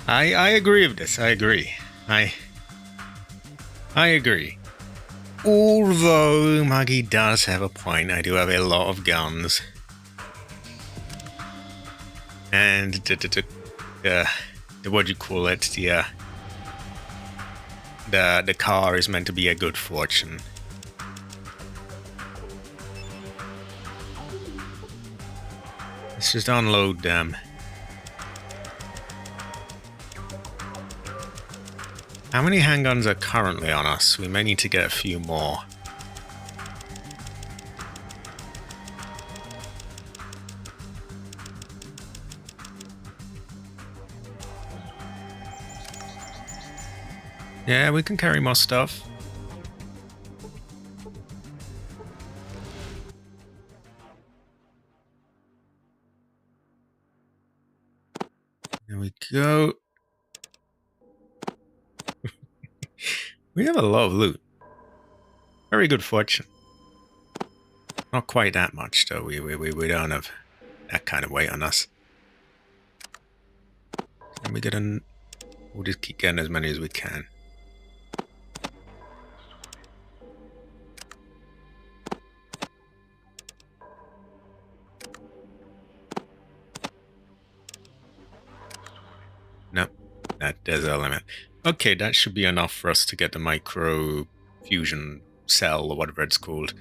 I agree with this, I agree. I agree. Although Maggie does have a point, I do have a lot of guns. And what do you call it? The car is meant to be a good fortune. Let's just unload them. How many handguns are currently on us? We may need to get a few more. Yeah, we can carry more stuff. There we go. We have a lot of loot. Very good fortune. Not quite that much, though. We don't have that kind of weight on us. And we get an... We'll just keep getting as many as we can. Nope. There's a limit. Okay, that should be enough for us to get the micro fusion cell or whatever it's called.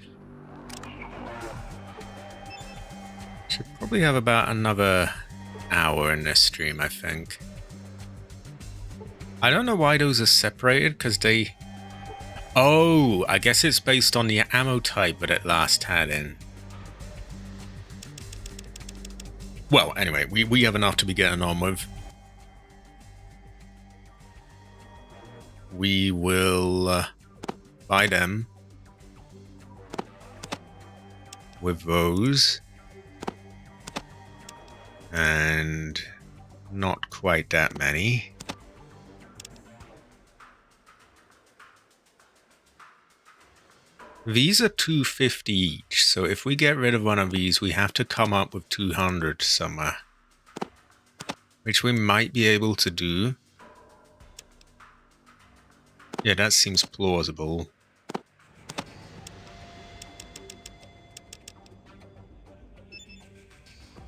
Should probably have about another hour in this stream, I think. I don't know why those are separated, because they... Oh, I guess it's based on the ammo type that it last had in. Well, anyway, we have enough to be getting on with. We will buy them with those. And not quite that many. These are 250 each, so if we get rid of one of these, we have to come up with 200 somewhere. Which we might be able to do. Yeah, that seems plausible.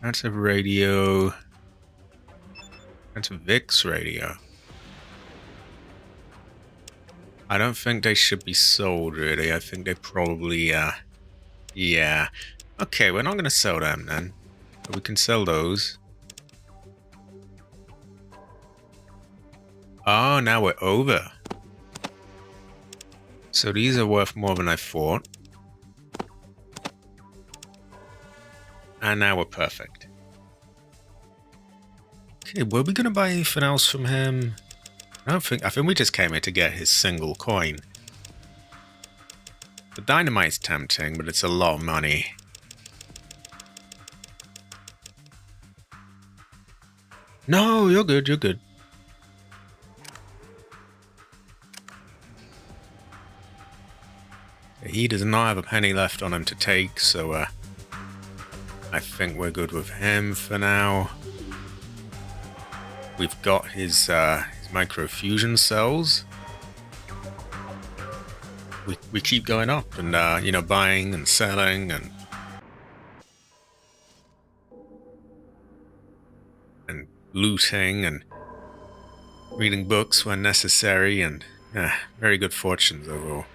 That's a radio. That's a VIX radio. I don't think they should be sold, really. I think they probably, yeah. Okay, we're not going to sell them, then. But we can sell those. Oh, now we're over. So these are worth more than I thought. And now we're perfect. Okay, were we going to buy anything else from him? I think we just came here to get his single coin. The dynamite's tempting, but it's a lot of money. No, you're good, you're good. He does not have a penny left on him to take, so I think we're good with him for now. We've got his microfusion cells. We keep going up and you know, buying and selling and looting and reading books when necessary, and very good fortunes overall.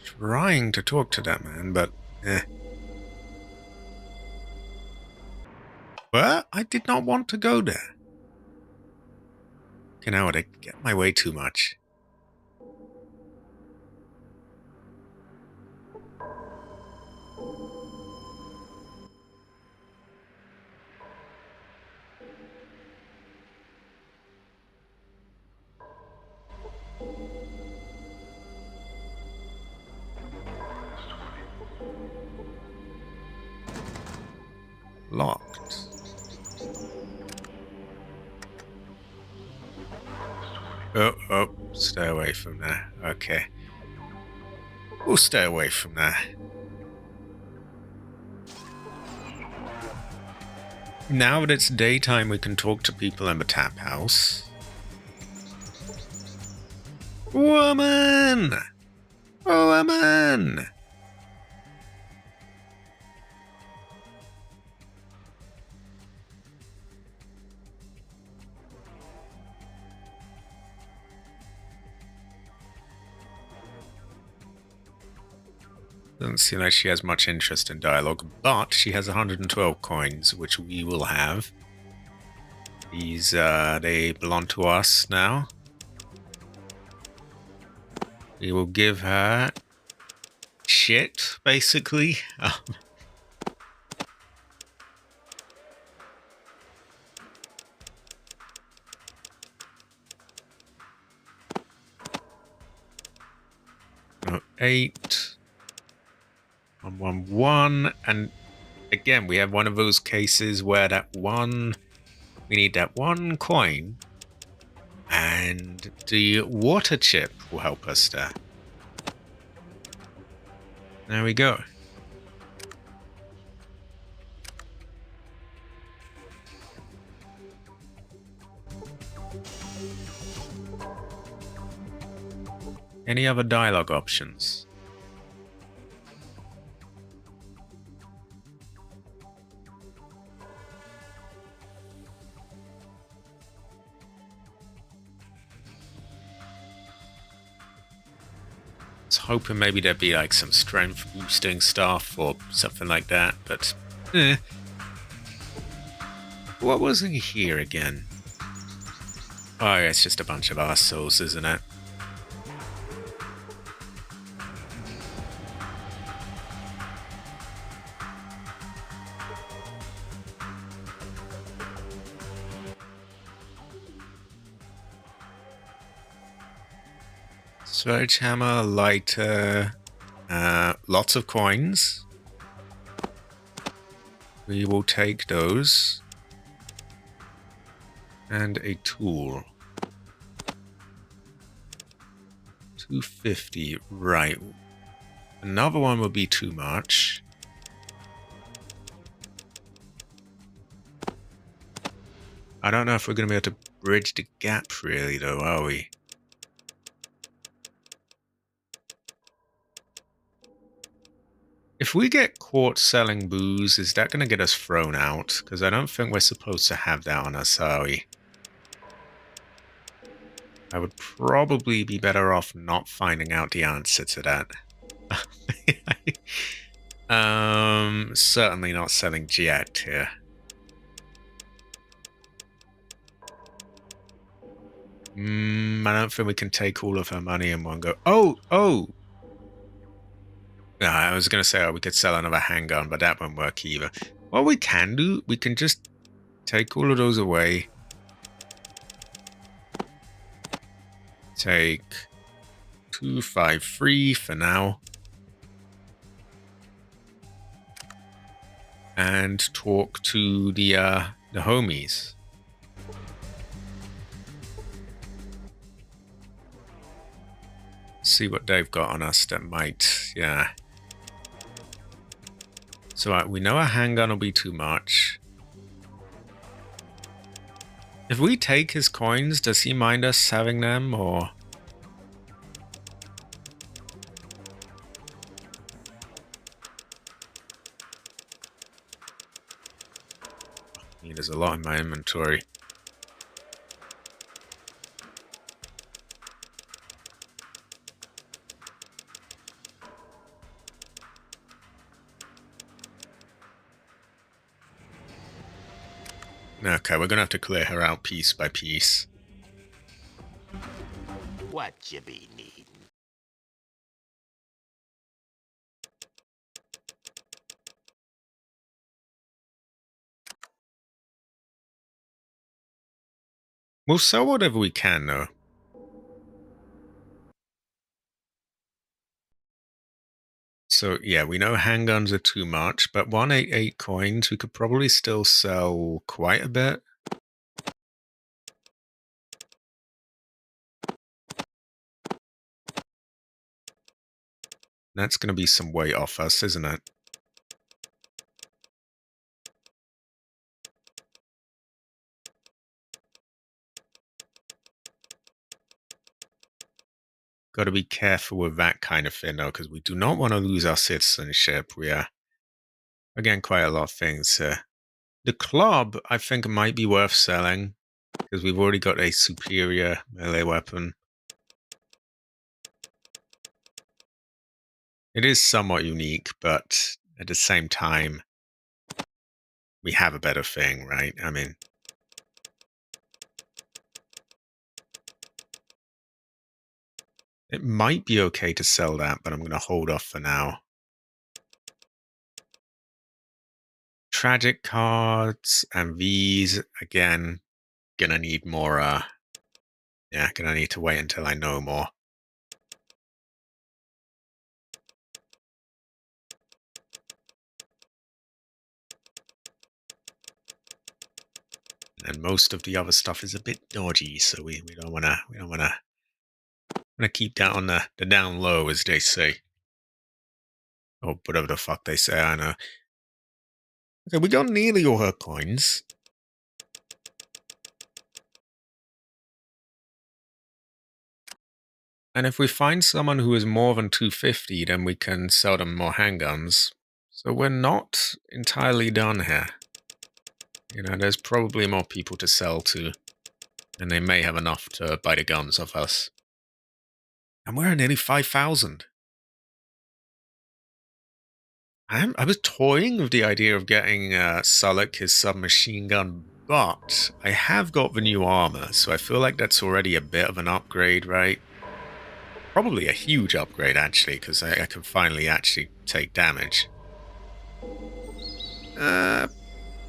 Trying to talk to that man, but Well, I did not want to go there. Okay, now I get my way too much. Locked. Oh, stay away from there. Okay. We'll stay away from there. Now that it's daytime, we can talk to people in the tap house. Woman! Woman! Doesn't seem like she has much interest in dialogue, but she has 112 coins, which we will have. These, they belong to us now. We will give her shit, basically. Oh, 8. 111, and again, we have one of those cases where we need that one coin, and the water chip will help us there. There we go. Any other dialogue options? I was hoping maybe there'd be like some strength boosting stuff or something like that, but what was in here again? Oh yeah, it's just a bunch of assholes, isn't it? Sledgehammer, lighter, lots of coins. We will take those. And a tool. 250, right. Another one will be too much. I don't know if we're going to be able to bridge the gap really though, are we? If we get caught selling booze, is that going to get us thrown out? Because I don't think we're supposed to have that on us, are we? I would probably be better off not finding out the answer to that. Certainly not selling jet here. I don't think we can take all of her money in one go. Oh! I was going to say, we could sell another handgun, but that won't work either. What we can do, we can just take all of those away. Take 253 for now. And talk to the homies. See what they've got on us that might, yeah. So we know a handgun will be too much. If we take his coins, does he mind us having them, or? There's a lot in my inventory. Okay, we're gonna have to clear her out piece by piece. What you be needin'? We'll sell whatever we can, though. So, yeah, we know handguns are too much, but 188 coins, we could probably still sell quite a bit. That's going to be some weight off us, isn't it? Got to be careful with that kind of thing, though, because we do not want to lose our citizenship. We are, again, quite a lot of things. The club, I think, might be worth selling, because we've already got a superior melee weapon. It is somewhat unique, but at the same time, we have a better thing, right? I mean, it might be okay to sell that, but I'm going to hold off for now. Tragic cards and these, again, gonna need more, yeah, gonna need to wait until I know more. And most of the other stuff is a bit dodgy, so we don't wanna keep that on the down low, as they say. Or whatever the fuck they say, I know. Okay, we got nearly all her coins. And if we find someone who is more than 250, then we can sell them more handguns. So we're not entirely done here. You know, there's probably more people to sell to. And they may have enough to buy the guns off us. And we're at nearly 5,000. I was toying with the idea of getting Sullik his submachine gun, but I have got the new armor, so I feel like that's already a bit of an upgrade, right? Probably a huge upgrade, actually, because I can finally actually take damage.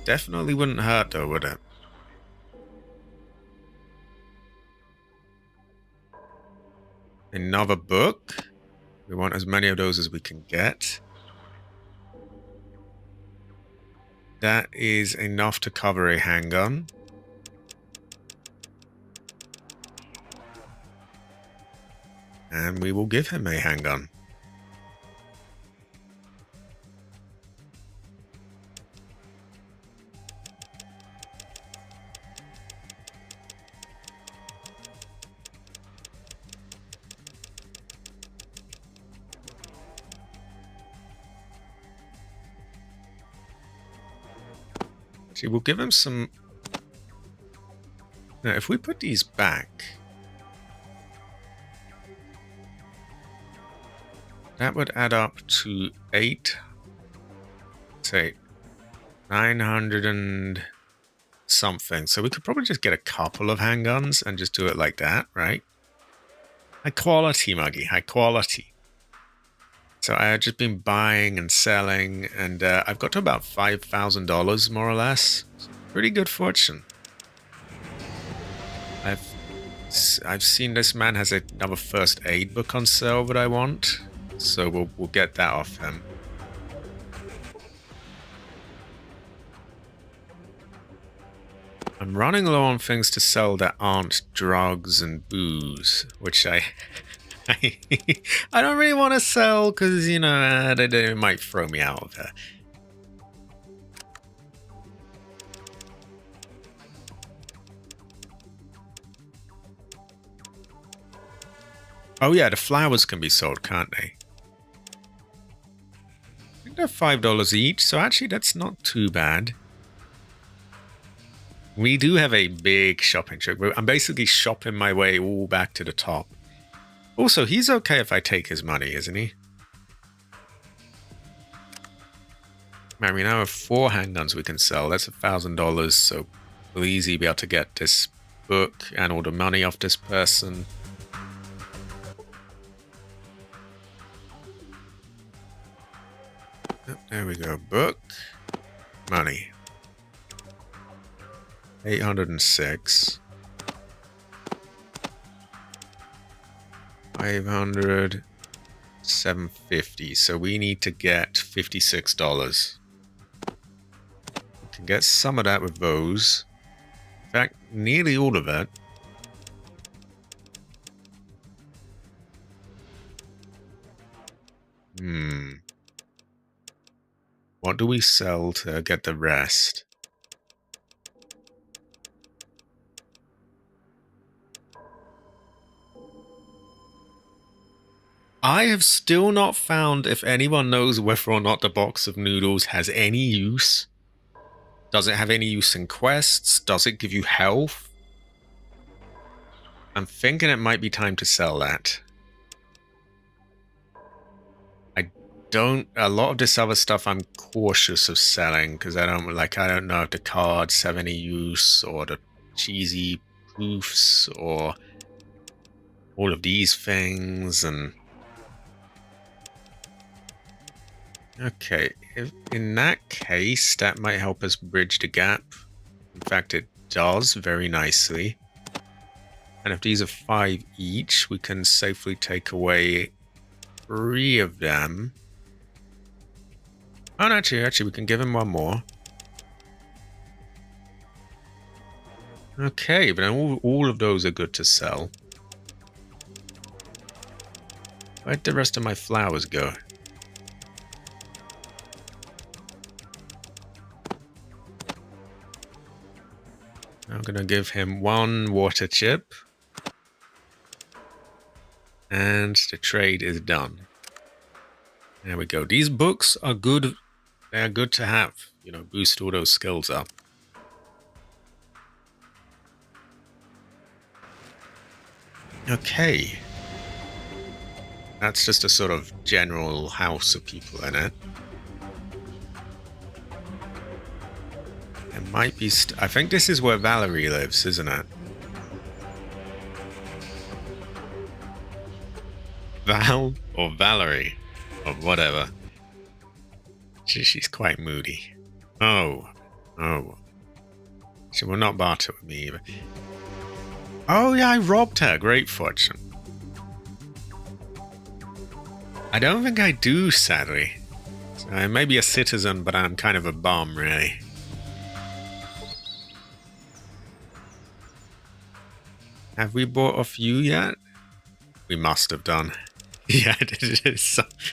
Definitely wouldn't hurt, though, would it? Another book. We want as many of those as we can get. That is enough to cover a handgun. And we will give him a handgun. Actually, we'll give him some... Now, if we put these back... That would add up to 8... Say, 900 and something. So we could probably just get a couple of handguns and just do it like that, right? High quality, Muggy. High quality. So I had just been buying and selling, and I've got to about $5,000 more or less. Pretty good fortune. I've seen this man has another first aid book on sale that I want, so we'll get that off him. I'm running low on things to sell that aren't drugs and booze, which I don't really want to sell because, you know, they might throw me out of there. Oh yeah, the flowers can be sold, can't they? I think they're $5 each, so actually that's not too bad. We do have a big shopping trip. I'm basically shopping my way all back to the top. Also, he's okay if I take his money, isn't he? Man, we now have 4 handguns we can sell. That's $1,000, so we'll easily be able to get this book and all the money off this person. Oh, there we go. Book. Money. 806. 500. 750. So we need to get $56. We can get some of that with those. In fact, nearly all of it. What do we sell to get the rest? I have still not found if anyone knows whether or not the box of noodles has any use. Does it have any use in quests? Does it give you health? I'm thinking it might be time to sell that. A lot of this other stuff I'm cautious of selling because I don't know if the cards have any use or the cheesy proofs or all of these things. And okay, in that case, that might help us bridge the gap. In fact, it does very nicely. And if these are 5 each, we can safely take away 3 of them. Oh, no, actually, we can give him 1 more. Okay, but all of those are good to sell. Where'd the rest of my flowers go? I'm gonna give him 1 water chip. And the trade is done. There we go. These books are good. They're good to have. You know, boost all those skills up. Okay. That's just a sort of general house of people in it. It might be... I think this is where Valerie lives, isn't it? Val or Valerie or whatever. She's quite moody. Oh. She will not barter with me either. Oh yeah, I robbed her. Great fortune. I don't think I do, sadly. So I may be a citizen, but I'm kind of a bum, really. Have we bought off you yet? We must have done. Yeah,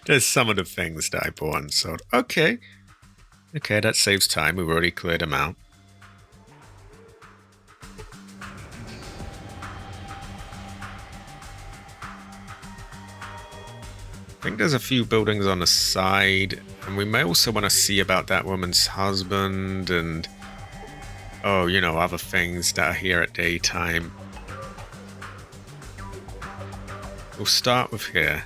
there's some of the things that I bought and sold. Okay, that saves time. We've already cleared them out. I think there's a few buildings on the side, and we may also want to see about that woman's husband and, oh, you know, other things that are here at daytime. We'll start with here.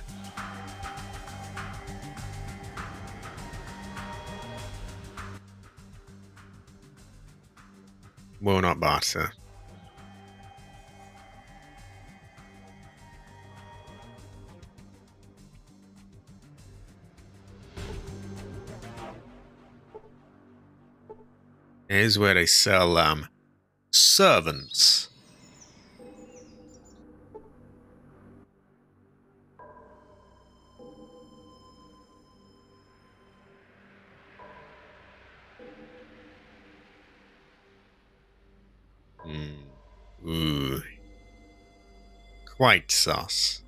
Will not barter. Here's where they sell servants. Ooh. Quite sus.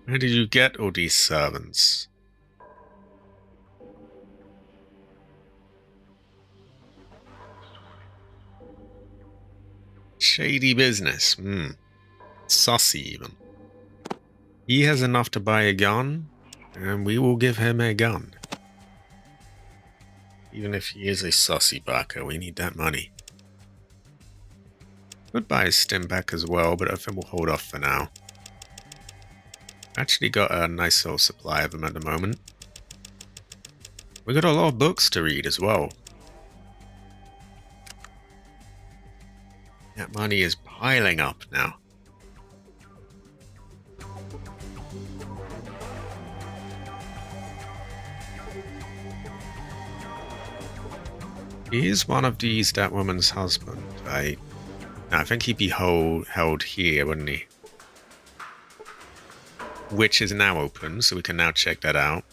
Where did you get all these servants? Shady business. Sussy even. He has enough to buy a gun, and we will give him a gun. Even if he is a sussy baka, we need that money. Could buy a stim pack as well, but I think we'll hold off for now. Actually got a nice little supply of them at the moment. We got a lot of books to read as well. That money is piling up now. Is one of these that woman's husband? I think he'd be held here, wouldn't he? Which is now open, so we can now check that out.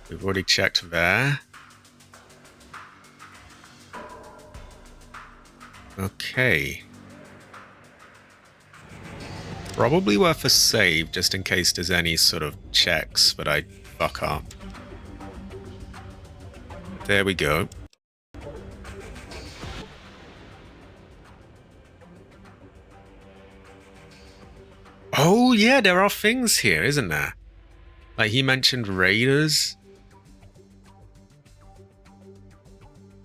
We've already checked there. Okay. Probably worth a save, just in case there's any sort of checks that I fuck up. There we go. Oh, yeah, there are things here, isn't there? Like, he mentioned raiders.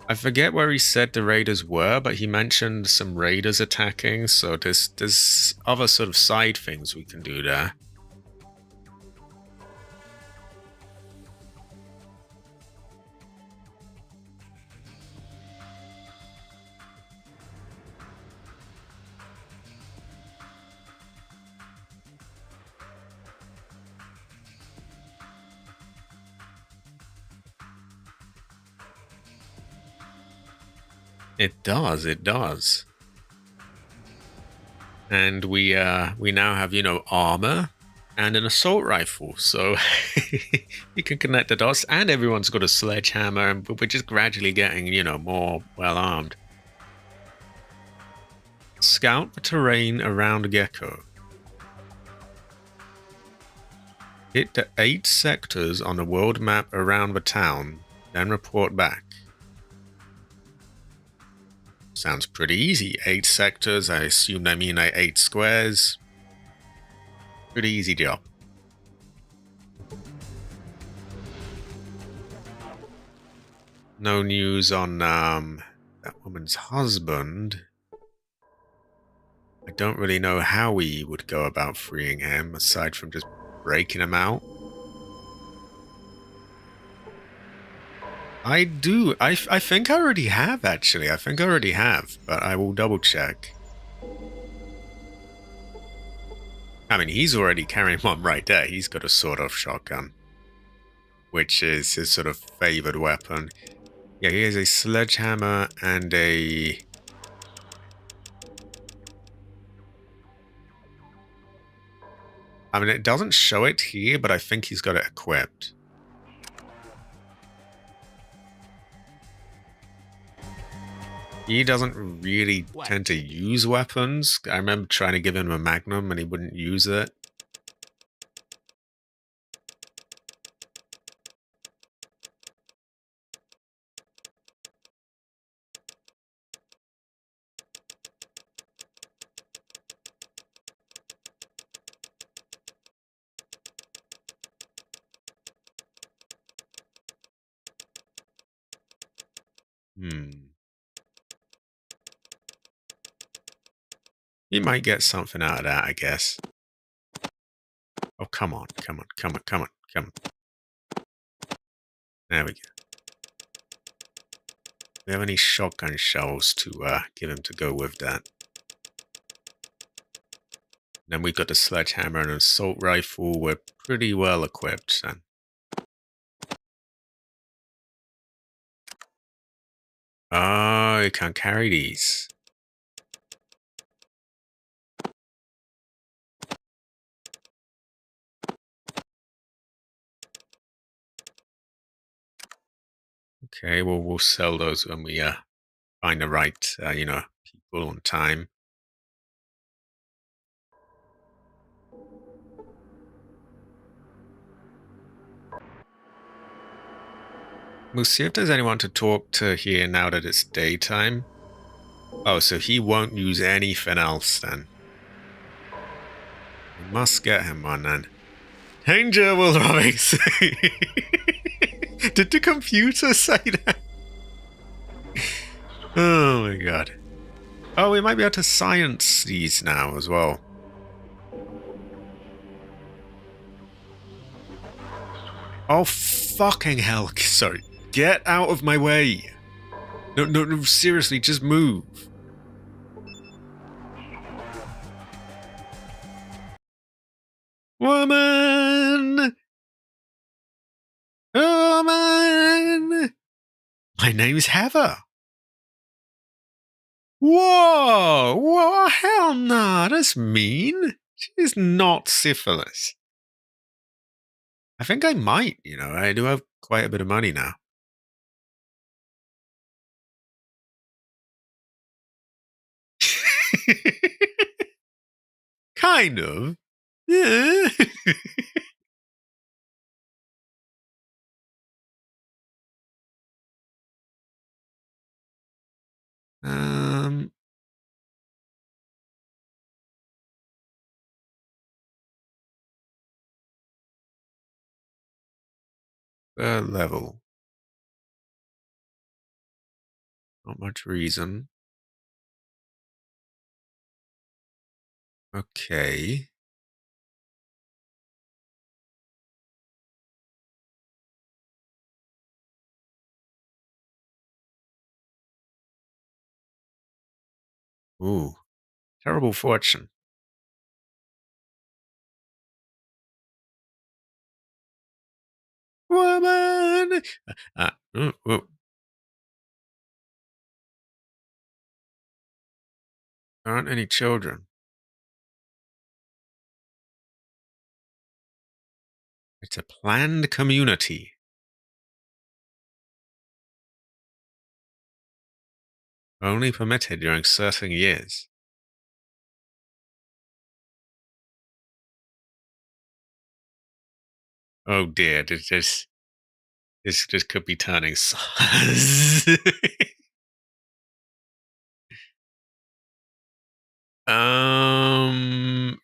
I forget where he said the raiders were, but he mentioned some raiders attacking, so there's other sort of side things we can do there. It does, it does. And we now have, you know, armor and an assault rifle, so you can connect the dots, and everyone's got a sledgehammer, and we're just gradually getting, you know, more well-armed. Scout the terrain around Gecko. Hit the 8 sectors on the world map around the town, then report back. Sounds pretty easy. 8 sectors, I assume I mean 8 squares. Pretty easy job. No news on that woman's husband. I don't really know how we would go about freeing him, aside from just breaking him out. I think I already have, actually. I think I already have, but I will double check. I mean, he's already carrying one right there. He's got a sawed-off shotgun, which is his sort of favored weapon. Yeah, he has a sledgehammer and a... I mean, it doesn't show it here, but I think he's got it equipped. He doesn't really tend to use weapons. I remember trying to give him a magnum and he wouldn't use it. He might get something out of that, I guess. Oh, come on, come on, come on, come on, come on. There we go. Do we have any shotgun shells to give him to go with that? Then we've got the sledgehammer and an assault rifle. We're pretty well equipped then. Oh, you can't carry these. Okay, well, we'll sell those when we find the right, you know, people on time. We'll see if there's anyone to talk to here now that it's daytime. Oh, so he won't use anything else then. We must get him one then. Danger, Will Robbins! Did the computer say that? Oh my god. Oh, we might be able to science these now as well. Oh, fucking hell. Sorry. Get out of my way. No, seriously, just move. Woman! Woman! My name's Heather. Whoa, hell nah, that's mean. She's not syphilis. I think I might, you know, I do have quite a bit of money now. Kind of. Yeah. um, third level. Not much reason. Okay. Ooh, terrible fortune. Woman! Ooh, ooh. There aren't any children. It's a planned community. Only permitted during certain years. Oh dear, this could be turning um,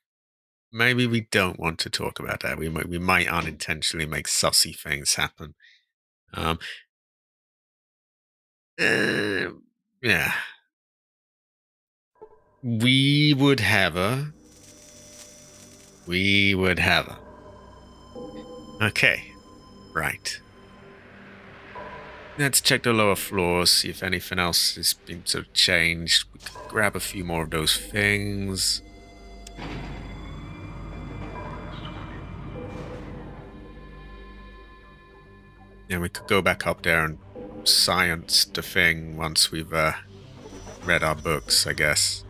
maybe we don't want to talk about that. We might unintentionally make sussy things happen. Um, uh, yeah, we would have her. We would have her. Okay, right. Let's check the lower floors, see if anything else has been sort of changed. We could grab a few more of those things. Yeah, we could go back up there and science the thing once we've read our books, I guess.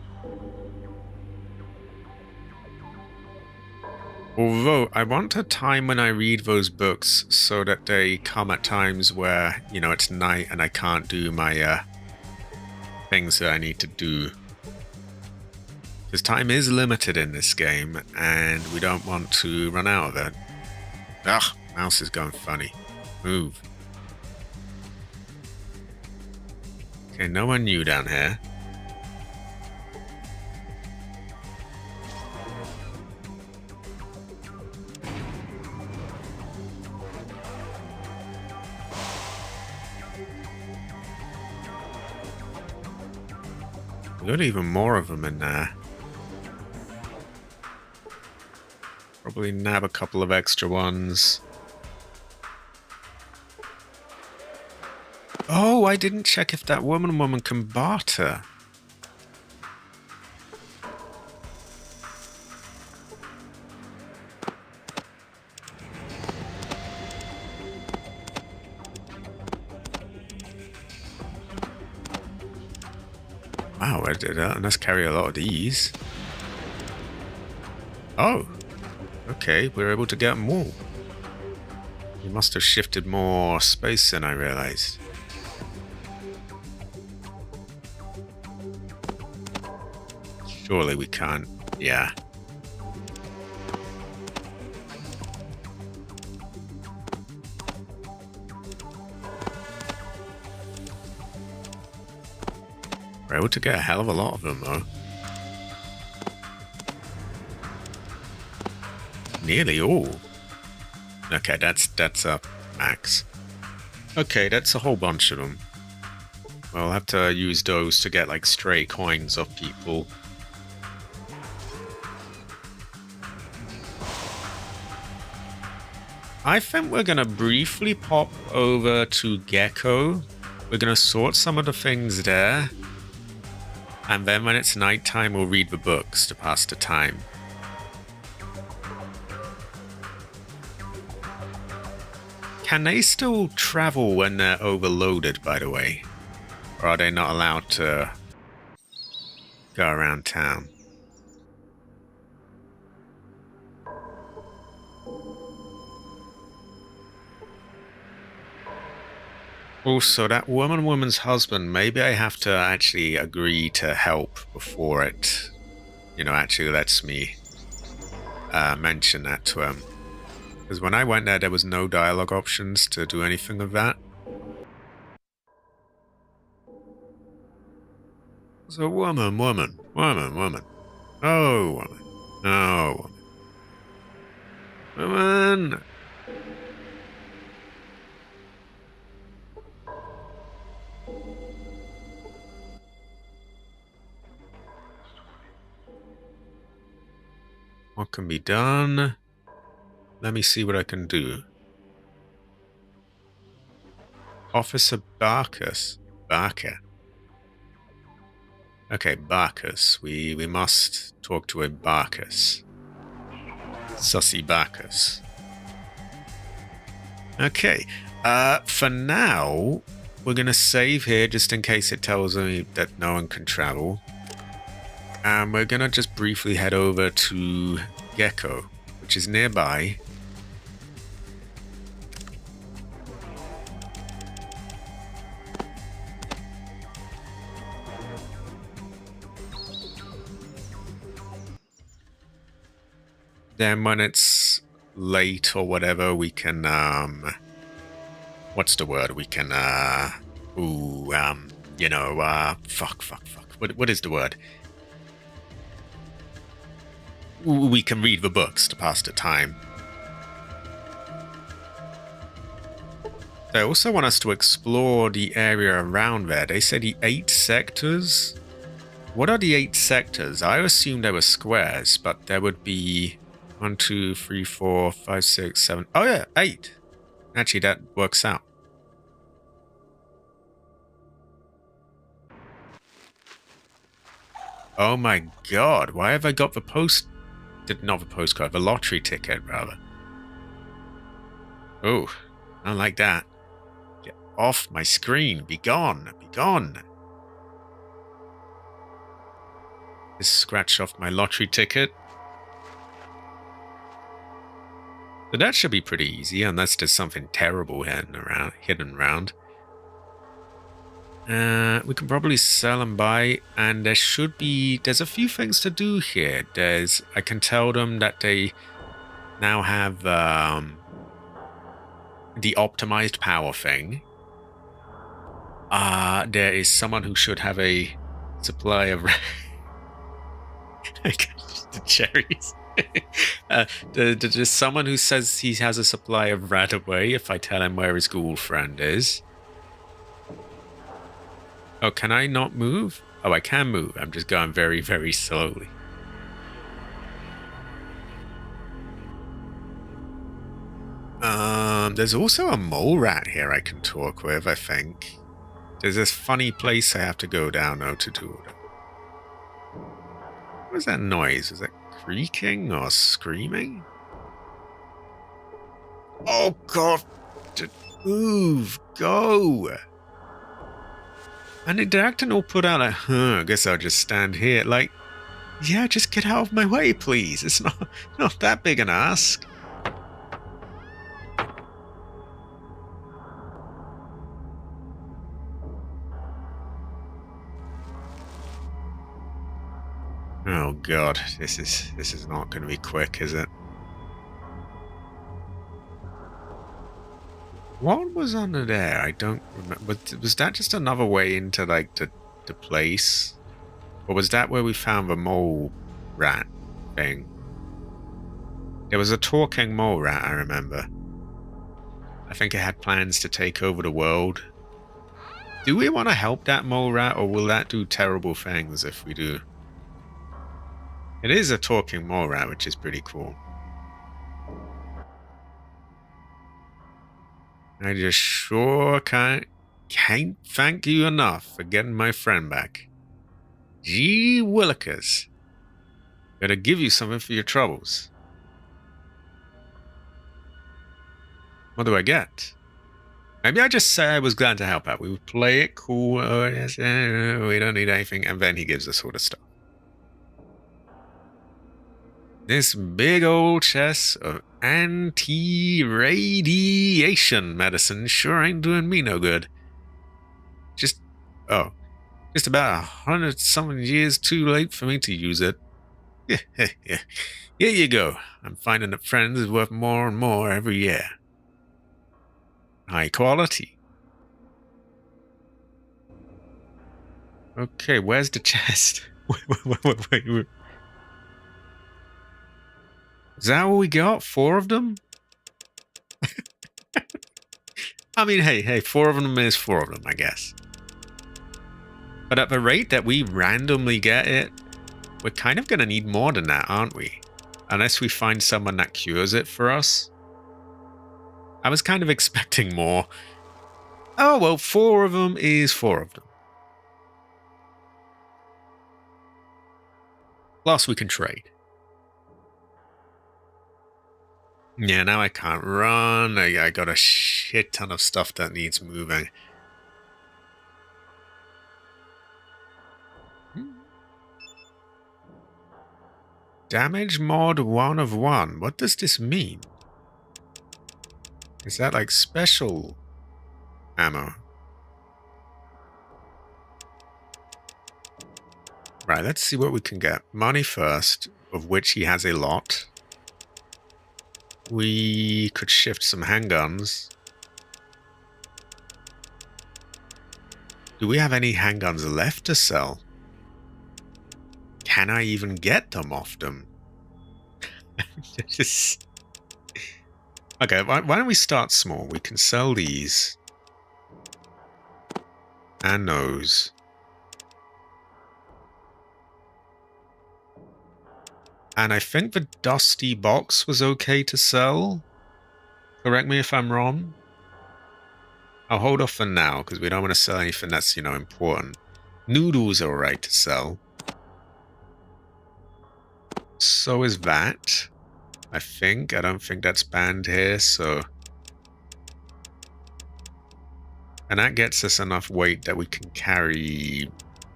Although I want a time when I read those books so that they come at times where, it's night and I can't do my things that I need to do. Because time is limited in this game and we don't want to run out of it. Ugh, mouse is going funny. Move. Okay, no one new down here. We got even more of them in there. Probably nab a couple of extra ones. Oh, I didn't check if that woman can barter. Wow, I did that. And let's carry a lot of these. Oh, okay, we're able to get more. You must have shifted more space than I realized. Surely we can't. Yeah. We're able to get a hell of a lot of them, though. Nearly all. Okay, that's a max. Okay, that's a whole bunch of them. We'll have to use those to get like stray coins off people. I think we're gonna briefly pop over to Gecko. We're gonna sort some of the things there. And then when it's nighttime, we'll read the books to pass the time. Can they still travel when they're overloaded, by the way? Or are they not allowed to go around town? Also, that woman's husband, maybe I have to actually agree to help before it, actually lets me mention that to him. Because when I went there was no dialogue options to do anything of that. So woman. Oh, woman. What can be done? Let me see what I can do. Officer Barkus. Barker. Okay, Barkus. We must talk to a Barkus. Sussy Barkus. Okay. For now, we're going to save here just in case it tells me that no one can travel. And we're going to just briefly head over to Gecko, which is nearby. Then when it's late or whatever, we can, what's the word? We can, fuck. What is the word? We can read the books to pass the time. They also want us to explore the area around there. They say the 8 sectors. What are the 8 sectors? I assumed they were squares, but there would be 1, 2, 3, 4, 5, 6, 7. Oh yeah, 8. Actually, that works out. Oh my god, why have I got the not the postcard, the lottery ticket, rather. Oh, I don't like that. Get off my screen. Be gone. Be gone. Just scratch off my lottery ticket. But that should be pretty easy, unless there's something terrible hidden around. We can probably sell and buy, and there's a few things to do here. I can tell them that they now have the optimized power thing. There is someone who should have a supply of the cherries. There's someone who says he has a supply of Radaway if I tell him where his ghoul friend is. Oh, can I not move? Oh, I can move. I'm just going very, very slowly. There's also a mole rat here I can talk with, I think. There's this funny place I have to go down though to do it. What was that noise? Is that creaking or screaming? Oh god! Move! Go! And they're acting all put out like, I guess I'll just stand here. Like, yeah, just get out of my way, please. It's not that big an ask. Oh god, this is not going to be quick, is it? What was under there? I don't remember. Was that just another way into like the place? Or was that where we found the mole rat thing? There was a talking mole rat, I remember. I think it had plans to take over the world. Do we want to help that mole rat, or will that do terrible things if we do? It is a talking mole rat, which is pretty cool. I just sure can't thank you enough for getting my friend back. Gee willikers. Gotta give you something for your troubles. What do I get? Maybe I just say I was glad to help out. We would play it cool. Oh, yes, we don't need anything. And then he gives us sort of stuff. This big old chest of anti-radiation medicine sure ain't doing me no good. Just about 100-something years too late for me to use it. Here you go. I'm finding that friends is worth more and more every year. High quality. Okay, where's the chest? Wait. Is that what we got? 4 of them? I mean, hey, 4 of them is 4 of them, I guess. But at the rate that we randomly get it, we're kind of going to need more than that, aren't we? Unless we find someone that cures it for us. I was kind of expecting more. Oh, well, 4 of them is 4 of them. Plus, we can trade. Yeah, now I can't run. I got a shit ton of stuff that needs moving. Damage mod 1 of 1. What does this mean? Is that like special ammo? Right, let's see what we can get. Money first, of which he has a lot. We could shift some handguns. Do we have any handguns left to sell? Can I even get them off them? Okay, why don't we start small? We can sell these. And those. And I think the dusty box was okay to sell. Correct me if I'm wrong. I'll hold off for now, because we don't want to sell anything that's, important. Noodles are alright to sell. So is that. I think. I don't think that's banned here, so... And that gets us enough weight that we can carry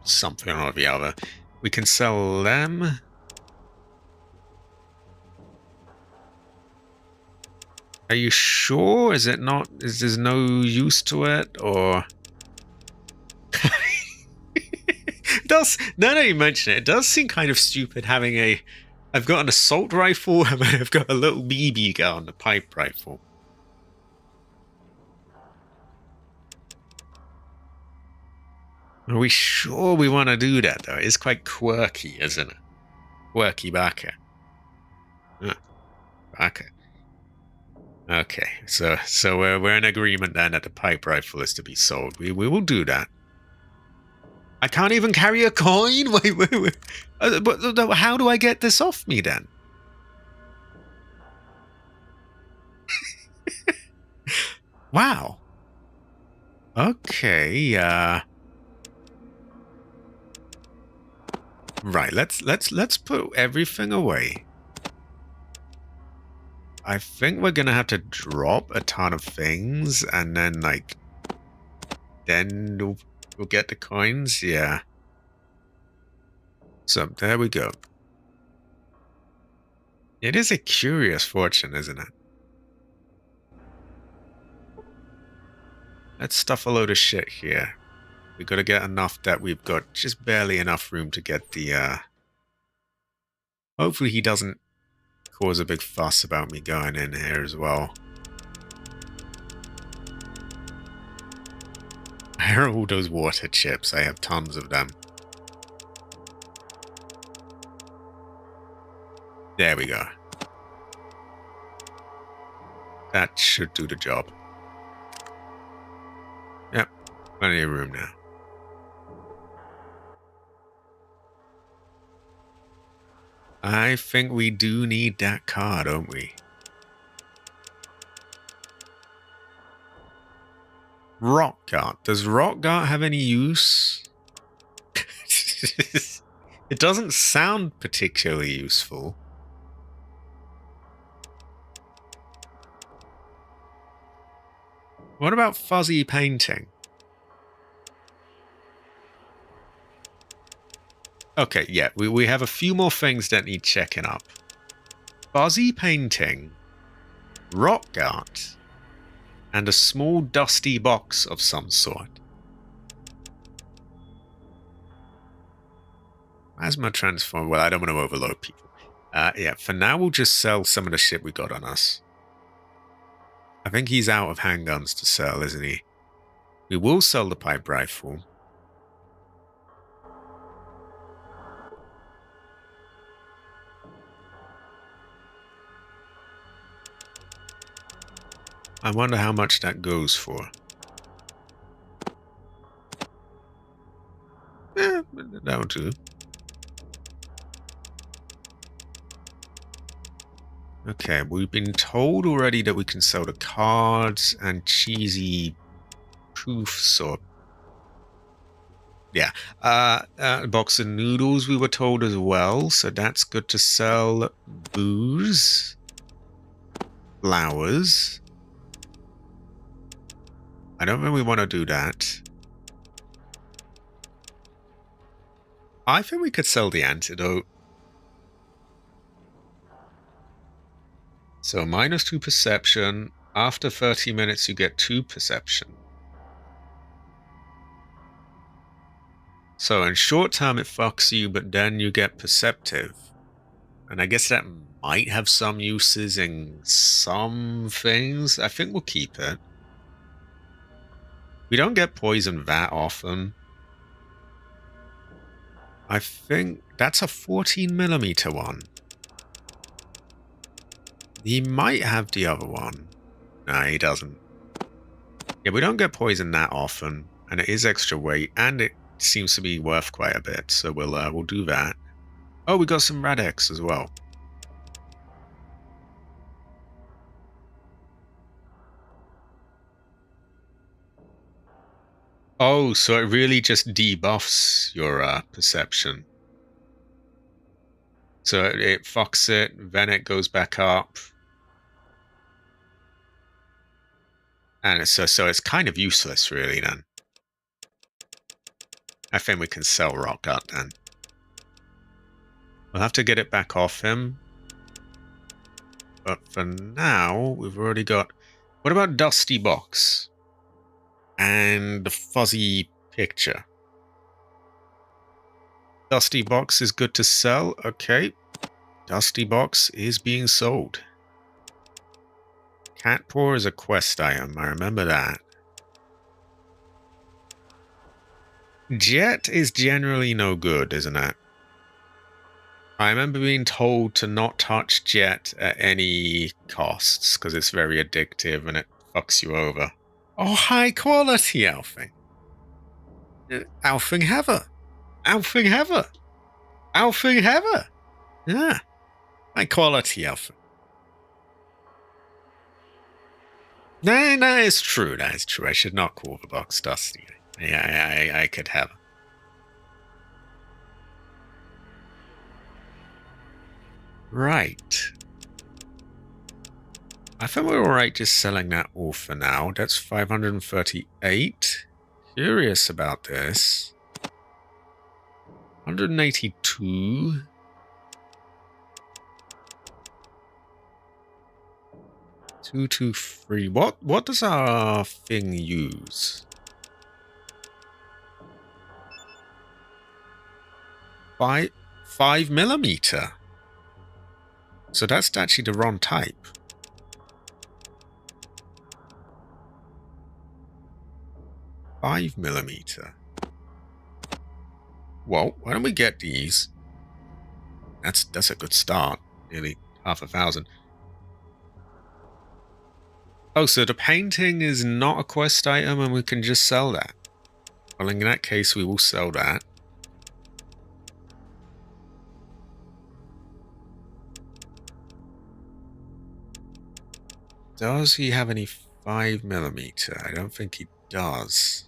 something or the other. We can sell them. Are you sure? Is it not? Is there no use to it? Or... now that you mention it, it does seem kind of stupid having a... I've got an assault rifle and I've got a little BB gun, a pipe rifle. Are we sure we want to do that, though? It's quite quirky, isn't it? Quirky baka. Baka. Okay, so we're in agreement then that the pipe rifle is to be sold. We will do that. I can't even carry a coin? Wait. But how do I get this off me then? Wow. Okay, right, let's put everything away. I think we're gonna have to drop a ton of things and then then we'll get the coins, yeah. So there we go. It is a curious fortune, isn't it? Let's stuff a load of shit here. We gotta get enough that we've got just barely enough room to get the, hopefully he doesn't cause a big fuss about me going in here as well. Where are all those water chips? I have tons of them. There we go. That should do the job. Yep, plenty of room now. I think we do need that car, don't we? Rock Gart. Does Rock Gart have any use? It doesn't sound particularly useful. What about fuzzy painting? Okay, yeah, we have a few more things that need checking up. Fuzzy painting, rock art, and a small dusty box of some sort. Plasma transform. Well, I don't want to overload people. Yeah, for now we'll just sell some of the shit we got on us. I think he's out of handguns to sell, isn't he? We will sell the pipe rifle. I wonder how much that goes for. That'll do. Okay, we've been told already that we can sell the cards and cheesy poofs or... Yeah. A box of noodles we were told as well, so that's good to sell. Booze. Flowers. I don't really want to do that. I think we could sell the antidote. So -2 perception. After 30 minutes, you get 2 perception. So in short term, it fucks you, but then you get perceptive. And I guess that might have some uses in some things. I think we'll keep it. We don't get poisoned that often. I think that's a 14mm one. He might have the other one. No, he doesn't. Yeah, we don't get poisoned that often, and it is extra weight, and it seems to be worth quite a bit, so we'll do that. Oh, we got some Radex as well. Oh, so it really just debuffs your perception. So it fucks it, then it goes back up. And so it's kind of useless, really, then. I think we can sell Rock Gut, then. We'll have to get it back off him. But for now, we've already got... What about Dusty Box? And the Fuzzy Picture. Dusty Box is good to sell. Okay. Dusty Box is being sold. Cat Paw is a quest item. I remember that. Jet is generally no good, isn't it? I remember being told to not touch Jet at any costs because it's very addictive and it fucks you over. Oh, high quality Alfing. Alfing Heather. Alfing Heather. Alfing Heather. Yeah. High quality Alfing. No, it's true. That is true. I should not call the box Dusty. Yeah, I could have. Right. I think we're alright just selling that all for now. That's 538. Curious about this. 182. Two, two, three. What does our thing use? 5mm. So that's actually the wrong type. $5mm. Well, why don't we get these? That's a good start. Nearly 500,000. Oh, so the painting is not a quest item and we can just sell that. Well, in that case, we will sell that. Does he have any 5mm? I don't think he does.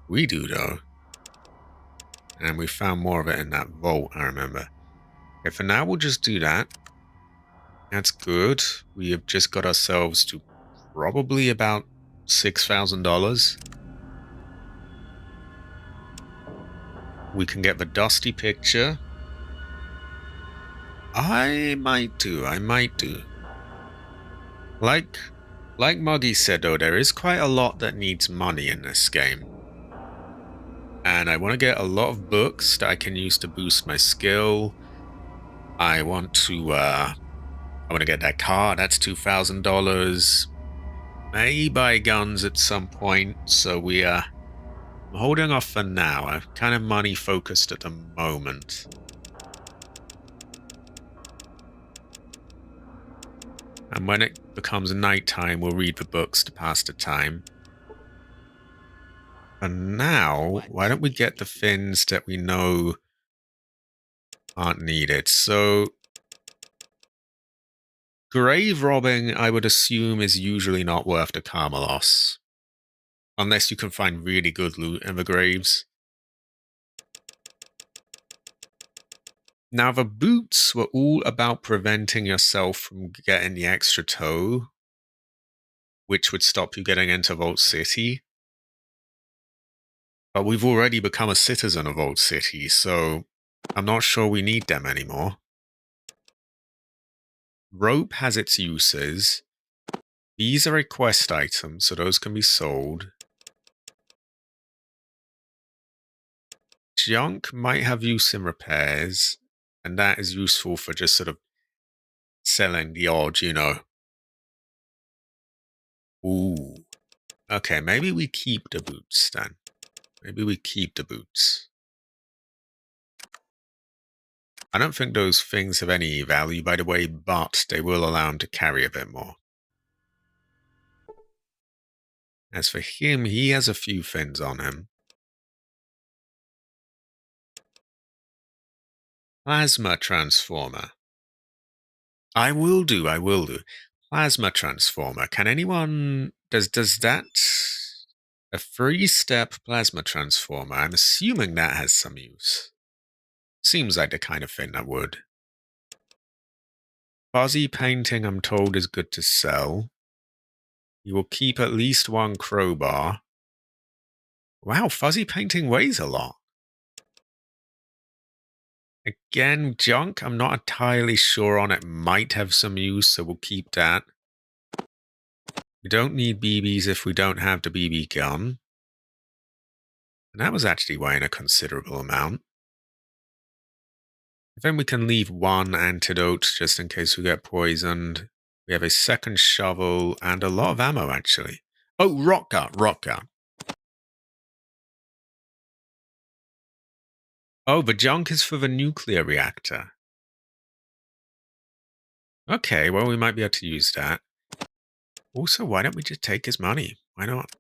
We do, though. And we found more of it in that vault, I remember. Okay, for now, we'll just do that. That's good. We have just got ourselves to probably about $6,000. We can get the Dusty Picture. I might do. Like Muggy said, though, there is quite a lot that needs money in this game. And I want to get a lot of books that I can use to boost my skill. I want to get that car. That's $2,000. May buy guns at some point. So I'm holding off for now. I'm kind of money focused at the moment. And when it becomes nighttime, we'll read the books to pass the time. For now, why don't we get the fins that we know aren't needed? So, grave robbing, I would assume, is usually not worth the karma loss. Unless you can find really good loot in the graves. Now, the boots were all about preventing yourself from getting the extra toe, which would stop you getting into Vault City. But we've already become a citizen of Vault City, so I'm not sure we need them anymore. Rope has its uses. These are a quest item, so those can be sold. Junk might have use in repairs, and that is useful for just sort of selling the odd, Ooh. Okay, maybe we keep the boots then. Maybe we keep the boots. I don't think those things have any value, by the way, but they will allow him to carry a bit more. As for him, he has a few fins on him. Plasma Transformer. I will do. Plasma Transformer. Can anyone... Does that... A 3-step Plasma Transformer. I'm assuming that has some use. Seems like the kind of thing that would. Fuzzy Painting, I'm told, is good to sell. You will keep at least 1 crowbar. Wow, Fuzzy Painting weighs a lot. Again, junk, I'm not entirely sure on it. Might have some use, so we'll keep that. We don't need BBs if we don't have the BB gun. And that was actually weighing a considerable amount. Then we can leave 1 antidote just in case we get poisoned. We have a 2nd shovel and a lot of ammo, actually. Oh, rock gun. Oh, the junk is for the nuclear reactor. Okay, well, we might be able to use that. Also, why don't we just take his money? Why not?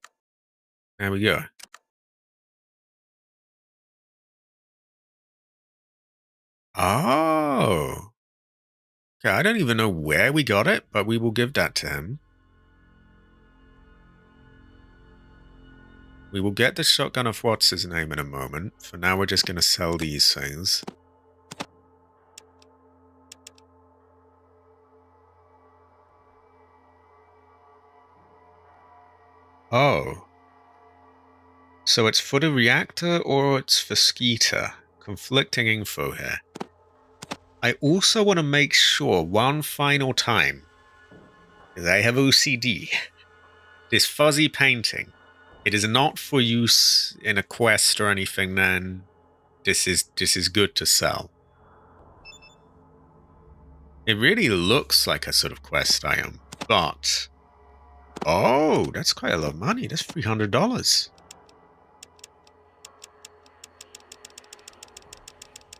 There we go. Oh. Okay, I don't even know where we got it, but we will give that to him. We will get the shotgun of what's his name in a moment. For now, we're just going to sell these things. Oh. So it's for the reactor or it's for Skeeter? Conflicting info here. I also want to make sure one final time, because I have OCD, this fuzzy painting, it is not for use in a quest or anything then. This is good to sell. It really looks like a sort of quest item, but... Oh, that's quite a lot of money. That's $300.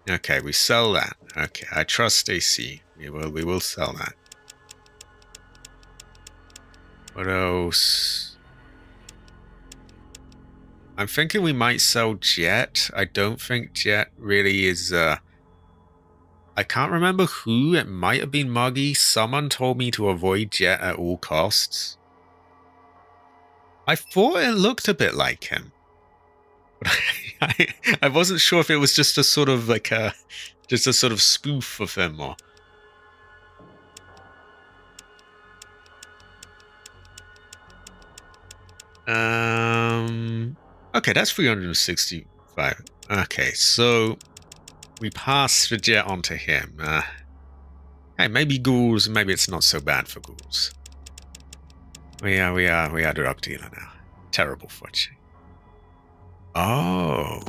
Okay, we sell that. Okay, I trust AC. We will sell that. What else? I'm thinking we might sell Jet. I don't think Jet really is... I can't remember who. It might have been Muggy. Someone told me to avoid Jet at all costs. I thought it looked a bit like him. But I wasn't sure if it was just a sort of like just a sort of spoof of him or... Okay, that's 365. Okay, so we pass the jet on to him. Hey, maybe ghouls, maybe it's not so bad for ghouls. We are drug dealer now. Terrible fortune. Oh,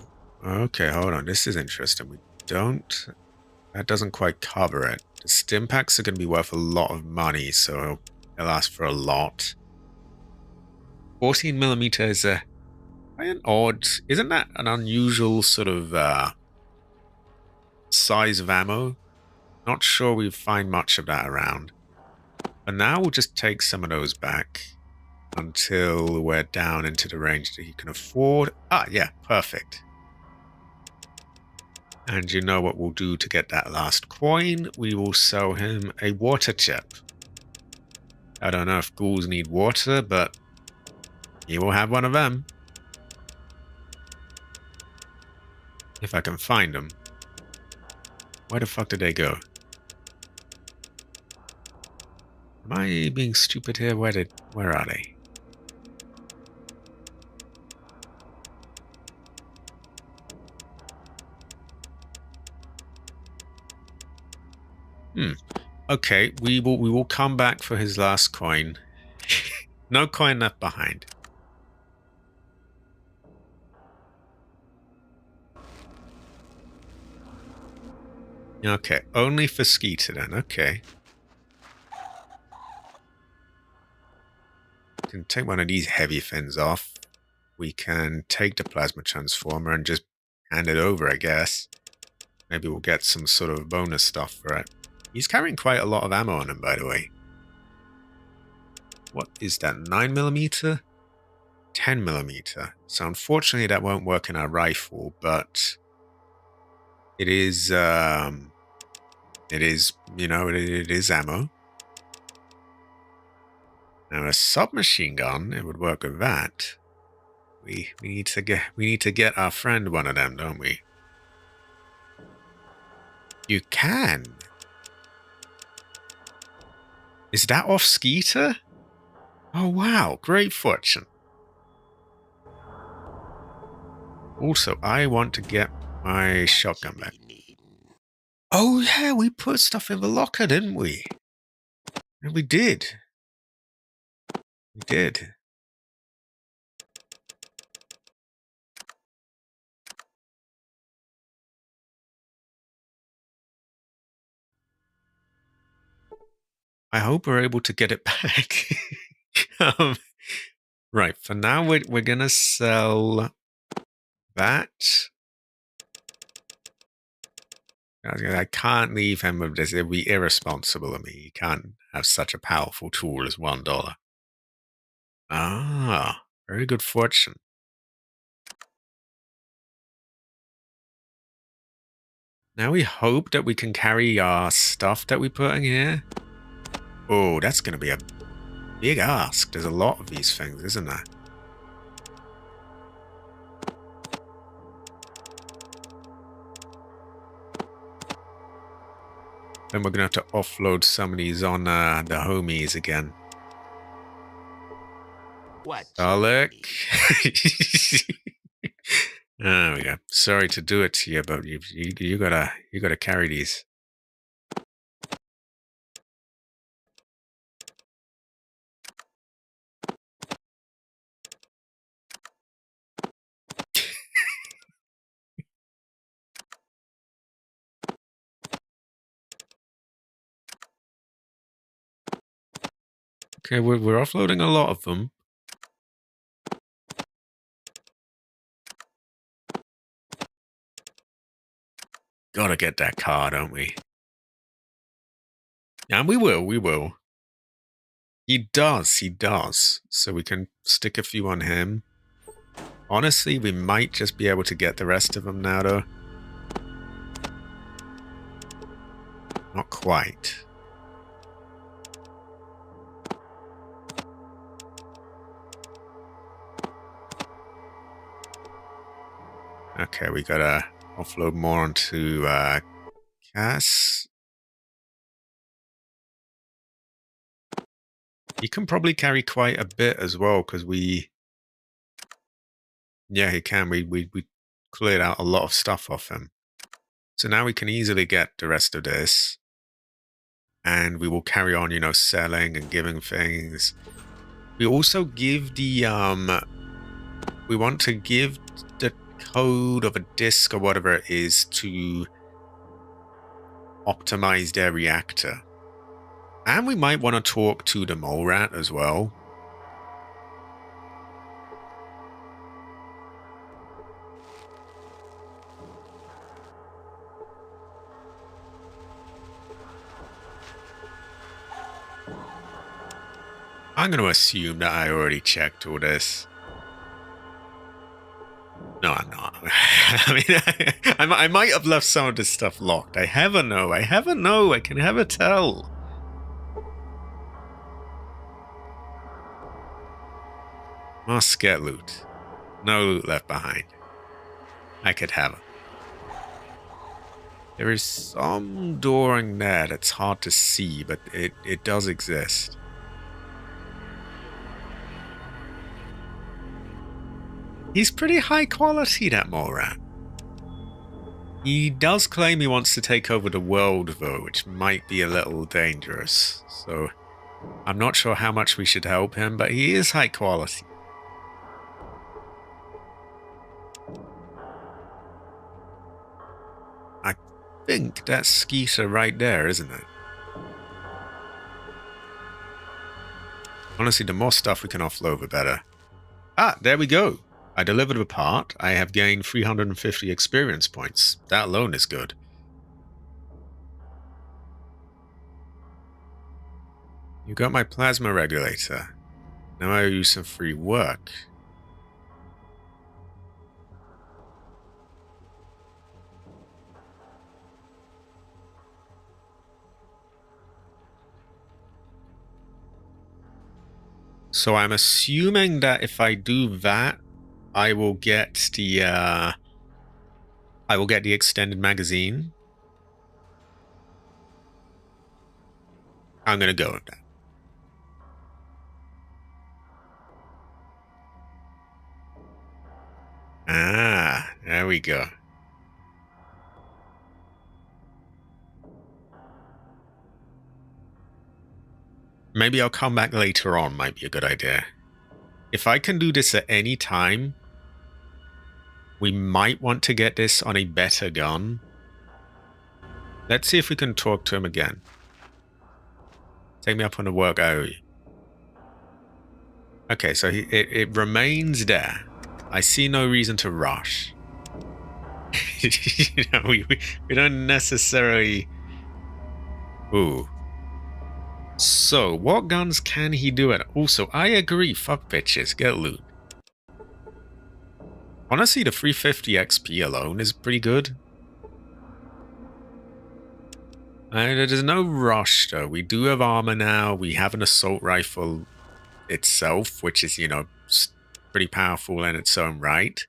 okay, hold on. This is interesting. We don't... That doesn't quite cover it. The stim packs are going to be worth a lot of money, so they'll last for a lot. 14mm is quite an odd... Isn't that an unusual sort of size of ammo? Not sure we find much of that around. But now we'll just take some of those back until we're down into the range that he can afford. Ah, yeah, perfect. And you know what we'll do to get that last coin? We will sell him a water chip. I don't know if ghouls need water, but he will have one of them. If I can find them. Where the fuck did they go? Am I being stupid here? Where are they? Okay, we will come back for his last coin. No coin left behind. Okay, only for Skeeter then. Okay. We can take one of these heavy fins off. We can take the plasma transformer and just hand it over, I guess. Maybe we'll get some sort of bonus stuff for it. He's carrying quite a lot of ammo on him, by the way. What is that, 9mm? 10mm. So unfortunately that won't work in our rifle, but it is, it is ammo. Now a submachine gun, it would work with that. We need to get our friend one of them, don't we? You can. Is that off Skeeter? Oh wow, great fortune. Also, I want to get my shotgun back. Oh yeah, we put stuff in the locker, didn't we? And we did. We did. I hope we're able to get it back. Right, for now we're gonna sell that. I can't leave him with this. It would be irresponsible of me. He can't have such a powerful tool as $1. Ah, very good fortune. Now we hope that we can carry our stuff that we put in here. Oh, that's going to be a big ask. There's a lot of these things, isn't there? Then we're going to have to offload some of these on the homies again. What? Alec. There we go. Sorry to do it to you, but you gotta carry these. Okay, we're offloading a lot of them. Gotta get that car, don't we? And we will. He does. So we can stick a few on him. Honestly, we might just be able to get the rest of them now, though. Not quite. Okay, we gotta offload more onto Cass. He can probably carry quite a bit as well, because we... Yeah, he can. We cleared out a lot of stuff off him. So now we can easily get the rest of this. And we will carry on, selling and giving things. We also give the, we want to give the code of a disk or whatever it is to optimize their reactor. And we might want to talk to the mole rat as well. I'm going to assume that I already checked all this. No, I'm not. I mean, I might have left some of this stuff locked. I never know. I can never tell. Must get loot. No loot left behind. I could have it. There is some door in there that's hard to see, but it does exist. He's pretty high quality, that mole rat. He does claim he wants to take over the world, though, which might be a little dangerous. So, I'm not sure how much we should help him, but he is high quality. I think that's Skeeter right there, isn't it? Honestly, the more stuff we can offload, the better. Ah, there we go. I delivered a part. I have gained 350 experience points. That alone is good. You got my plasma regulator. Now I owe you some free work. So I'm assuming that if I do that, I will get the extended magazine. I'm gonna go with that. Ah, there we go. Maybe I'll come back later on, might be a good idea. If I can do this at any time, we might want to get this on a better gun. Let's see if we can talk to him again. Take me up on the work I owe you. Okay, so it remains there. I see no reason to rush. You know, we don't necessarily... Ooh. So, what guns can he do it? Also, I agree, fuck bitches, get loot. Honestly, the 350 XP alone is pretty good. There's no rush, though. We do have armor now. We have an assault rifle itself, which is, you know, pretty powerful in its own right.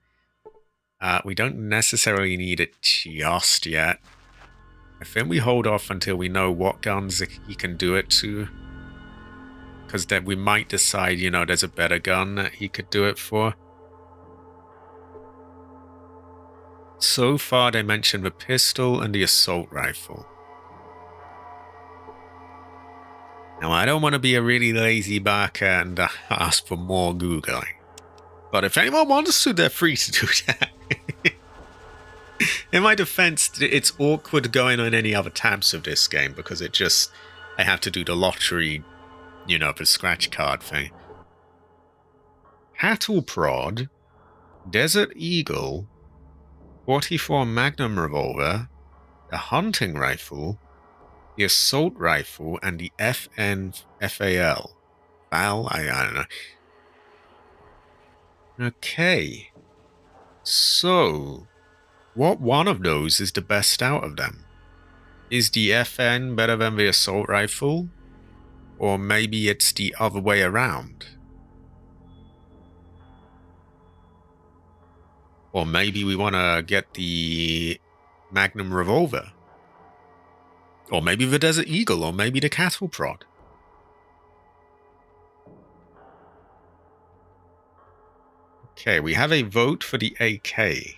We don't necessarily need it just yet. I think we hold off until we know what guns he can do it to. Because then we might decide, you know, there's a better gun that he could do it for. So far, they mentioned the pistol and the assault rifle. Now, I don't want to be a really lazy barker and ask for more Googling. But if anyone wants to, they're free to do that. In my defense, it's awkward going on any other tabs of this game because I have to do the lottery, you know, the scratch card thing. Cattle Prod, Desert Eagle, 44 Magnum Revolver, the hunting rifle, the assault rifle, and the FAL. FAL? I don't know. Okay. So... what one of those is the best out of them? Is the FN better than the assault rifle? Or maybe it's the other way around? Or maybe we want to get the Magnum Revolver? Or maybe the Desert Eagle, or maybe the Cattle Prod? Okay, we have a vote for the AK.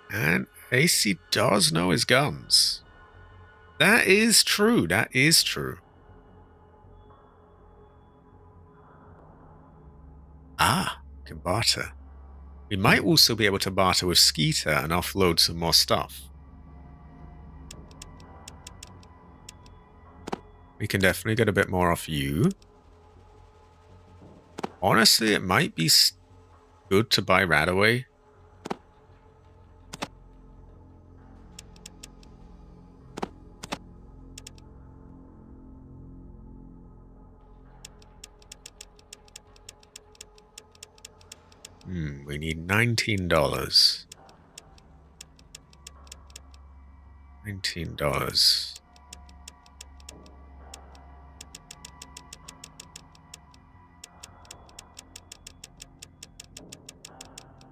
And AC does know his guns. That is true. That is true. Ah, Kibata. We might also be able to barter with Skeeter and offload some more stuff. We can definitely get a bit more off you. Honestly, it might be good to buy Radaway. We need $19. $19.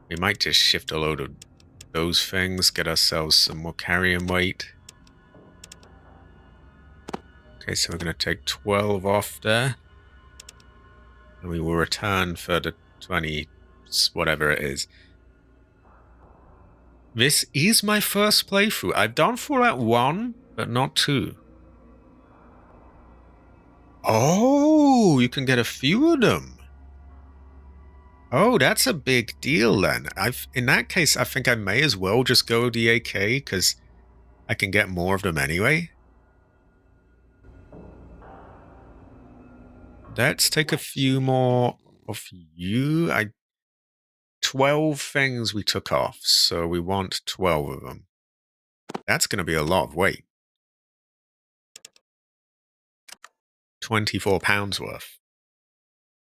We might just shift a load of those things, get ourselves some more carrying weight. Okay, so we're going to take 12 off there. And we will return for the 20, whatever it is. This is my first playthrough. I've done Fallout 1, but not 2. Oh, you can get a few of them. Oh, that's a big deal then. In that case, I think I may as well just go the AK because I can get more of them anyway. Let's take a few more of you. 12 things we took off, so we want 12 of them. That's going to be a lot of weight. 24 pounds worth.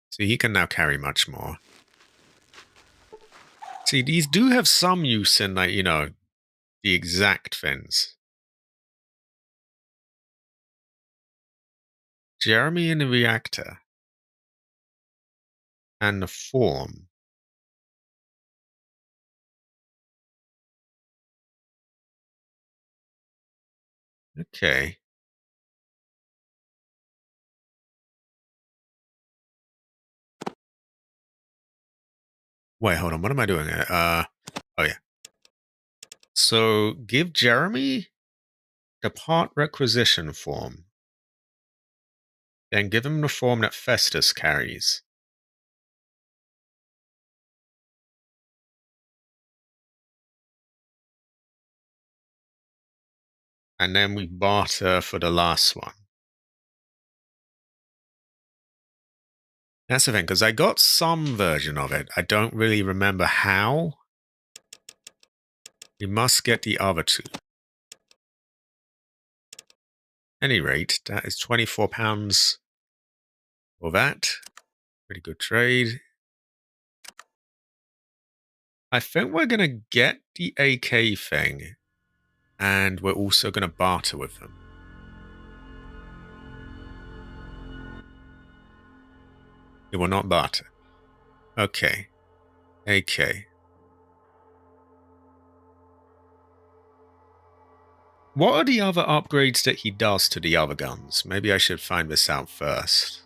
So he can now carry much more. See, these do have some use in, like, you know, the exact things. Jeremy in the reactor. And the form. Okay. Wait, hold on. What am I doing here? Oh, yeah. So, give Jeremy the part requisition form. Then give him the form that Festus carries. And then we barter for the last one. That's the thing, because I got some version of it. I don't really remember how. We must get the other two. Any rate, that is 24 pounds for that. Pretty good trade. I think we're going to get the AK thing, and we're also going to barter with them. It will not barter. Okay. AK. What are the other upgrades that he does to the other guns? Maybe I should find this out first.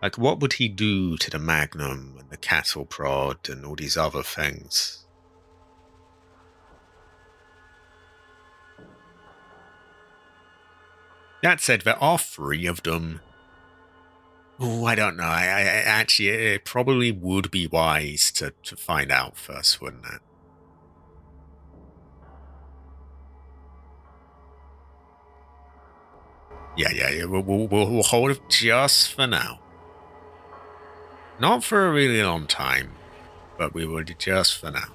Like, what would he do to the Magnum and the Cattle Prod and all these other things? That said, there are 3 of them. Oh, I don't know. I actually, it probably would be wise to find out first, wouldn't it? Yeah. We'll hold it just for now. Not for a really long time, but we will just for now.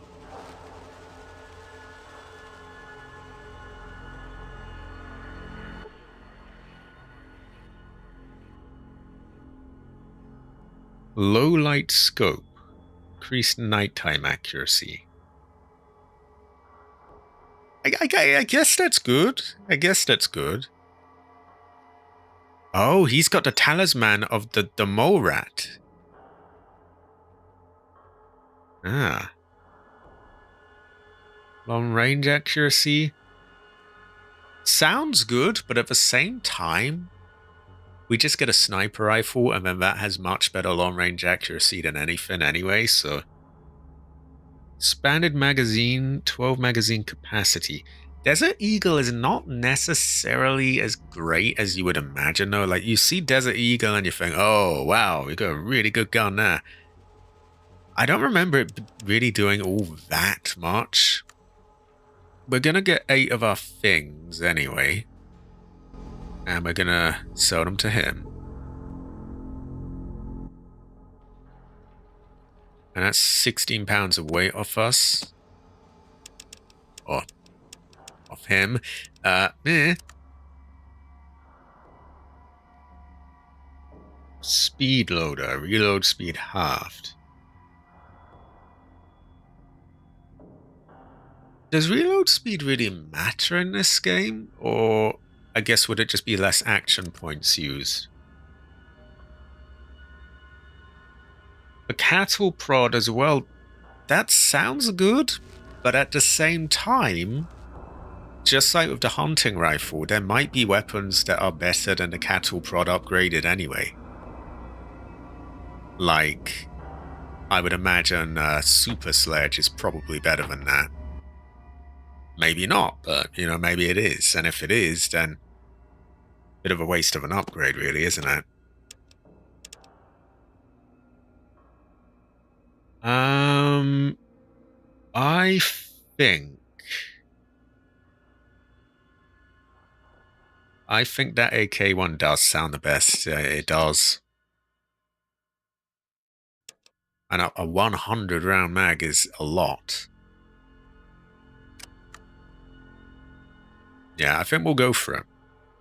Low light scope. Increased nighttime accuracy. I guess that's good. I guess that's good. Oh, he's got the talisman of the mole rat. Ah. Long range accuracy. Sounds good, but at the same time, we just get a sniper rifle, and then that has much better long range accuracy than anything anyway, so. Expanded magazine, 12 magazine capacity. Desert Eagle is not necessarily as great as you would imagine, though. Like, you see Desert Eagle and you think, oh, wow, we got a really good gun there. I don't remember it really doing all that much. We're gonna get 8 of our things anyway. And we're gonna sell them to him. And that's 16 pounds of weight off us. Or off him. Speed loader. Reload speed halved. Does reload speed really matter in this game? Or I guess would it just be less action points used? The cattle prod as well. That sounds good. But at the same time, just like with the hunting rifle, there might be weapons that are better than the cattle prod upgraded anyway. Like, I would imagine Super Sledge is probably better than that. Maybe not, but, maybe it is. And if it is, then a bit of a waste of an upgrade, really, isn't it? I think that AK one does sound the best. It does. And a 100 round mag is a lot. Yeah, I think we'll go for it.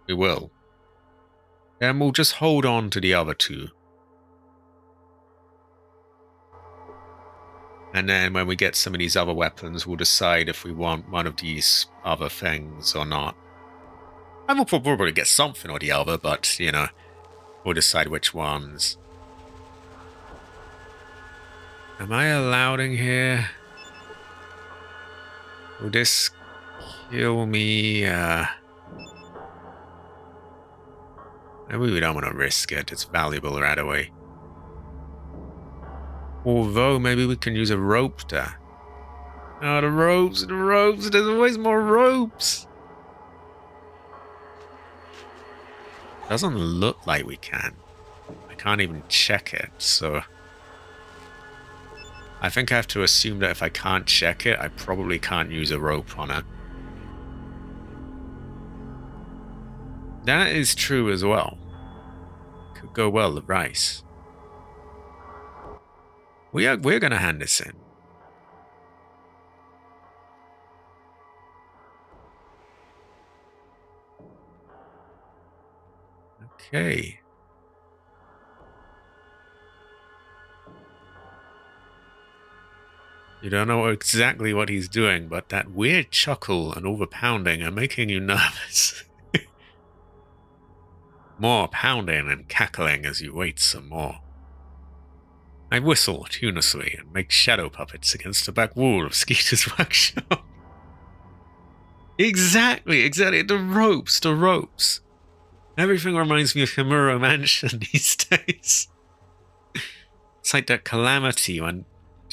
We will. And we'll just hold on to the other 2. And then when we get some of these other weapons, we'll decide if we want one of these other things or not. And we'll probably get something or the other, but, we'll decide which ones. Am I allowed in here? Will this kill me? Maybe we don't want to risk it. It's valuable right away. Although, maybe we can use a rope there. Oh, the ropes. There's always more ropes. Doesn't look like we can. I can't even check it, so... I think I have to assume that if I can't check it, I probably can't use a rope on it. That is true as well. Could go well, the rice. We're gonna hand this in. Okay. You don't know exactly what he's doing, but that weird chuckle and all the pounding are making you nervous. More pounding and cackling as you wait some more. I whistle tunelessly and make shadow puppets against the back wall of Skeeter's workshop. Exactly. The ropes. Everything reminds me of Himuro Mansion these days. It's like that calamity when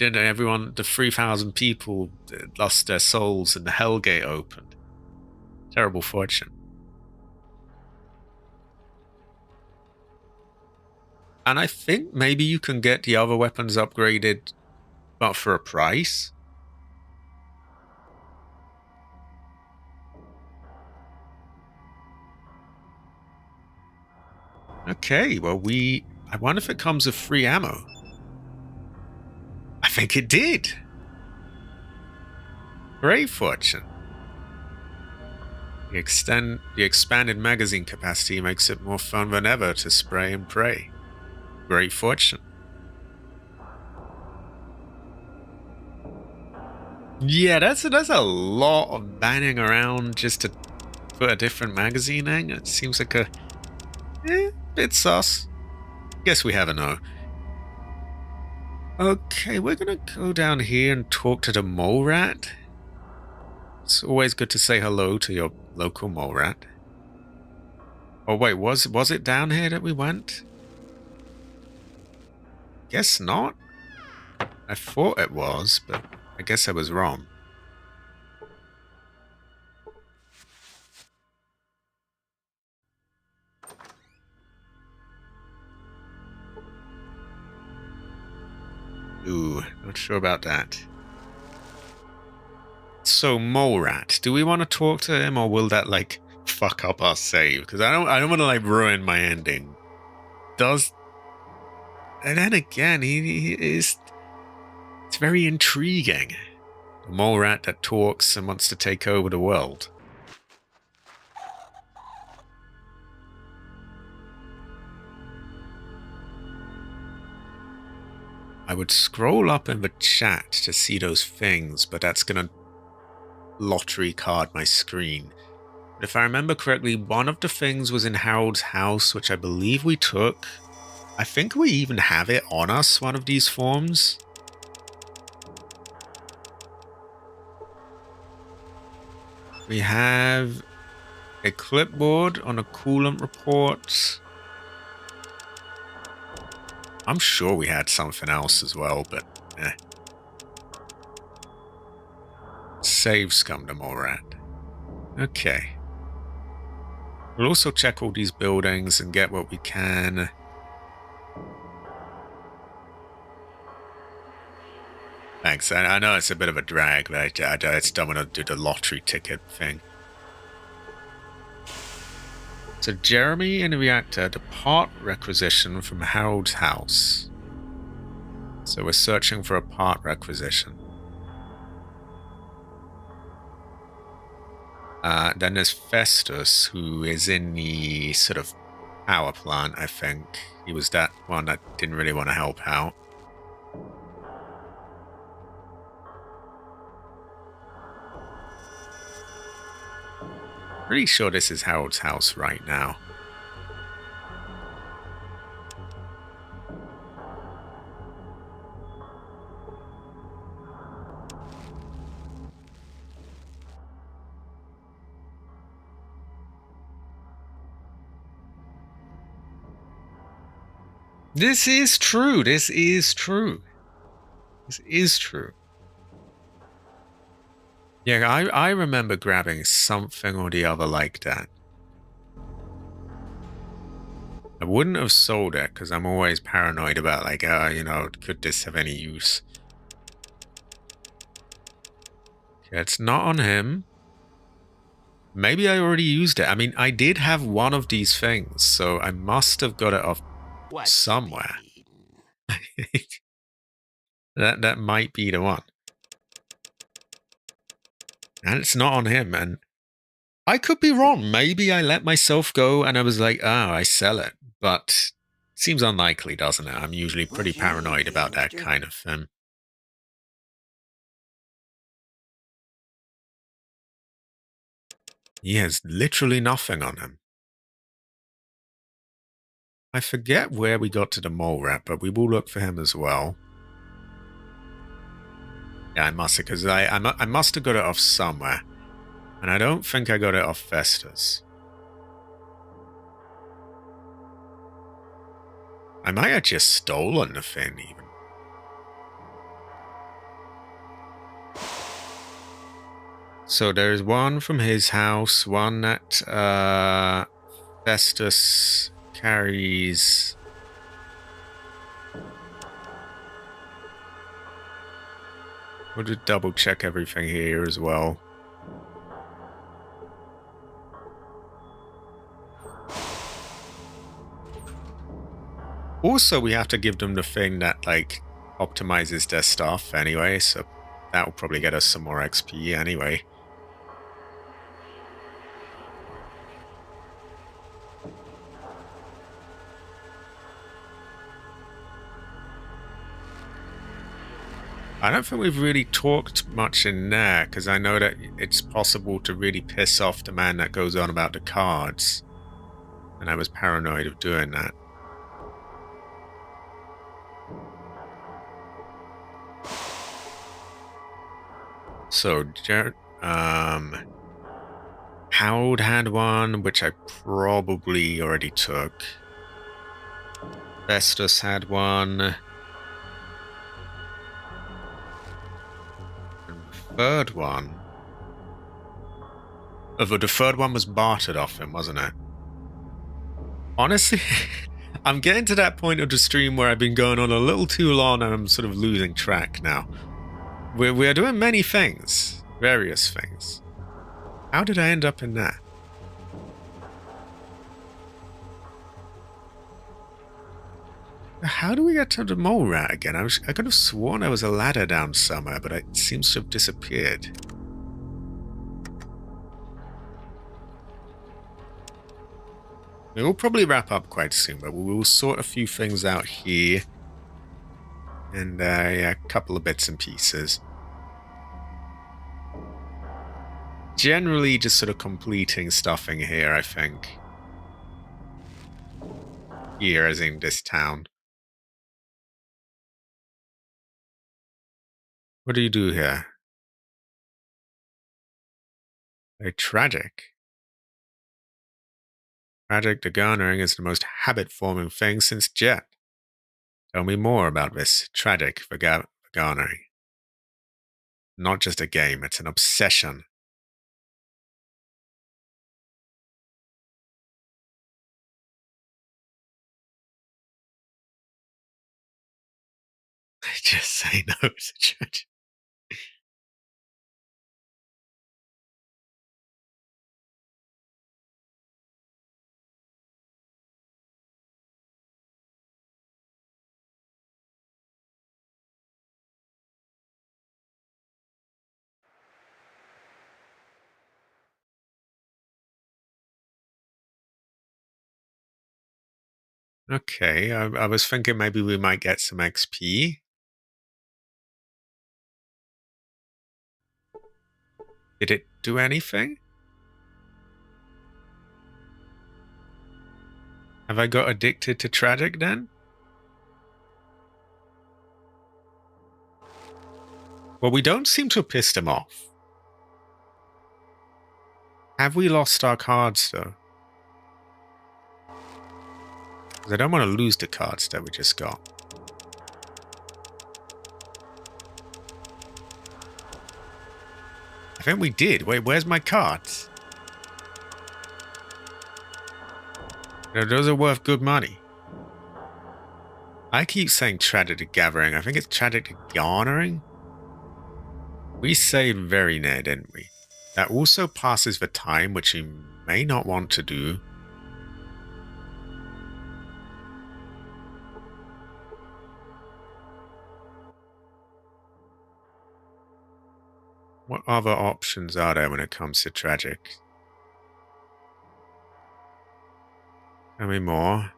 everyone, the 3,000 people lost their souls and the Hellgate opened. Terrible fortune. And I think maybe you can get the other weapons upgraded, but for a price. Okay, well I wonder if it comes with free ammo. I think it did. Great fortune. The expanded magazine capacity makes it more fun than ever to spray and pray. Great fortune. Yeah, that's a lot of banning around just to put a different magazine in. It seems like a bit sus. Guess we have a no. Okay, we're gonna go down here and talk to the mole rat. It's always good to say hello to your local mole rat. Oh wait, was it down here that we went? Guess not. I thought it was, but I guess I was wrong. Ooh, not sure about that. So, Mole Rat, do we want to talk to him, or will that, like, fuck up our save? Because I don't want to, like, ruin my ending. And then again, he is... It's very intriguing. A mole rat that talks and wants to take over the world. I would scroll up in the chat to see those things, but that's gonna lottery card my screen. But if I remember correctly, one of the things was in Harold's house, which I believe we took. I think we even have it on us, one of these forms. We have a clipboard on a coolant report. I'm sure we had something else as well, but eh. Save scum to Mole Rat. Okay. We'll also check all these buildings and get what we can. Thanks. I know it's a bit of a drag, but I just don't want to do the lottery ticket thing. So Jeremy in the reactor, the part requisition from Harold's house. So we're searching for a part requisition. Then there's Festus, who is in the sort of power plant, I think. He was that one that didn't really want to help out. Pretty sure this is Harold's house right now. This is true. This is true. This is true. Yeah, I remember grabbing something or the other like that. I wouldn't have sold it because I'm always paranoid about, like, you know, could this have any use? Okay, it's not on him. Maybe I already used it. I mean, I did have one of these things, so I must have got it off somewhere. That might be the one. And it's not on him, and I could be wrong. Maybe I let myself go and I was like, oh, I sell it. But it seems unlikely, doesn't it? I'm usually pretty paranoid about that kind of thing. He has literally nothing on him. I forget where we got to the mole rat, but we will look for him as well. Yeah, I must have, because I must have got it off somewhere. And I don't think I got it off Festus. I might have just stolen the thing, even. So there's one from his house, one that Festus carries. We'll just double check everything here as well. Also, we have to give them the thing that, like, optimizes their stuff anyway, so that will probably get us some more XP anyway. I don't think we've really talked much in there, because I know that it's possible to really piss off the man that goes on about the cards. And I was paranoid of doing that. So, Harold had one, which I probably already took. Festus had one. And the third one... Oh, the third one was bartered off him, wasn't it? Honestly, I'm getting to that point of the stream where I've been going on a little too long and I'm sort of losing track now. We're doing many things. Various things. How did I end up in that? How do we get to the mole rat again? I could have sworn there was a ladder down somewhere, but it seems to have disappeared. It will probably wrap up quite soon, but we will sort a few things out here. And yeah, a couple of bits and pieces. Generally just sort of completing stuffing here, I think. Here, as in this town. What do you do here? Very tragic. Tragic garnering is the most habit-forming thing since Jet. Tell me more about this tragic garnering. Not just a game, it's an obsession. I just say no to tragic. Okay, I was thinking maybe we might get some XP. Did it do anything? Have I got addicted to tragic then? Well, we don't seem to have pissed him off. Have we lost our cards though? Because I don't want to lose the cards that we just got. I think we did. Wait, where's my cards? Those are worth good money. I keep saying tragic gathering. I think it's tragic garnering. We saved very near, didn't we? That also passes the time, which you may not want to do. What other options are there when it comes to tragic? Tell me more.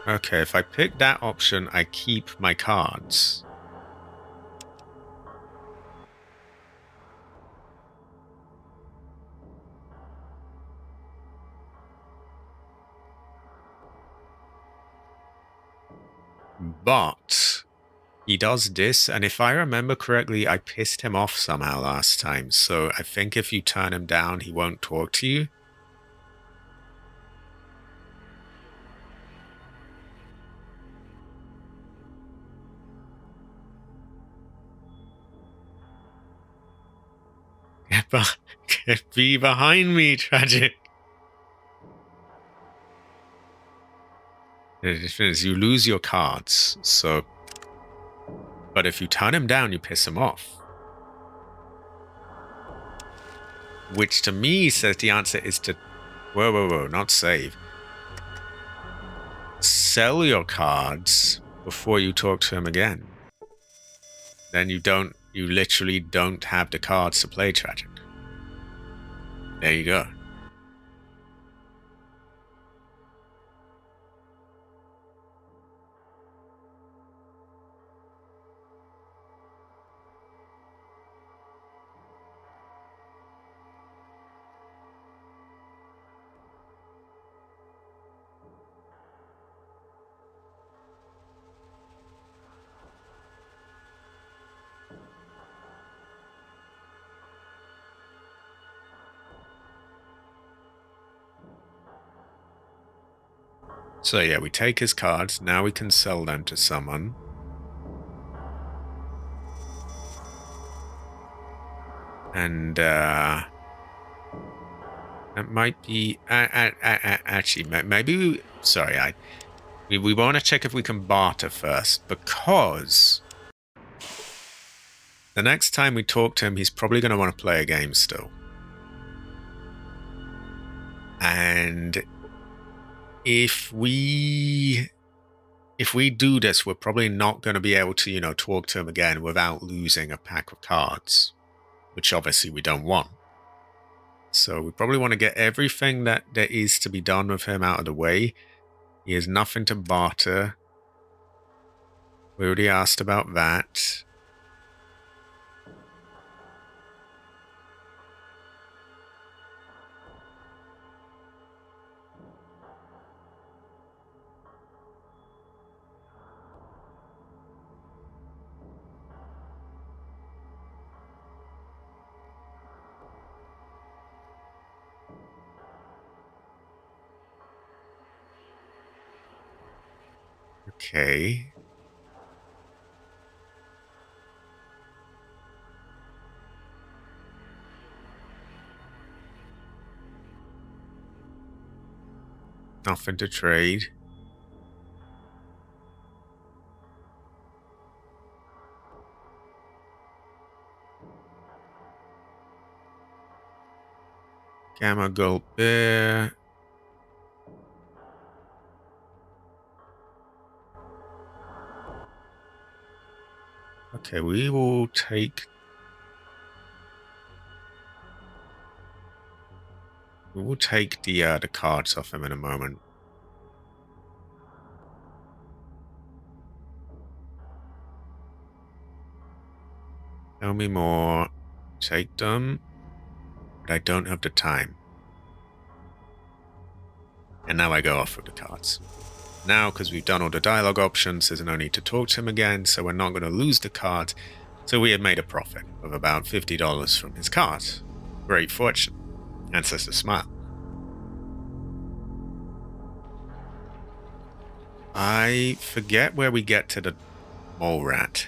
Okay, if I pick that option, I keep my cards. But he does this, and if I remember correctly, I pissed him off somehow last time. So I think if you turn him down, he won't talk to you. Get be behind me, tragic. The difference is you lose your cards, so... But if you turn him down, you piss him off. Which to me says the answer is to... Whoa, not save. Sell your cards before you talk to him again. Then you literally don't have the cards to play tragic. There you go. So yeah, we take his cards. Now we can sell them to someone. And that might be actually maybe we want to check if we can barter first, because the next time we talk to him, he's probably going to want to play a game still. And if we do this, we're probably not going to be able to, talk to him again without losing a pack of cards, which obviously we don't want. So we probably want to get everything that there is to be done with him out of the way. He has nothing to barter. We already asked about that. Okay. Nothing to trade. Gamma Gold Bear. Okay, we will take the cards off him in a moment. Tell me more. Take them. But I don't have the time. And now I go off with the cards. Now, because we've done all the dialogue options, there's no need to talk to him again, so we're not going to lose the card. So we have made a profit of about $50 from his card. Great fortune. Ancestor smile. I forget where we get to the mole rat.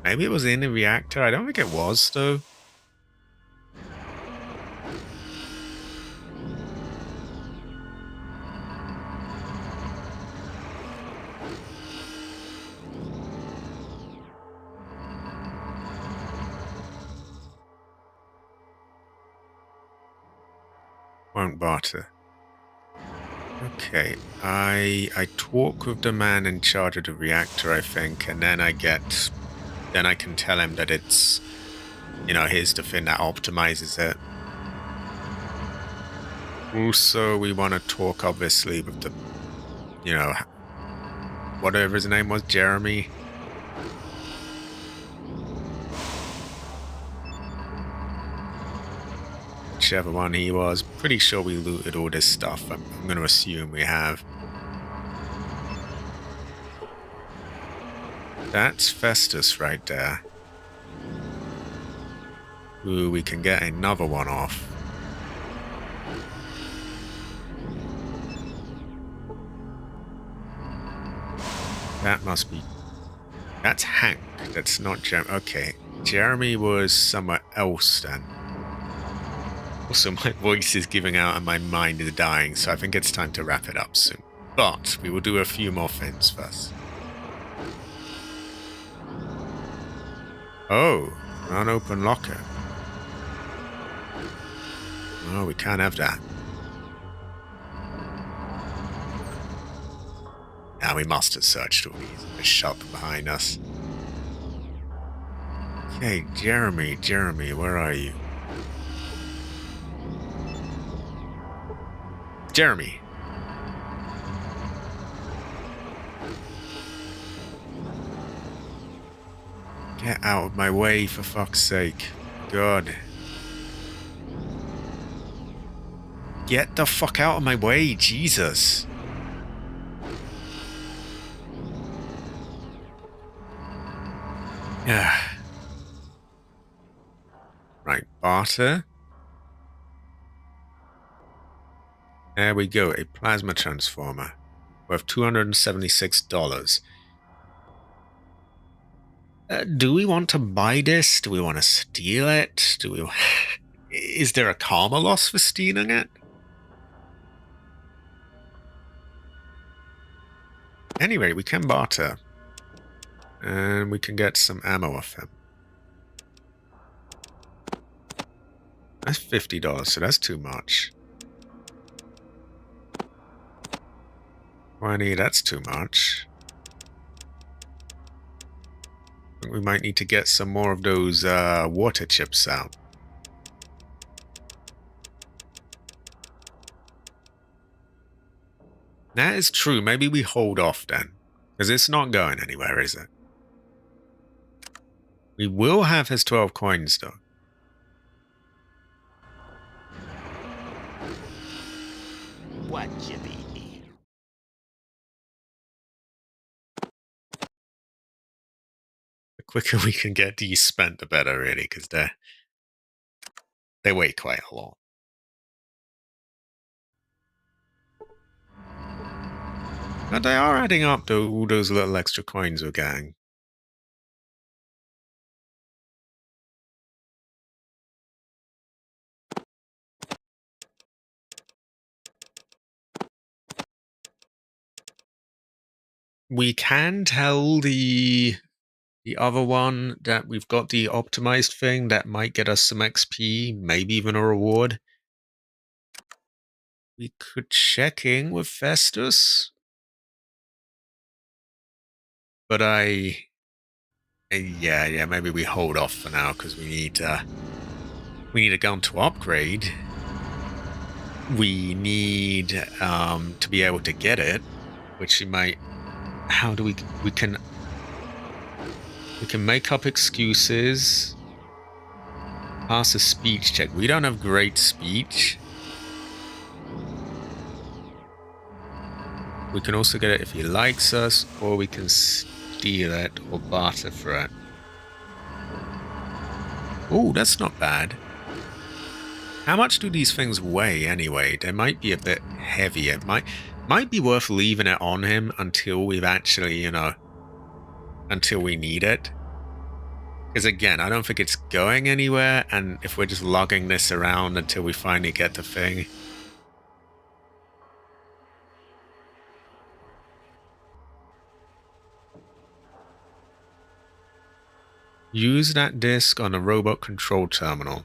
Maybe it was in the reactor. I don't think it was, though. Won't barter. Okay, I talk with the man in charge of the reactor, I think, and then I can tell him that it's, here's the thing that optimizes it. Also, we want to talk, obviously, with the, whatever his name was, Jeremy. Whichever one he was. Pretty sure we looted all this stuff. I'm going to assume we have. That's Festus right there. Ooh, we can get another one off. That must be... That's Hank. That's not Jeremy. Okay. Jeremy was somewhere else then. Also, my voice is giving out and my mind is dying, so I think it's time to wrap it up soon. But we will do a few more things first. Oh, an open locker. Oh, we can't have that. Now we must have searched all these and just shut them behind us. Okay, Jeremy, where are you? Jeremy. Get out of my way, for fuck's sake. God. Get the fuck out of my way, Jesus. Yeah. Right, barter. There we go, a plasma transformer worth $276. Do we want to buy this? Do we want to steal it? Do we? Is there a karma loss for stealing it? Anyway, we can barter. And we can get some ammo off him. That's $50, so that's too much. 20, that's too much. I think we might need to get some more of those water chips out. That is true. Maybe we hold off then. Because it's not going anywhere, is it? We will have his 12 coins, though. What you be need? The quicker we can get these spent, the better, really, because they weigh quite a lot. But they are adding up, though, all those little extra coins we're getting. We can tell the other one that we've got the optimized thing that might get us some XP, maybe even a reward. We could check in with Festus. But yeah, maybe we hold off for now because we need a gun to upgrade. We need to be able to get it, which we might. How do we can make up excuses. Pass a speech check. We don't have great speech. We can also get it if he likes us, or we can steal it or barter for it. Oh, that's not bad. How much do these things weigh anyway? They might be a bit heavy. It might be worth leaving it on him until we've actually, until we need it. Because again, I don't think it's going anywhere, and if we're just lugging this around until we finally get the thing. Use that disc on a robot control terminal.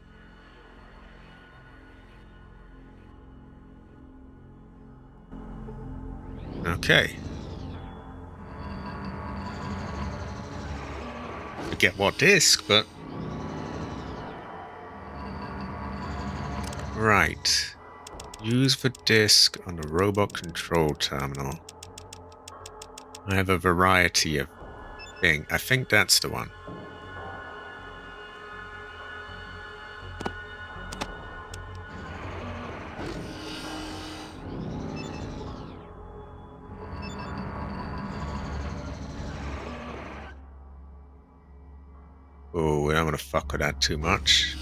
Okay. Forget what disc, but... Right. Use the disc on the robot control terminal. I have a variety of things. I think that's the one. Oh, we don't want to fuck with that too much.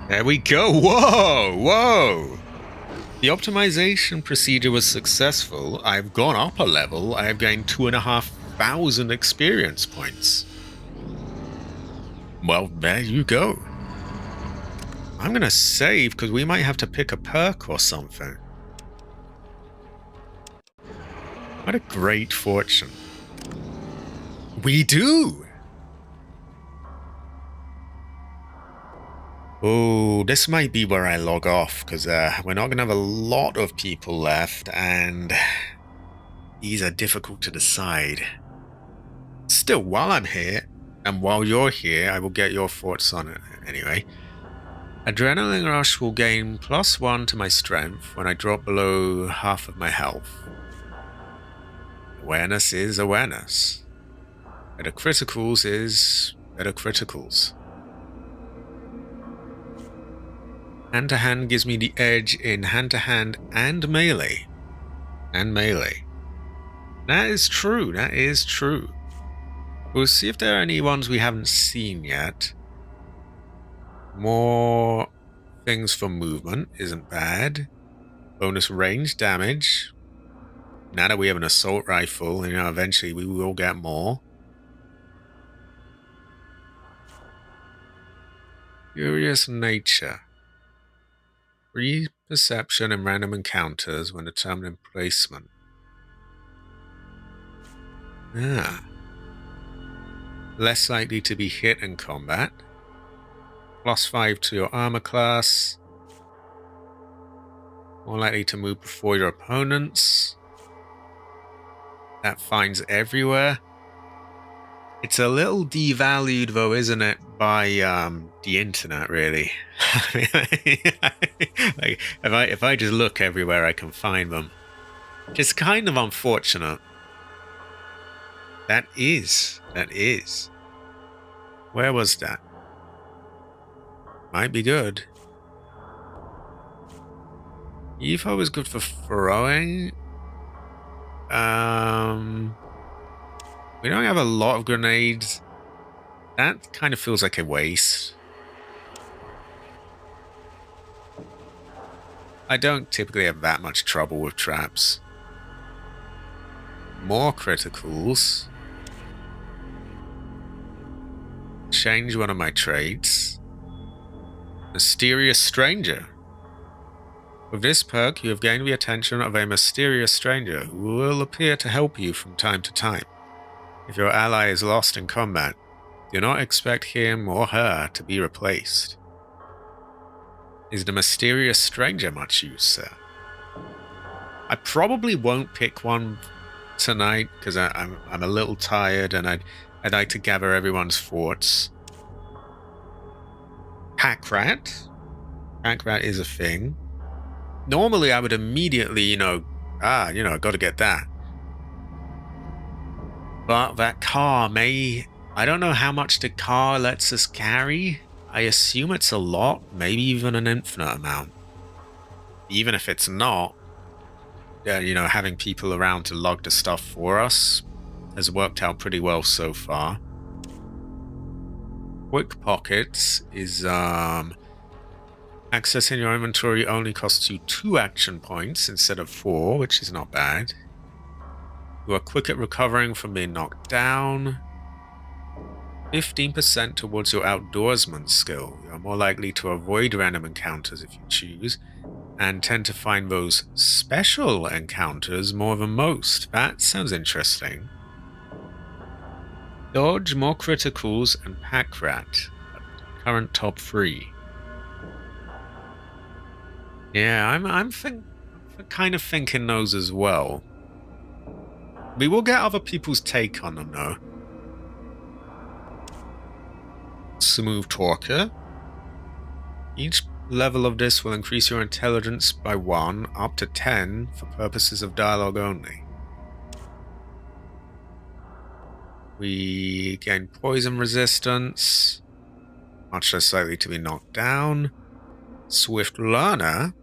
There we go. Whoa, whoa. The optimization procedure was successful. I've gone up a level. I have gained 2,500 experience points. Well, there you go. I'm going to save because we might have to pick a perk or something. What a great fortune. We do! Oh, this might be where I log off, because we're not going to have a lot of people left, and these are difficult to decide. Still, while I'm here, and while you're here, I will get your thoughts on it anyway. Adrenaline Rush will gain +1 to my strength when I drop below half of my health. Awareness is awareness. Better criticals is better criticals. Hand-to-hand gives me the edge in hand-to-hand and melee. That is true, that is true. We'll see if there are any ones we haven't seen yet. More things for movement isn't bad. Bonus range damage. Now that we have an assault rifle, eventually we will get more. Curious nature. Free perception and random encounters when determining placement. Less likely to be hit in combat. +5 to your armor class. More likely to move before your opponents. That finds everywhere. It's a little devalued though, isn't it, by the internet, really. Like, if I just look everywhere, I can find them. It's kind of unfortunate. That is. Where was that? Might be good. Evo is good for throwing. We don't have a lot of grenades. That kind of feels like a waste. I don't typically have that much trouble with traps. More criticals. Change one of my traits. Mysterious Stranger. With this perk, you have gained the attention of a mysterious stranger who will appear to help you from time to time. If your ally is lost in combat, do not expect him or her to be replaced. Is the mysterious stranger much use, sir? I probably won't pick one tonight because I'm a little tired and I'd like to gather everyone's thoughts. Pack rat. Pack rat is a thing. Normally I would immediately, got to get that. But that car I don't know how much the car lets us carry. I assume it's a lot, maybe even an infinite amount. Even if it's not, having people around to log the stuff for us has worked out pretty well so far. Quick Pockets is, accessing your inventory only costs you 2 action points instead of 4, which is not bad. You are quick at recovering from being knocked down. 15% towards your outdoorsman skill. You are more likely to avoid random encounters if you choose, and tend to find those special encounters more than most. That sounds interesting. Dodge, more criticals, and Pack Rat. Current top 3. Yeah, I'm kind of thinking those as well. We will get other people's take on them, though. Smooth Talker. Each level of this will increase your intelligence by 1, up to 10, for purposes of dialogue only. We gain poison resistance, much less likely to be knocked down. Swift Learner.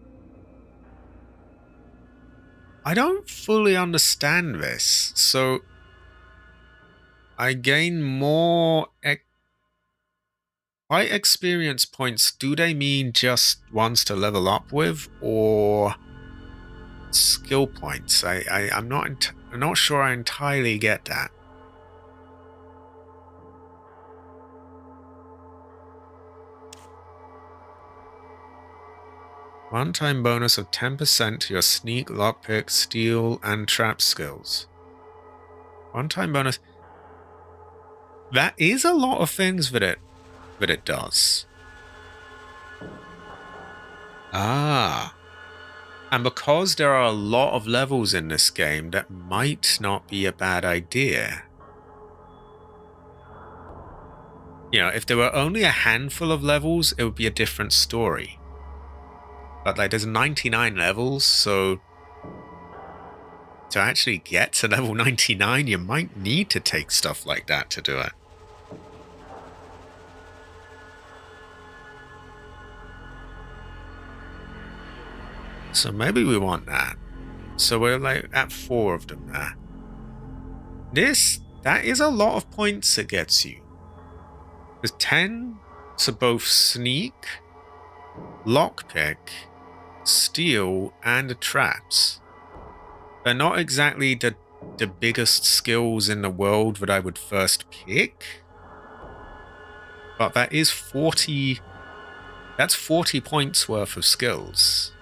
I don't fully understand this, so I gain more by experience points. Do they mean just ones to level up with, or skill points? I'm not sure I entirely get that. One-time bonus of 10% to your sneak, lockpick, steal, and trap skills. One-time bonus. That is a lot of things that it does. Ah. And because there are a lot of levels in this game, that might not be a bad idea. If there were only a handful of levels, it would be a different story. But there's 99 levels, so to actually get to level 99, you might need to take stuff like that to do it. So maybe we want that. So we're at 4 of them there. That is a lot of points it gets you. There's 10 to both sneak lockpick, steel, and traps. They're not exactly the biggest skills in the world that I would first pick. But that is 40... That's 40 points worth of skills.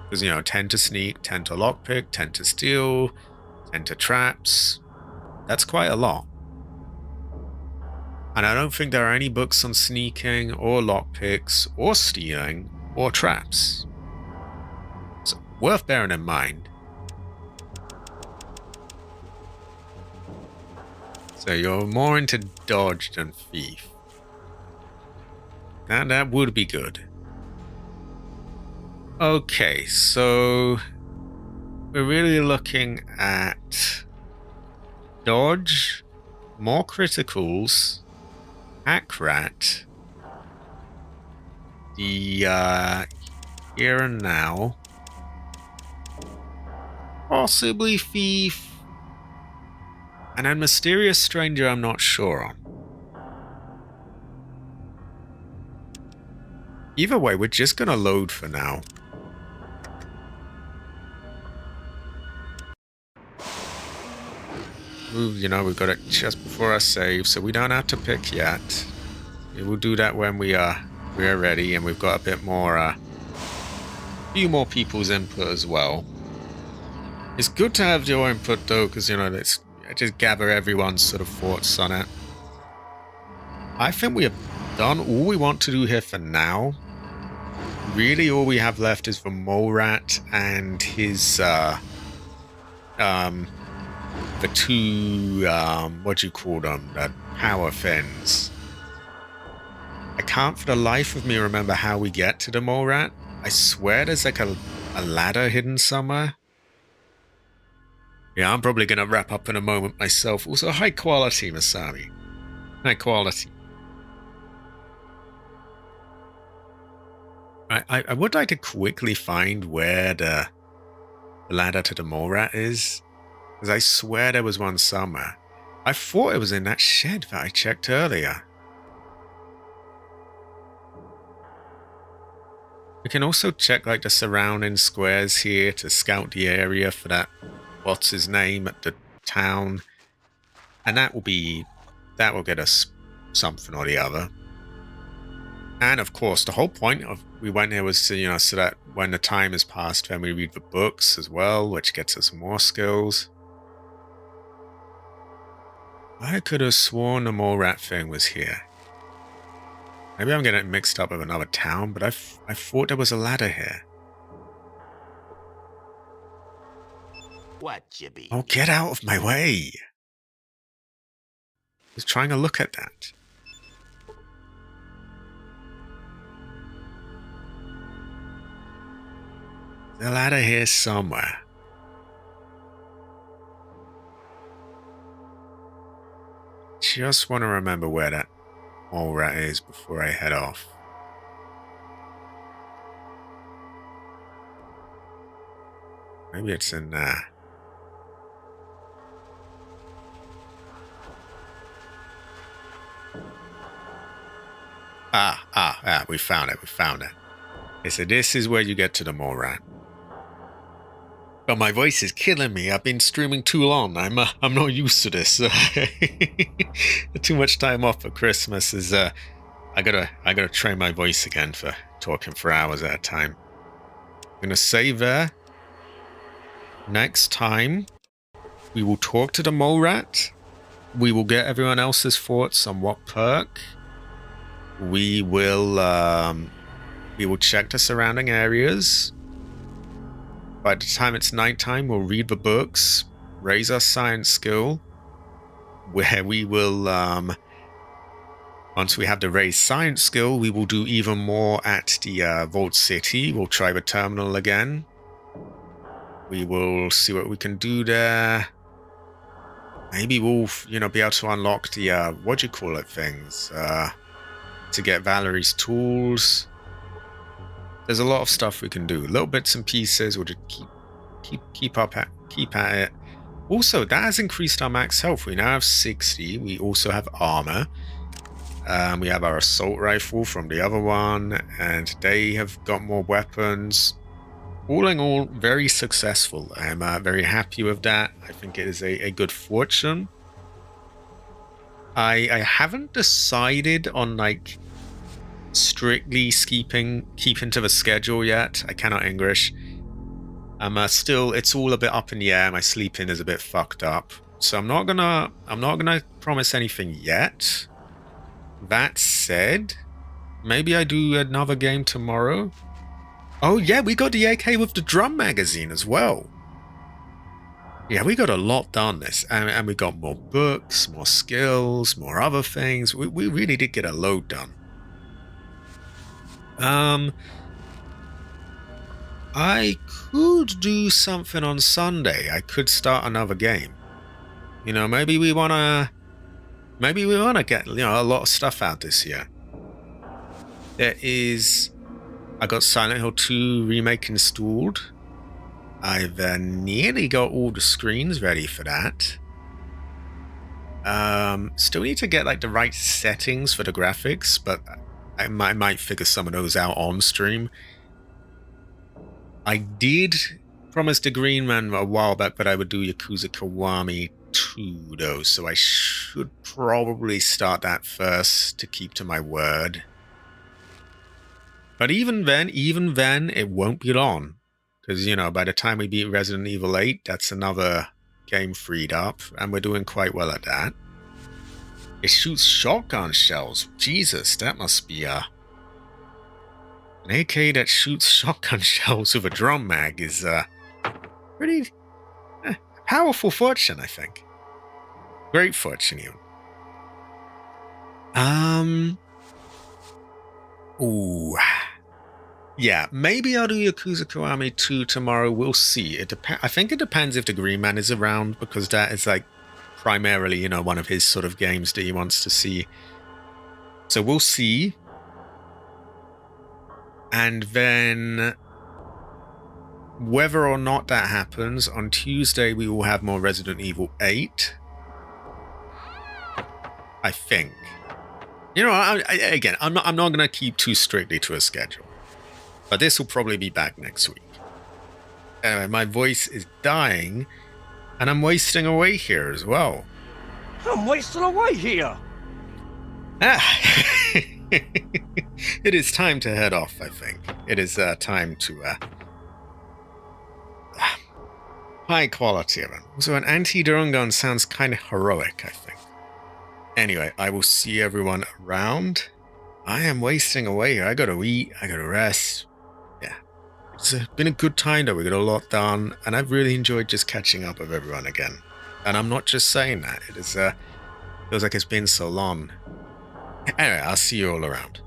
Because, 10 to sneak, 10 to lockpick, 10 to steal, 10 to traps. That's quite a lot. And I don't think there are any books on sneaking, or lockpicks, or stealing, or traps. So, worth bearing in mind. So you're more into dodge than thief. And that would be good. Okay, so we're really looking at dodge, more criticals, accurate, the here and now, possibly thief, and then mysterious stranger I'm not sure on. Either way, we're just gonna load for now. We've got it just before our save, so we don't have to pick yet. We will do that when we are ready, and we've got a bit more, a few more people's input as well. It's good to have your input though, because it's just gather everyone's sort of thoughts on it. I think we have done all we want to do here for now. Really, all we have left is the mole rat and his the two, what do you call them? The power fins. I can't for the life of me remember how we get to the mole rat. I swear there's like a ladder hidden somewhere. Yeah, I'm probably going to wrap up in a moment myself. Also, high quality, Masami. High quality. I would like to quickly find where the ladder to the mole rat is. Because I swear there was one somewhere. I thought it was in that shed that I checked earlier. We can also check like the surrounding squares here to scout the area for that, what's his name, at the town. And that will get us something or the other. And of course, the whole point of we went here was to, so that when the time has passed, then we read the books as well, which gets us more skills. I could have sworn the mole rat thing was here. Maybe I'm getting it mixed up with another town, but I thought there was a ladder here. What you be? Oh, get out of my way! I was trying to look at that. There's a ladder here somewhere. Just want to remember where that mole rat is before I head off. Maybe it's in there. We found it. Okay, so this is where you get to the mole rat. But my voice is killing me. I've been streaming too long. I'm not used to this. Too much time off for Christmas is I gotta train my voice again for talking for hours at a time. I'm gonna save there. Next time we will talk to the mole rat. We will get everyone else's thoughts on what perk. We will check the surrounding areas. By the time it's nighttime, we'll read the books, raise our science skill, where we will, once we have the raised science skill, we will do even more at the Vault City. We'll try the terminal again. We will see what we can do there. Maybe we'll, be able to unlock the, what do you call it, things, to get Valerie's tools. There's a lot of stuff we can do. Little bits and pieces. We'll just keep at it. Also, that has increased our max health. We now have 60. We also have armor. We have our assault rifle from the other one, and they have got more weapons. All in all, very successful. I'm very happy with that. I think it is a good fortune. I haven't decided on like strictly keeping to the schedule yet. I cannot English. I'm still, it's all a bit up in the air. My sleeping is a bit fucked up, so I'm not gonna promise anything yet. That said, maybe I do another game tomorrow. Oh yeah, we got the AK with the drum magazine as well. Yeah, we got a lot done this, and we got more books, more skills, more other things. We really did get a load done. I could do something on Sunday. I could start another game. You know, maybe we wanna get, you know, a lot of stuff out this year. I got Silent Hill 2 Remake installed. I've nearly got all the screens ready for that. Still need to get like the right settings for the graphics, but I might figure some of those out on stream. I did promise the Green Man a while back that I would do Yakuza Kiwami 2 though, so I should probably start that first to keep to my word. But even then, it won't be long. Because, you know, by the time we beat Resident Evil 8, that's another game freed up, and we're doing quite well at that. It shoots shotgun shells. Jesus, that must be an AK that shoots shotgun shells with a drum mag is pretty powerful fortune, I think. Great fortune, even. Ooh. Yeah, maybe I'll do Yakuza Kiwami 2 tomorrow. We'll see. I think it depends if the Green Man is around, because that is like primarily, you know, one of his sort of games that he wants to see. So we'll see. And then whether or not that happens, on Tuesday we will have more Resident Evil 8. I think. You know, again, I'm not going to keep too strictly to a schedule. But this will probably be back next week. Anyway, my voice is dying, and I'm wasting away here as well. I'm wasting away here! It is time to head off, I think. It is time to... high quality of it. So an anti-drone gun sounds kind of heroic, I think. Anyway, I will see everyone around. I am wasting away here. I gotta eat, I gotta rest. Yeah. It's been a good time though. We got a lot done, and I've really enjoyed just catching up with everyone again. And I'm not just saying that. It is feels like it's been so long. Anyway, I'll see you all around.